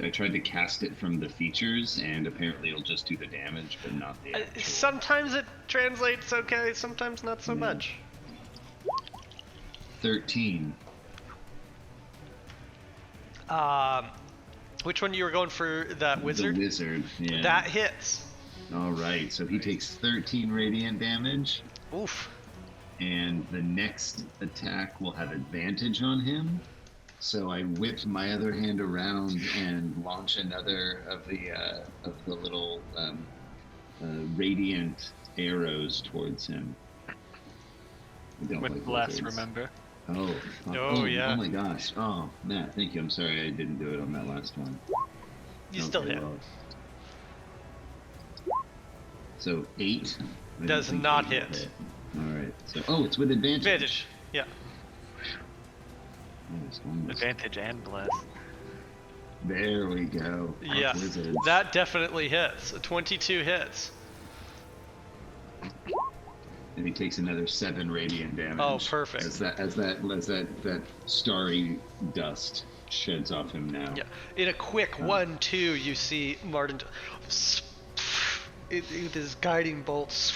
I tried to cast it from the features, and apparently it'll just do the damage, but not the actual. Sometimes it translates okay, sometimes not so much. 13. Which one you were going for? That wizard? The wizard, yeah. That hits. All right, so he takes 13 radiant damage. Oof. And the next attack will have advantage on him. So I whip my other hand around and launch another of the little radiant arrows towards him. With bless, remember? Yeah. Oh my gosh. Oh, Matt, thank you. I'm sorry I didn't do it on that last one. You still hit. Well. So 8. Does not hit. All right. So it's with advantage. Advantage. Yeah. Advantage and bless. There we go. Yeah. That definitely hits. 22 hits. And he takes another 7 radiant damage. Oh, perfect. As that starry dust sheds off him now. Yeah. In a quick 1-2, you see Martin with his guiding bolts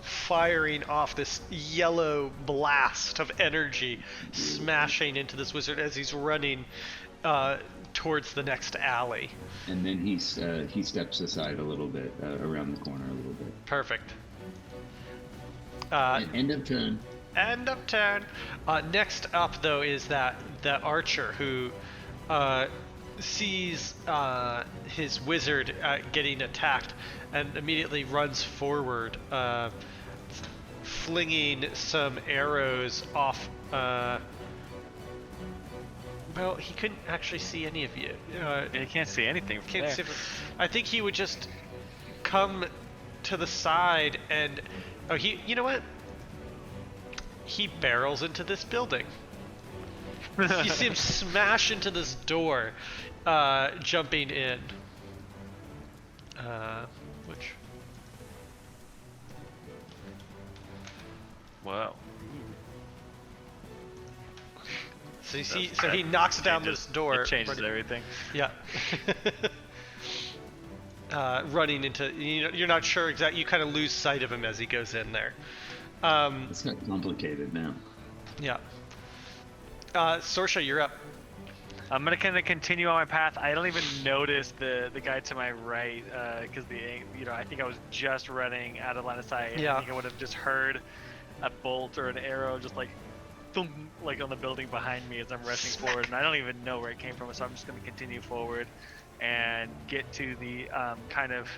firing off this yellow blast of energy, smashing into this wizard as he's running towards the next alley. And then he steps aside a little bit, around the corner a little bit. Perfect. End of turn. End of turn. Next up, though, is the archer who sees his wizard getting attacked and immediately runs forward, flinging some arrows off. Well, he couldn't actually see any of you. He can't see anything from there. I think he would just come to the side and... Oh, you know what? He barrels into this building. You see him smash into this door, jumping in. Which... Whoa. So you see, so he knocks down this door. It changes everything. Yeah. Running into, you're not sure exactly. You kind of lose sight of him as he goes in there. It's got complicated now. Yeah. Sorsha, you're up. I'm gonna kind of continue on my path. I don't even notice the guy to my right because I think I was just running out of line of sight. Yeah. I think I would have just heard a bolt or an arrow just like boom, like on the building behind me as I'm rushing forward, and I don't even know where it came from. So I'm just gonna continue forward and get to the kind of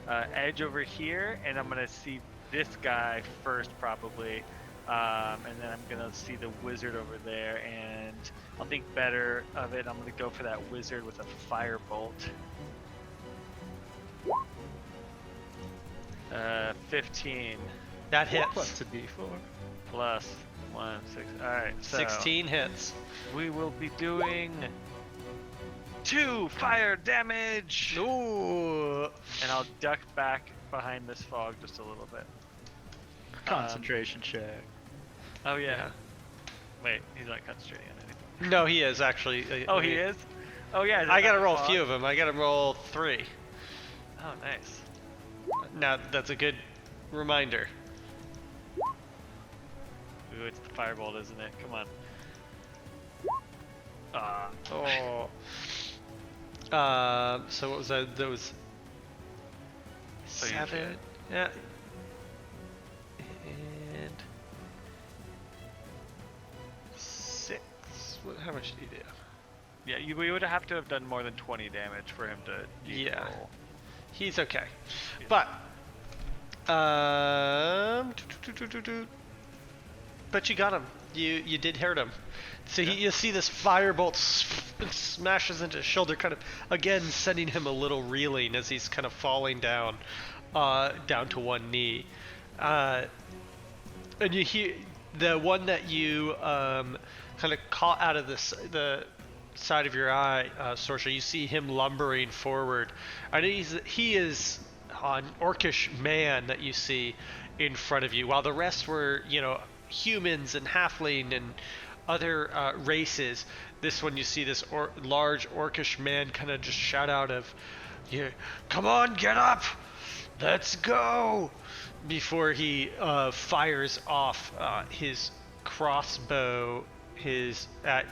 edge over here, and I'm gonna see this guy first probably, and then I'm gonna see the wizard over there, and I'll think better of it. I'm gonna go for that wizard with a firebolt. 15. That hits. Plus a D4. Plus 1, 6. Alright, so 16 hits. we will be doing 2 fire damage! Ooh. And I'll duck back behind this fog just a little bit. Concentration check. Oh yeah. Wait, he's not concentrating on anything. No, he is actually. Oh, he is? Oh yeah. I gotta roll a few of them. I gotta roll 3. Oh, nice. Now, that's a good reminder. Ooh, it's the firebolt, isn't it? Come on. So what was that? That was So 7. Yeah. And 6. How much did he do? Yeah, we would have to have done more than 20 damage for him to roll. He's okay. But but you got him. You did hurt him. So you see this firebolt smashes into his shoulder, kind of again sending him a little reeling as he's kind of falling down to one knee. And you hear the one that you kind of caught out of the side of your eye, Sorsha. You see him lumbering forward. I know he is an orcish man that you see in front of you, while the rest were humans and halfling and other races. This one, you see this large orcish man kind of just shout out of, "Come on, get up, let's go!" Before he fires off his crossbow, at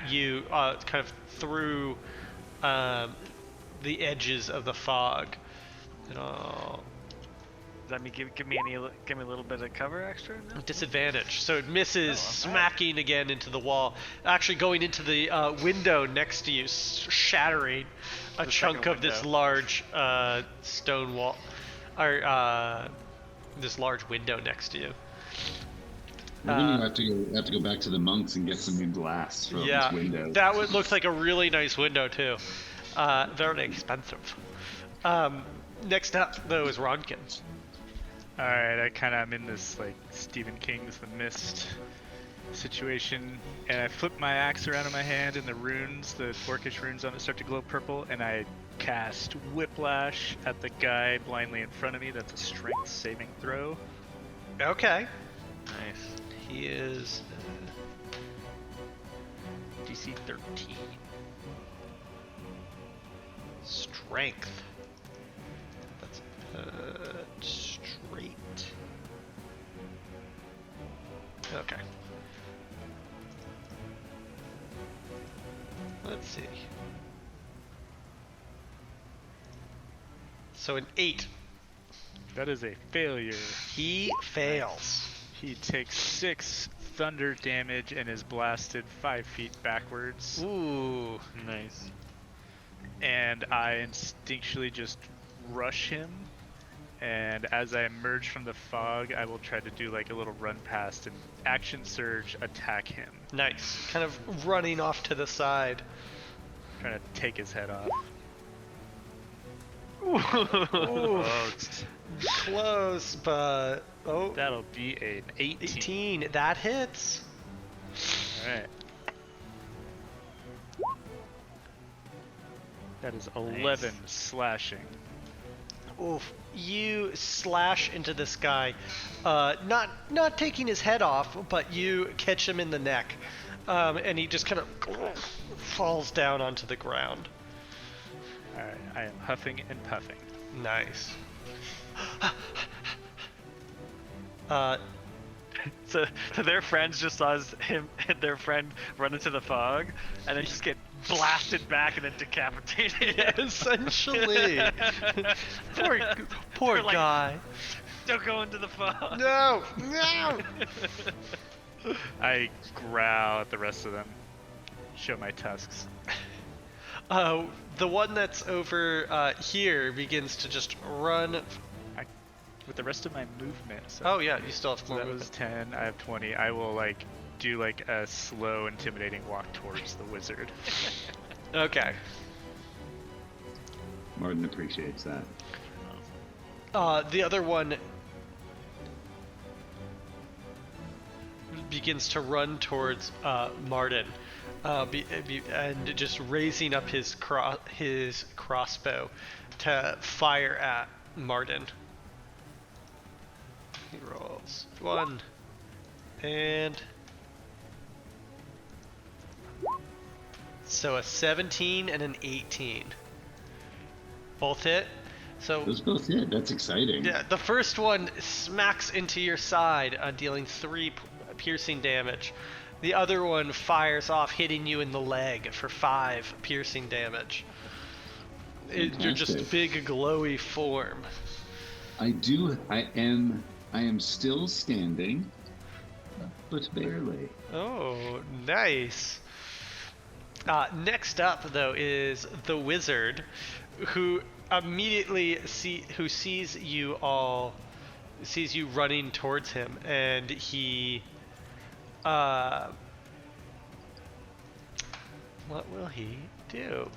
you, kind of through the edges of the fog. And Does that mean give me a little bit of cover extra? No? Disadvantage. So it misses, right. smacking again into the wall. Actually going into the window next to you, shattering a The chunk second of this window. large stone wall, or this large window next to you. I think you have to go back to the monks and get some new glass for Yeah, this window. that looks like a really nice window too. Very expensive. Next up though is Ronkin. Alright, I kind of am in this like Stephen King's The Mist situation, and I flip my axe around in my hand, and the runes, the orcish runes on it, start to glow purple, and I cast Whiplash at the guy blindly in front of me. That's a strength saving throw. Okay. Nice. He is DC 13. Strength. That's straight. Okay. Let's see. So an 8. That is a failure. He fails. He takes 6 thunder damage and is blasted 5 feet backwards. Ooh. Nice. And I instinctually just rush him. And as I emerge from the fog, I will try to do like a little run past and action surge attack him. Nice. Kind of running off to the side. Trying to take his head off. Ooh. Oh, Close, but that'll be an 18. 18. That hits. Alright. That is 11 slashing. Oof. You slash into this guy, not taking his head off, but you catch him in the neck, and he just kind of falls down onto the ground. Alright, I am huffing and puffing. Nice. So their friends just saw their friend run into the fog, and then just get blasted back and then decapitated. Yeah, essentially. poor Like, guy. Don't go into the fog. No, no. I growl at the rest of them. Show my tusks. The one that's over here begins to just run. With the rest of my movement. So, Oh yeah, you still have so more that was movement. 10. I have 20. I will like do like a slow, intimidating walk towards the wizard. Okay. Martin appreciates that. The other one begins to run towards Martin, and just raising up his crossbow to fire at Martin. He rolls 1 and so a 17 and an 18. Both hit. So Those both hit. That's exciting. yeah, the first one smacks into your side, dealing 3 piercing damage. The other one fires off, hitting you in the leg for 5 piercing damage. You're just a big, glowy form. I am still standing, but barely. Oh, nice. Next up, though, is the wizard, who immediately sees you running towards him, and he, what will he do?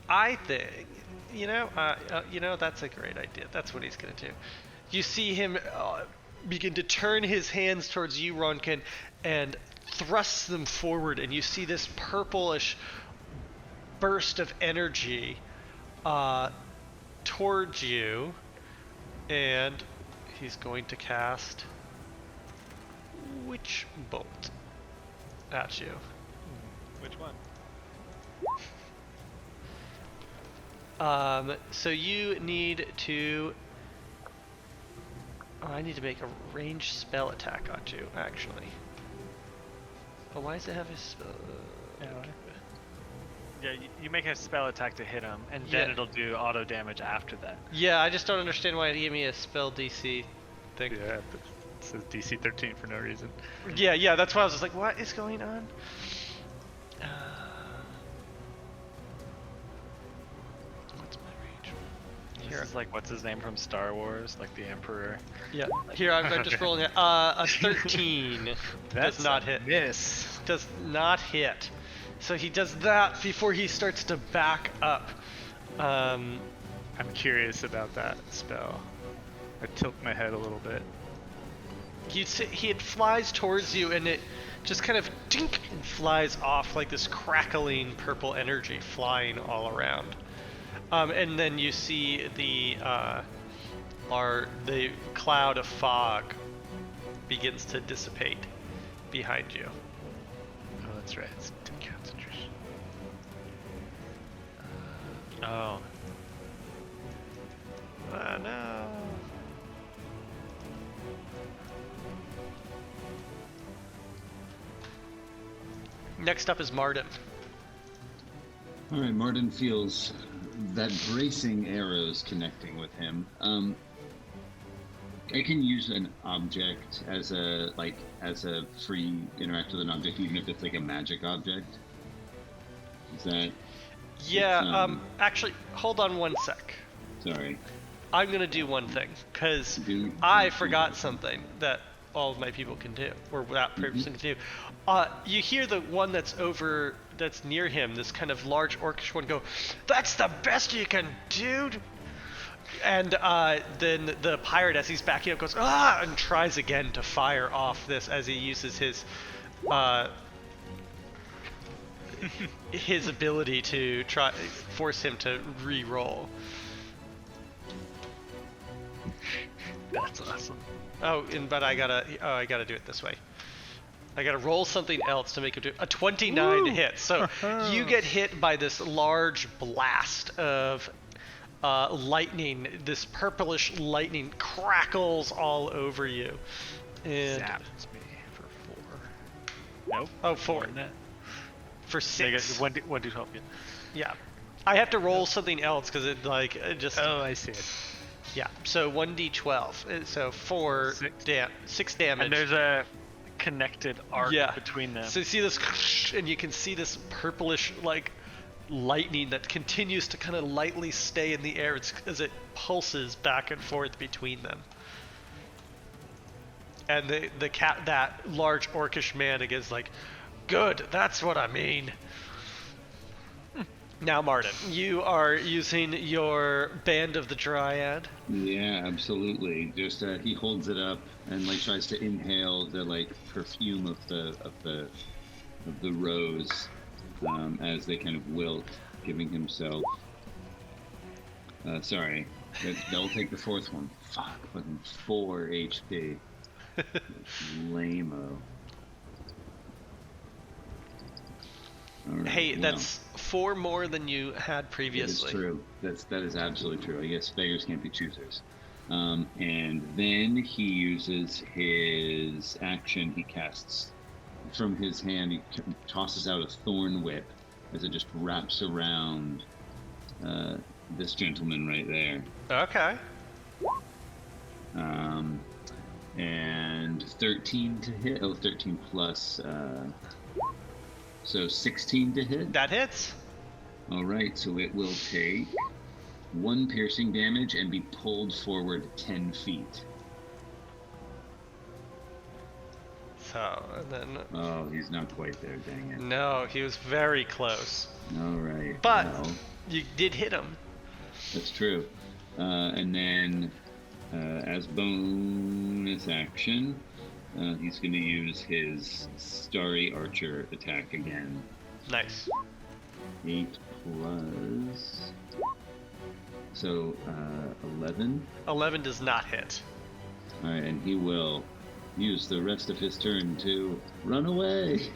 I think, that's a great idea. That's what he's gonna do. You see him begin to turn his hands towards you, Ronkin, and thrusts them forward, and you see this purplish burst of energy towards you, and he's going to cast Witch Bolt at you. Which one? So you need to... Oh, I need to make a ranged spell attack on you, actually. Oh, why does it have his spell? Yeah, you make a spell attack to hit him, and then it'll do auto damage after that. Yeah, I just don't understand why it gave me a spell DC thing. Yeah, but it says DC 13 for no reason. Yeah, that's why I was just like, what is going on? What's my range? This is like, what's his name from Star Wars? Like the Emperor. Yeah, here, I'm just rolling it. A 13 does not hit. Miss. Does not hit. So he does that before he starts to back up. I'm curious about that spell. I tilt my head a little bit. It flies towards you, and it just kind of dink and flies off like this crackling purple energy flying all around. And then you see the cloud of fog begins to dissipate behind you. Oh, that's right. It's concentration. Oh. No. Next up is Martin. All right, Martin feels that bracing arrows connecting with him. I can use an object as a free interact with an object, even if it's like a magic object. Is that? Yeah. Actually, hold on one sec. Sorry. I'm gonna do one thing because I forgot something that all of my people can do, or that person can do. You hear the one that's near him, this kind of large orcish one, go, "That's the best you can do." And then the pirate, as he's backing up, goes, "Ah!" and tries again to fire off this as he uses his ability to force him to re-roll. That's awesome. But I gotta do it this way. I gotta roll something else to make it do a 29 to hit. So you get hit by this large blast of lightning. This purplish lightning crackles all over you. And Zaps me for 4. Nope. Oh, 4. For They 6. get 1 do help you. Yeah. I have to roll something else because it just. Oh, I see it. Yeah. So 1d12. So 6 damage. And there's a connected arc between them. So you see this, and you can see this purplish lightning that continues to kind of lightly stay in the air as it pulses back and forth between them. And that large orcish man again is like, "Good, that's what I mean." Now, Martin, you are using your Band of the Dryad. Yeah, absolutely. Just he holds it up and tries to inhale the perfume of the rose as they kind of wilt, giving himself. Sorry, they'll take the 4th one. Fuck, fucking 4 HP. Lame-o. Right, Hey, that's 4 more than you had previously. That is true. That is absolutely true. I guess beggars can't be choosers. And then he uses his action. He casts from his hand. He tosses out a thorn whip as it just wraps around this gentleman right there. Okay. And 13 to hit. Oh, 13 plus. So 16 to hit? That hits. All right, so it will take 1 piercing damage and be pulled forward 10 feet. So, and then... Oh, he's not quite there, dang it. No, he was very close. All right. But well, you did hit him. that's true. And then, as bonus action, he's going to use his Starry Archer attack again. Nice. 8 plus... So, 11. 11 does not hit. Alright, and he will use the rest of his turn to run away.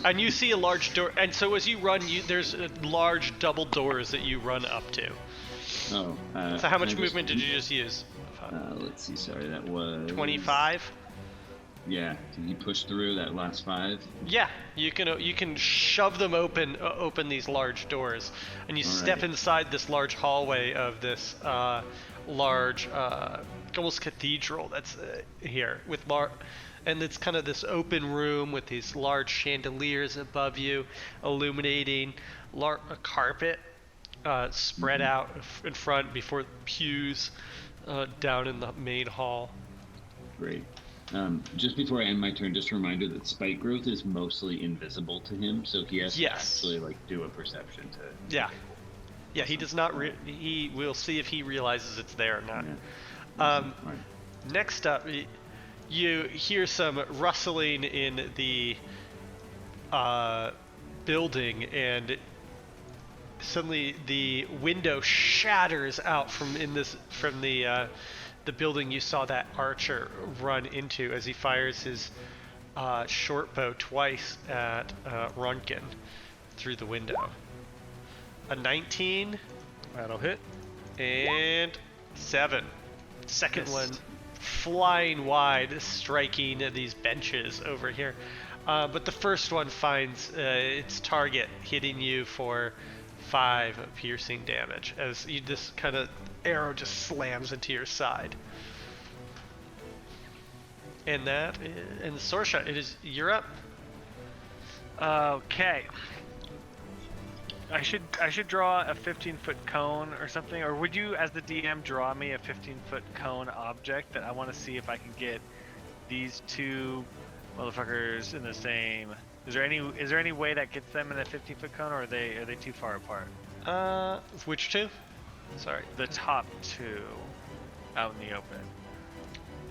And you see a large door, and so as you run, there's large double doors that you run up to. Oh. So how much movement did you just use? Let's see, sorry, that was... 25? Yeah, can he push through that last 5? Yeah, you can shove them open these large doors, and you step inside this large hallway of this large, almost cathedral that's here with and it's kind of this open room with these large chandeliers above you, illuminating a carpet spread out in front before pews down in the main hall. Great. Just before I end my turn, just a reminder that spike growth is mostly invisible to him, so he has to actually do a perception to. Yeah, he does not. He will see if he realizes it's there or not. Yeah. Next up, you hear some rustling in the building, and suddenly the window shatters out from the building you saw that archer run into as he fires his short bow twice at Runkin through the window. A 19. That'll hit. And 7. Second Missed. one flying wide, striking these benches over here. But the first one finds its target, hitting you for 5 piercing damage as you just kind of arrow just slams into your side. And Sorsha, you're up. Okay. I should draw a 15-foot cone or something, or would you, as the DM, draw me a 15-foot cone object that I want to see if I can get these two motherfuckers in the same? Is there any way that gets them in a 15-foot cone, or are they too far apart? Which two? Sorry. The top 2 out in the open.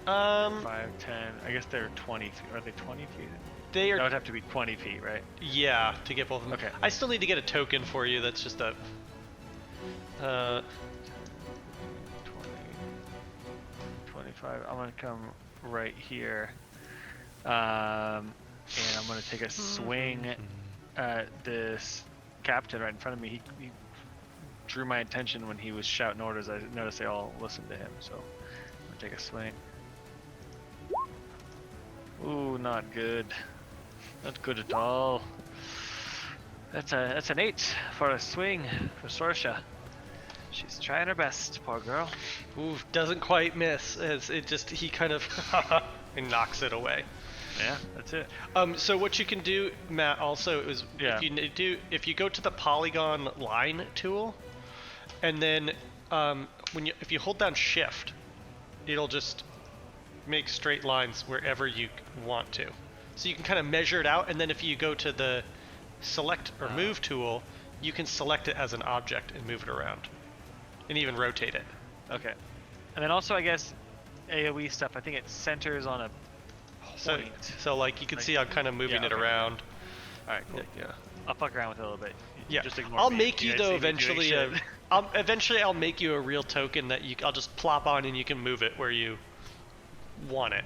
5, 10. I guess they're 20 feet. Are they 20 feet? They are. That would have to be 20 feet, right? Yeah, to get both of them. Okay. I still need to get a token for you. That's just a. 20, 25. I'm gonna come right here, and I'm gonna take a swing at this captain right in front of me. He drew my attention when he was shouting orders. I noticed they all listened to him, so I'm gonna take a swing. Ooh, not good. Not good at all. That's an 8 for a swing for Sorsha. She's trying her best, poor girl. Ooh, doesn't quite miss as he kind of and knocks it away. Yeah, that's it. So what you can do, Matt, also is if you go to the polygon line tool, and then if you hold down Shift, it'll just make straight lines wherever you want to. So you can kind of measure it out, and then if you go to the select or move tool, you can select it as an object and move it around, and even rotate it. Okay. And then also, I guess, AoE stuff, I think it centers on a point. So like you can see I'm kind of moving it around. Alright, cool. Yeah. I'll fuck around with it a little bit. Yeah. Just ignore I'll me. make you though eventually eventually I'll make you a real token that I'll just plop on, and you can move it where you want it.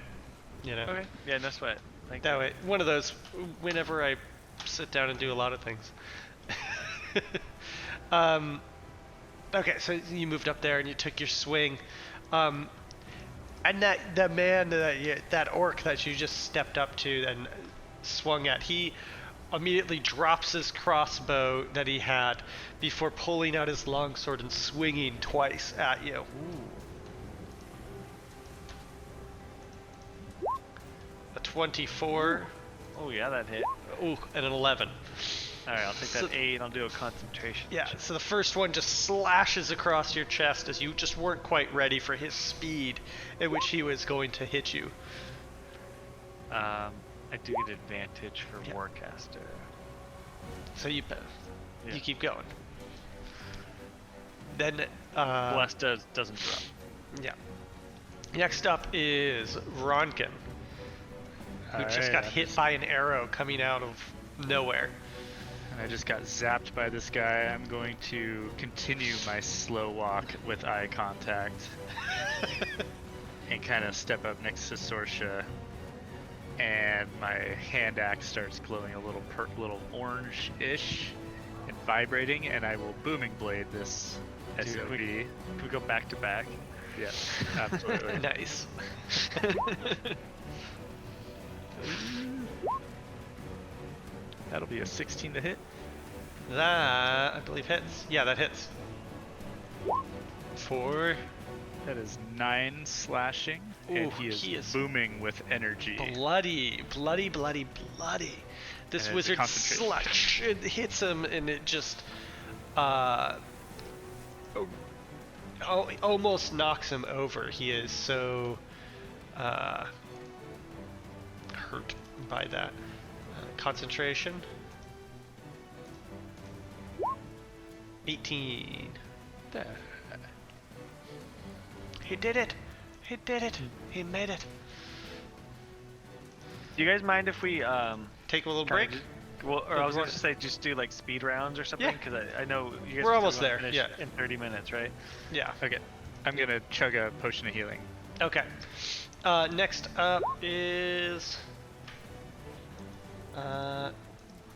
You know? Okay. Yeah, no sweat. That way, one of those, whenever I sit down and do a lot of things. Okay, so you moved up there and you took your swing. And that orc that you just stepped up to and swung at, he immediately drops his crossbow that he had before pulling out his longsword and swinging twice at you. Ooh. A 24. Oh yeah, that hit. Ooh, and an 11. Alright, I'll take that 8 and I'll do a concentration. Yeah, so the first one just slashes across your chest as you just weren't quite ready for his speed at which he was going to hit you. I do get advantage for Warcaster. So you keep going. Then Bless doesn't drop. Yeah. Next up is Ronkin, who just got hit by an arrow coming out of nowhere. And I just got zapped by this guy. I'm going to continue my slow walk with eye contact and kind of step up next to Sorsha. And my hand axe starts glowing a little orange-ish and vibrating, and I will booming blade this SOB. Can we go back to back? Yes, absolutely. Nice. That'll be a 16 to hit. That, I believe, hits. Yeah, that hits. 4. That is 9 slashing, and Ooh, he is booming with energy. Bloody. This And wizard it's a concentration it hits him, and it just almost knocks him over. He is so hurt by that. Concentration. 18. He did it! He did it! He made it! Do you guys mind if we Take a little break? Well, or I was going to say just do like speed rounds or something, Yeah. because I know you guys We're are almost gonna there, finish yeah. in 30 minutes, right? Yeah. Okay, I'm gonna chug a potion of healing. Okay. Next up is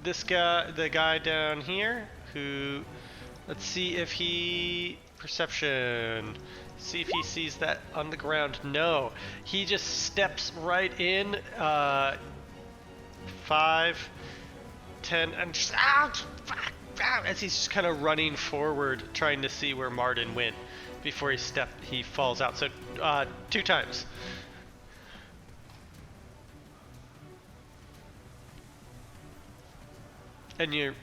this guy, the guy down here, who, let's see if he, perception, see if he sees that on the ground. No, he just steps right in, 5, 10, and just, as he's just kind of running forward, trying to see where Martin went before he falls out. So, 2 times. And you're...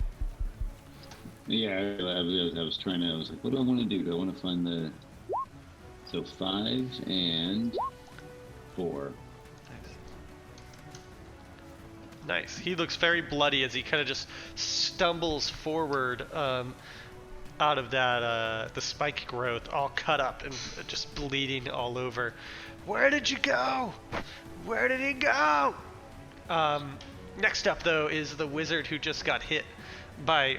Yeah, I was trying to, I was like, what do I want to do? Do I want to find the... So 5 and 4. Nice. He looks very bloody as he kind of just stumbles forward out of that, the spike growth, all cut up and just bleeding all over. Where did you go? Where did he go? Next up, though, is the wizard who just got hit by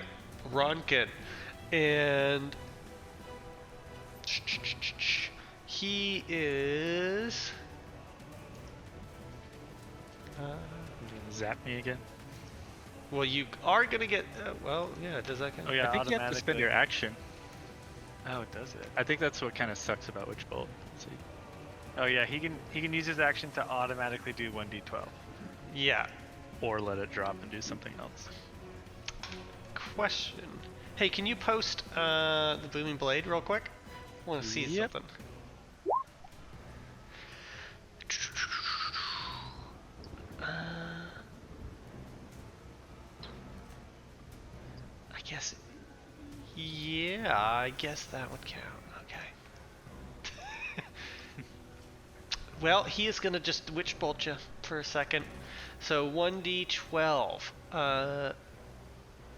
Ronkin. And he is... Zap me again? Well, you are gonna get. Well, yeah. Does that count? Oh yeah, I think you have to spend automatically. your action. Oh, it does it. I think that's what kind of sucks about Witch Bolt. Let's see. Oh yeah, he can use his action to automatically do 1d12. Yeah. Or let it drop and do something else. Question. Hey, can you post the booming blade real quick? I want to see Yep. something. I guess. Yeah, I guess that would count. Okay. Well, he is gonna just witch bolt you for a second. So 1d12.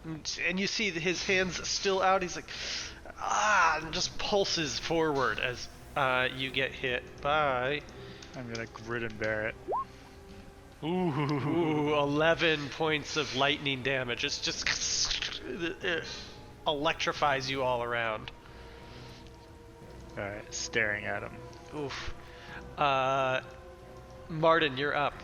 And you see that his hands still out. He's like, and just pulses forward as you get hit by. I'm gonna grit and bear it. Ooh, 11 points of lightning damage. It's just it electrifies you all around. Alright, staring at him. Oof. Martin, you're up.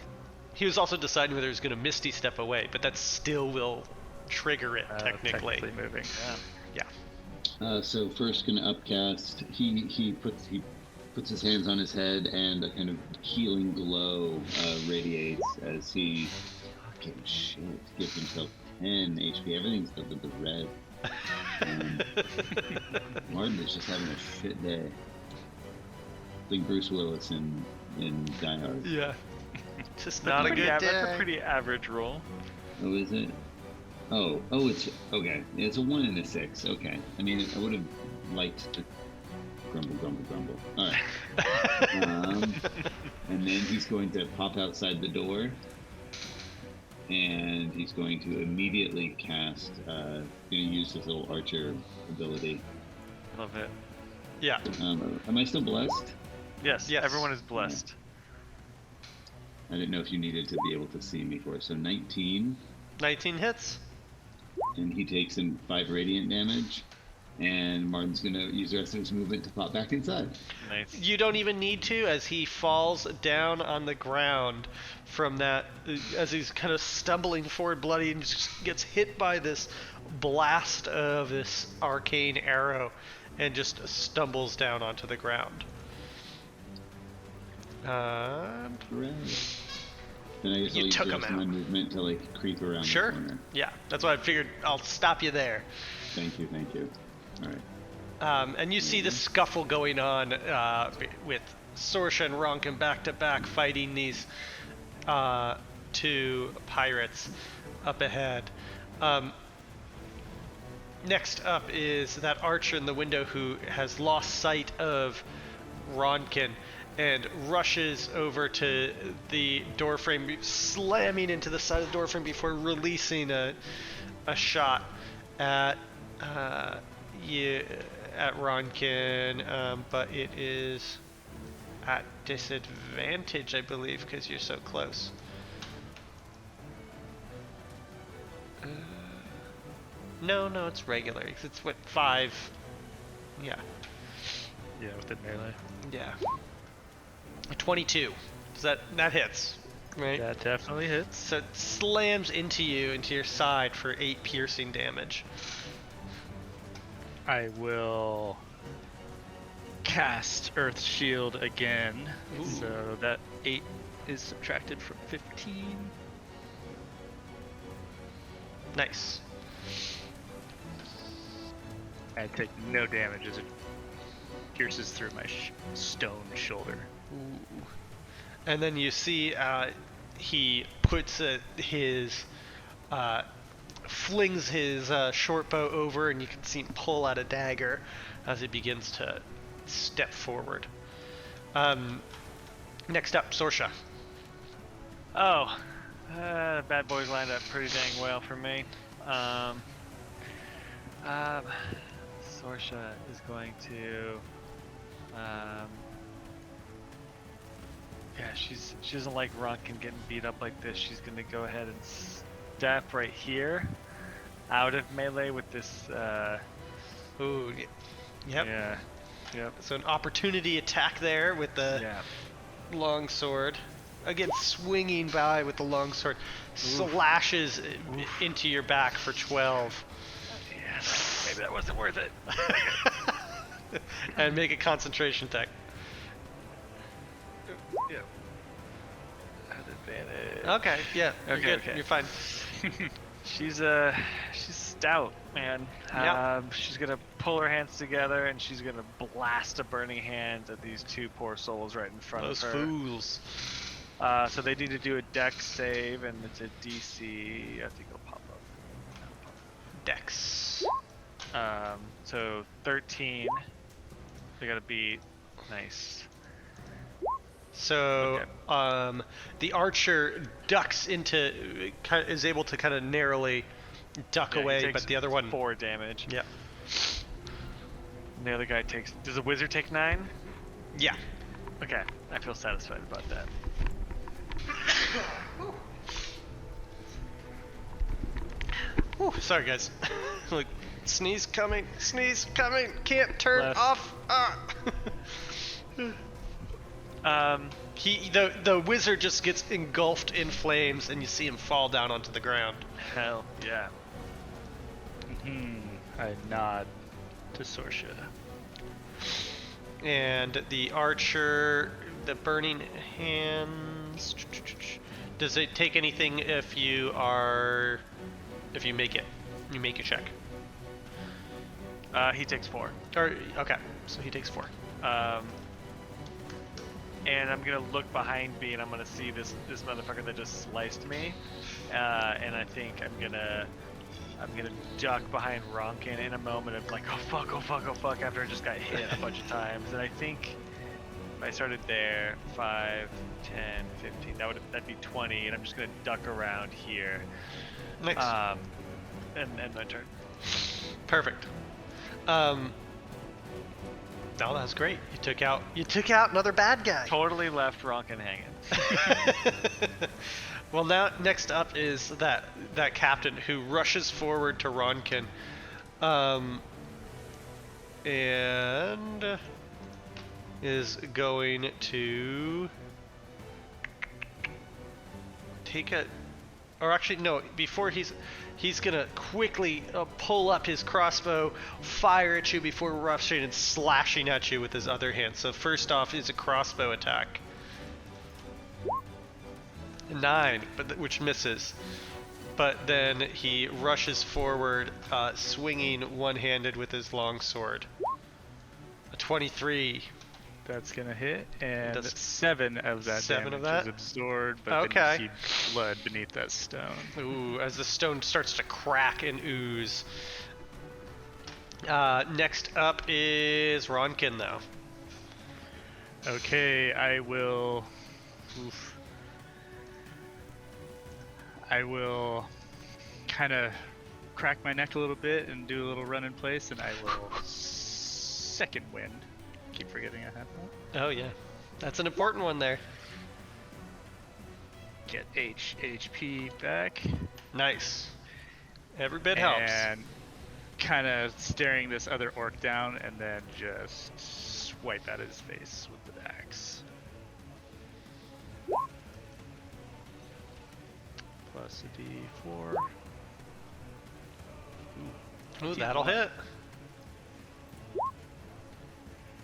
He was also deciding whether he was going to Misty Step away, but that still will trigger it technically. Technically moving. Yeah. So first gonna upcast. He puts his hands on his head, and a kind of healing glow radiates as he fucking shit gives himself 10 HP. Everything's filled with the red. Martin is just having a shit day. Like Bruce Willis in Die Hard. Yeah. Just not a good day. That's a pretty average roll. Oh, is it? Oh, it's okay. It's a 1 and a 6. Okay. I mean, I would have liked to grumble. All right. And then he's going to pop outside the door, and he's going to immediately cast. Going to use his little archer ability. Love it. Yeah. Am I still blessed? Yes. Yes. Everyone is blessed. I didn't know if you needed to be able to see me for it. So 19. 19 hits. And he takes in 5 radiant damage. And Martin's going to use the rest of his movement to pop back inside. Nice. You don't even need to, as he falls down on the ground from that, as he's kind of stumbling forward bloody and just gets hit by this blast of this arcane arrow and just stumbles down onto the ground. Right. Then I guess I'll You use took the him rest of my out. movement to like creep around Sure. the corner. Yeah, that's why I figured I'll stop you there. Thank you. All right. And you see the scuffle going on with Sorsha and Ronkin back to back fighting these two pirates up ahead. Next up is that archer in the window who has lost sight of Ronkin and rushes over to the doorframe, slamming into the side of the doorframe before releasing a shot at Ronkin, but it is at disadvantage, I believe, because you're so close. No, it's regular. It's what, 5? Yeah. Yeah, within melee. Yeah. 22. Does that hits, right? That definitely hits. So it slams into your side for 8 piercing damage. I will cast Earth Shield again. Ooh. So that 8 is subtracted from 15. Nice. I take no damage as it pierces through my stone shoulder. Ooh. And then you see he puts flings his short bow over, and you can see him pull out a dagger as he begins to step forward. Next up, Sorsha. Oh, the bad boys lined up pretty dang well for me. Sorsha is going to, yeah, she doesn't like Ronkin getting beat up like this. She's gonna go ahead and step right here, out of melee with this. Ooh, yep. Yeah, yep. So an opportunity attack there with the Yeah. long sword. Again, swinging by with the long sword, slashes into your back for 12. Yeah, maybe that wasn't worth it. And make a concentration attack. Yeah. At advantage. Okay, yeah, you're Okay, good. okay. You're fine. She's stout, man. Yeah. She's gonna pull her hands together and she's gonna blast a burning hand at these two poor souls right in front Those of her. fools. So they need to do a dex save, and it's a DC. I think it'll pop up. Dex. So 13. They gotta beat. Nice. So, Okay. the archer ducks is able to kind of narrowly duck Yeah, he away, takes but the other one. 4 damage. Yeah. And the other guy takes. Does the wizard take 9? Yeah. Okay, I feel satisfied about that. Whew, sorry, guys. Look, sneeze coming, can't turn Left. off. The wizard just gets engulfed in flames, and you see him fall down onto the ground. Hell yeah. I nod to Sorsha. And the archer, the burning hands. Does it take anything if you make it? You make a check. He takes 4. Or okay, so he takes 4. And I'm gonna look behind me and I'm gonna see this motherfucker that just sliced me. And I think I'm gonna duck behind Ronkin in a moment of like, oh fuck, after I just got hit a bunch of times. And I think if I started there, 5, 10, 15, that'd be 20, and I'm just gonna duck around here. Nice. And my turn. Perfect. No, that's great. You took out another bad guy. Totally left Ronkin hanging. Well, now next up is that captain who rushes forward to Ronkin, and is going to take a, or actually no, before he's gonna quickly pull up his crossbow, fire at you before rushing and slashing at you with his other hand. So first off is a crossbow attack. 9, which misses. But then he rushes forward, swinging one-handed with his longsword. A 23. That's gonna hit, and That's 7 of that 7 damage of that? is absorbed, but Okay. then you see blood beneath that stone. Ooh, as the stone starts to crack and ooze. Next up is Ronkin, though. Okay, I will kind of crack my neck a little bit and do a little run in place, and I will second wind. Keep forgetting I have that. Oh yeah, that's an important one there. Get HP back. Nice. Every bit helps. And kind of staring this other orc down, and then just swipe at his face with the axe. Plus a D4. Ooh, that'll hit.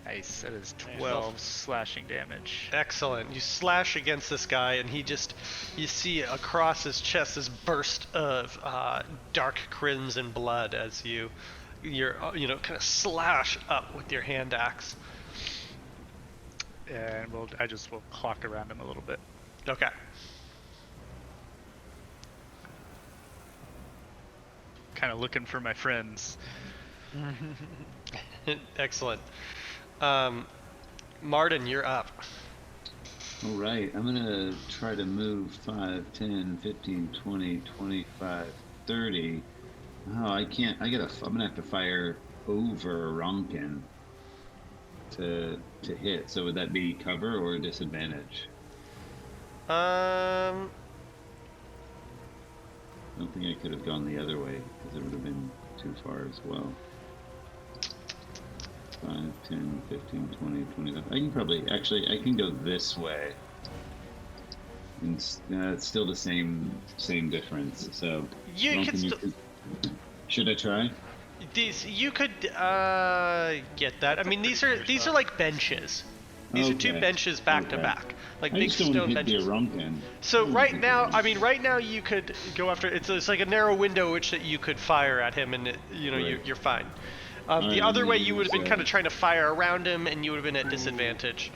Nice, that is 12 slashing damage. Excellent. You slash against this guy, and you see across his chest this burst of dark crimson blood as you're kind of slash up with your hand axe. And I just will clock around him a little bit. Okay. Kind of looking for my friends. Excellent. Martin, you're up. All right, I'm gonna try to move 5, 10, 15, 20, 25, 30. Oh, I can't. I'm gonna have to fire over Ronkin to hit. So would that be cover or disadvantage? I don't think I could have gone the other way because it would have been too far as well. 5, 10, 15, 20, 25. I can go this way. And it's still the same difference. So should I try? You could get that. I mean, these are like benches. These are two benches back to back, like big stone benches. So right now you could go after. It's like a narrow window which that you could fire at him, and you're fine. The other way you would have been kind of trying to fire around him, and you would have been at disadvantage.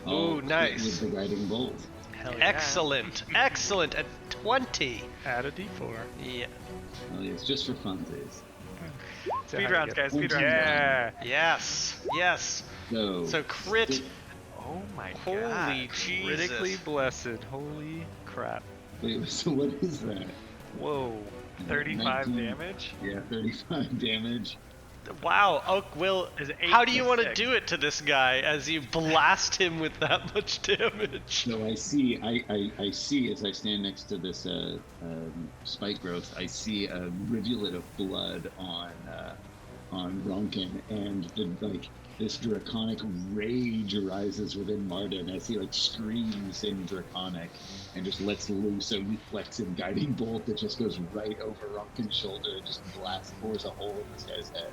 Ooh, nice. With the guiding bolt. Hell yeah. Excellent, excellent. At 20. Add a D4. Yeah. Oh, it's just for funsies. Speed rounds, guys. Speed rounds. Yeah. Yes. So crit. Oh my god. Holy Jesus. Critically blessed. Holy crap. Wait, so what is that? Whoa. 35 19. damage? Yeah, 35 damage. Wow, Oak Will, Is it how do you want to 8 do it to this guy as you blast him with that much damage? So I see as I stand next to this spike growth, I see a rivulet of blood on Ronkin, and this draconic rage arises within Martin as he screams in draconic and just lets loose a reflexive guiding bolt that just goes right over Ronkin's shoulder and just pours a hole in this guy's head.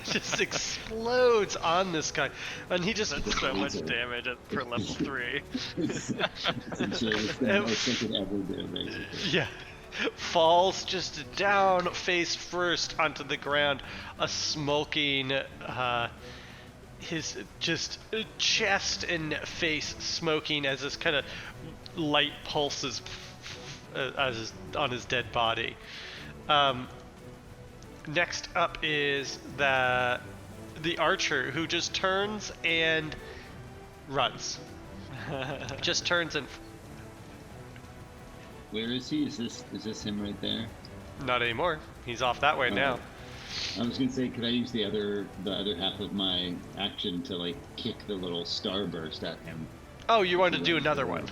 Just explodes on this guy, and he just That's so much damage for level 3. It's the most I could ever do, basically. yeah, falls just down face first onto the ground, a smoking his just chest and face smoking as this kind of light pulses on his dead body. Next up is the archer, who just turns and runs. Just turns and... Where is he? Is this him right there? Not anymore. He's off that way now. I was gonna say, could I use the other half of my action to kick the little starburst at him? Oh, you wanted to do another one?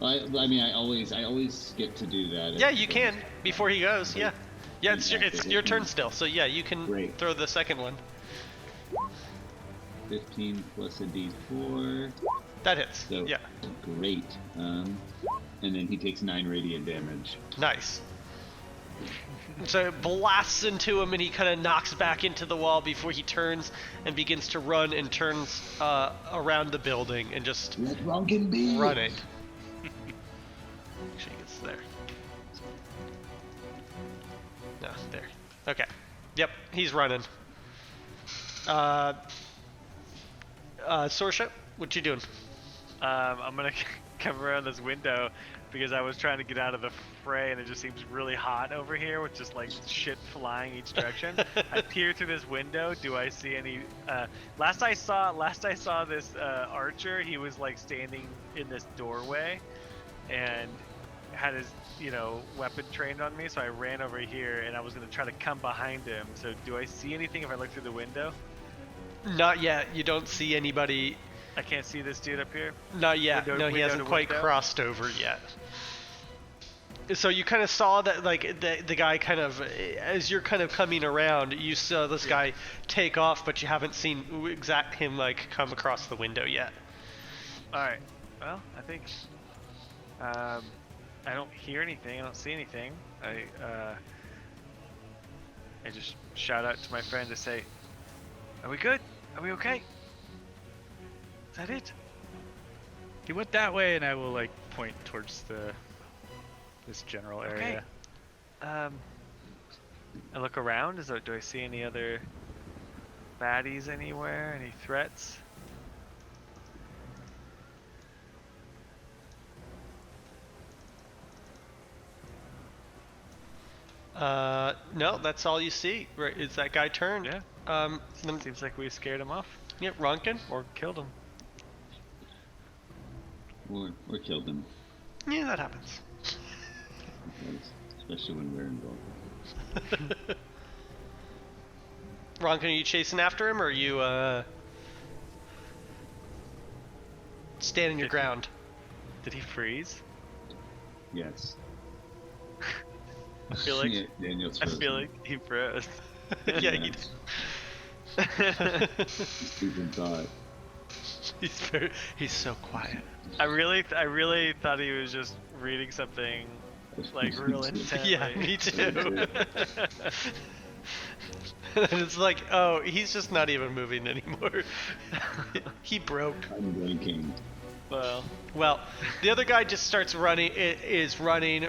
I mean, I always get to do that. Yeah, you can before he goes. Yeah, it's your turn still. So yeah, you can throw the second one. 15 plus a D4. That hits. So, yeah. Great. And then he takes 9 radiant damage. Nice. So it blasts into him, and he kind of knocks back into the wall before he turns and begins to run and turns around the building and just Let Ronkin be. running. there. Okay. Yep, he's running. Sorsha, what you doing? I'm gonna come around this window because I was trying to get out of the fray and it just seems really hot over here with just like shit flying each direction. I peer through this window. Do I see any? Last I saw this archer, he was like standing in this doorway and had his weapon trained on me. So I ran over here and I was gonna try to come behind him. So do I see anything if I look through the window? Not yet. You don't see anybody. I can't see this dude up here? Not yet. Window- No, he window hasn't to quite window? crossed over yet. So you kind of saw that, like, the guy kind of, as you're kind of coming around, you saw this guy take off, but you haven't seen him, like, come across the window yet. Alright. Well, I think... I don't hear anything. I don't see anything. I just shout out to my friend to say, "Are we good? Are we okay? Is that it?" He went that way, and I will like point towards this general area. I look around. Do I see any other baddies anywhere? Any threats? No, that's all you see. Right, is that guy turned? Yeah. Then, Seems like we scared him off yeah, Ronkin. or killed him. Or killed them, Yeah, that happens. especially when we're involved. Ronkin, are you chasing after him, or are you standing your ground? Did he freeze? Yes. I feel like Yeah, Daniel's I feel frozen. like he froze. Yeah, he Deep in thought. he's so quiet. I really thought he was just reading something like real intently. Yeah, me too. And it's like, oh, he's just not even moving anymore. He broke. I'm blinking. Well, The other guy just starts running. Is running.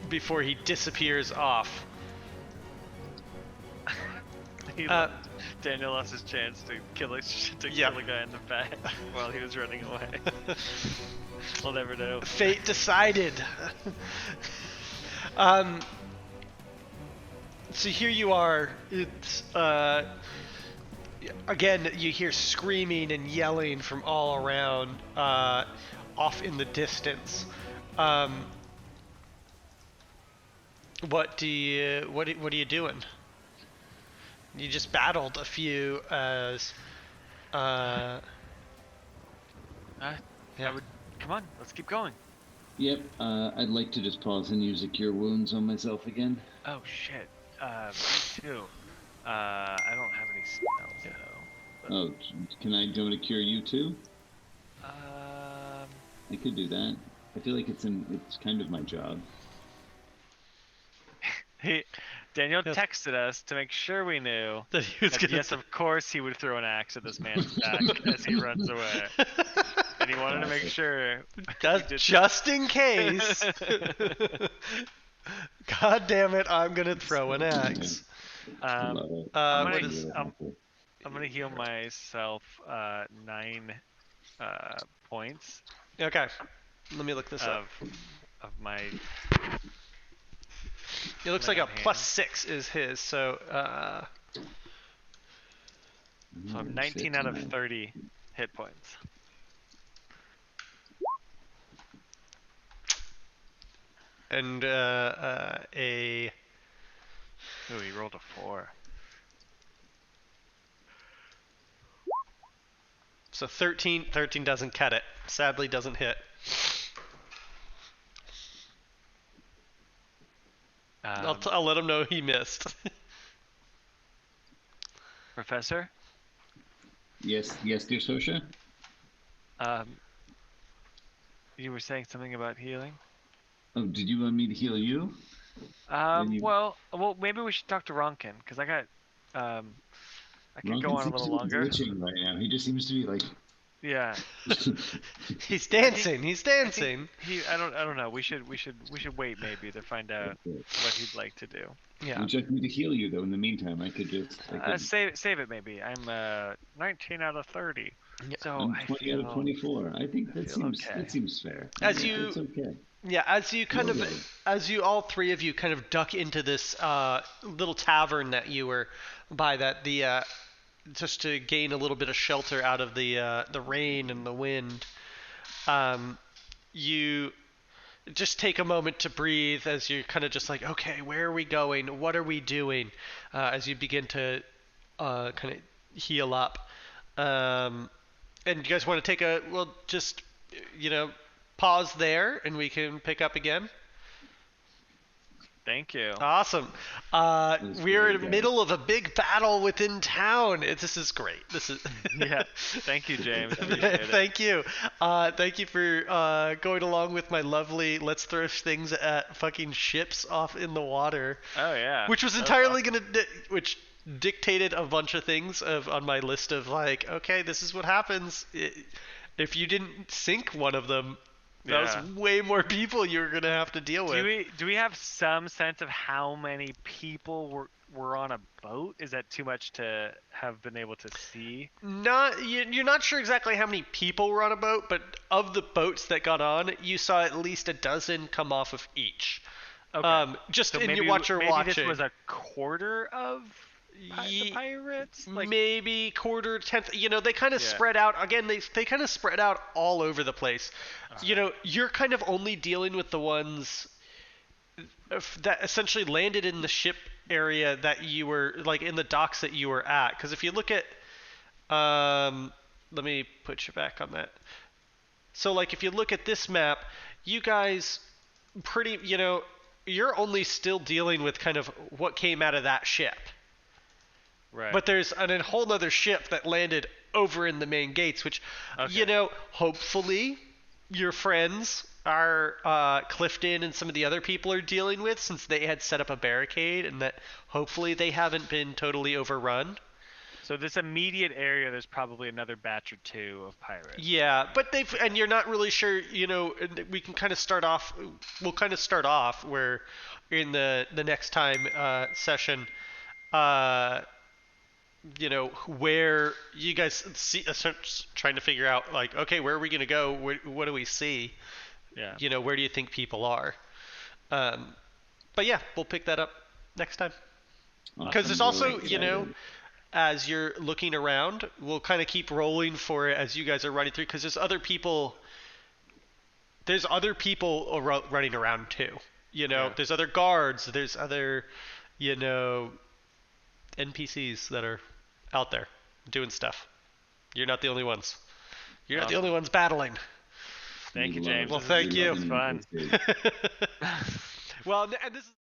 Before he disappears off. Daniel lost his chance to kill a guy in the back while he was running away. We'll never know. Fate decided. So here you are. It's again, you hear screaming and yelling from all around, off in the distance. What are you doing? You just battled a few as. I would come on. Let's keep going. Yep, I'd like to just pause and use a cure wounds on myself again. Oh shit. Me too. I don't have any spells though. Oh, can I do it to cure you too? Um, I could do that. I feel like it's kind of my job. Daniel Yes. texted us to make sure we knew That he was that gonna. yes, of course he would throw an axe at this man's back as he runs away. And he wanted to make sure. Just in case. God damn it! I'm gonna throw an axe. I love it. I'm what gonna, is- I'm gonna heal myself 9 points Okay, let me look this up. of my. It looks like a +6 is his, so So I'm 19 out of 30 hit points. and a Ooh, he rolled a 4. so 13 doesn't cut it. Sadly, doesn't hit. I'll let him know he missed. Professor, Yes, dear Sosha? you were saying something about healing. Oh, did you want me to heal you? Then you- Well, maybe we should talk to Ronkin because I got. I could go Ronkin on a seems little to be longer. glitching right now. He just seems to be like Yeah. He's dancing. He's I dancing. think I don't know. We should wait maybe to find out what he'd like to do. Yeah. Would you like me to heal you though? In the meantime, I could Save it maybe. I'm 19 out of 30. Yeah. So I'm I 20 feel out of 24. I think that seems fair. It's okay. Yeah, as you all three of you kind of duck into this little tavern that you were by, that the just to gain a little bit of shelter out of the rain and the wind. You just take a moment to breathe as you're kind of just like, okay, where are we going? What are we doing? As you begin to kind of heal up. And you guys want to take just, pause there and we can pick up again? Thank you. Awesome. We're in the middle of a big battle within town. This is great. This is Yeah. Thank you, James. Appreciate it. Thank you. Thank you for going along with my lovely let's throw things at fucking ships off in the water. Oh yeah. Which was entirely which dictated a bunch of things on my list of like, okay, this is what happens if you didn't sink one of them. That was way more people you were gonna have to deal with. Do we have some sense of how many people were on a boat? Is that too much to have been able to see? You're not sure exactly how many people were on a boat, but of the boats that got on, you saw at least a dozen come off of each. Okay. Just so in maybe, what you're maybe watching. This was a quarter of the pirates? Maybe quarter, tenth. They kind of spread out. Again, they kind of spread out all over the place. You're kind of only dealing with the ones that essentially landed in the ship area that you were, like, in the docks that you were at. Because if you look at, let me put you back on that. So, like, if you look at this map, you guys you're only still dealing with kind of what came out of that ship. Right. But there's a whole other ship that landed over in the main gates, which, hopefully your friends are Clifton and some of the other people are dealing with, since they had set up a barricade, and that hopefully they haven't been totally overrun. So this immediate area, there's probably another batch or two of pirates. Yeah, but and you're not really sure, we can kind of start off, we'll kind of start off where in the next time session, where you guys see, trying to figure out, like, okay, where are we going to go? What do we see? Yeah. Where do you think people are? But yeah, we'll pick that up next time. Because there's also, as you're looking around, we'll kind of keep rolling for it as you guys are running through, because there's other people running around too. There's other guards, there's other, NPCs that are out there doing stuff. You're not the only ones. You're not the only ones battling. Thank you, James. Well, thank you. It was fun. Well, and this is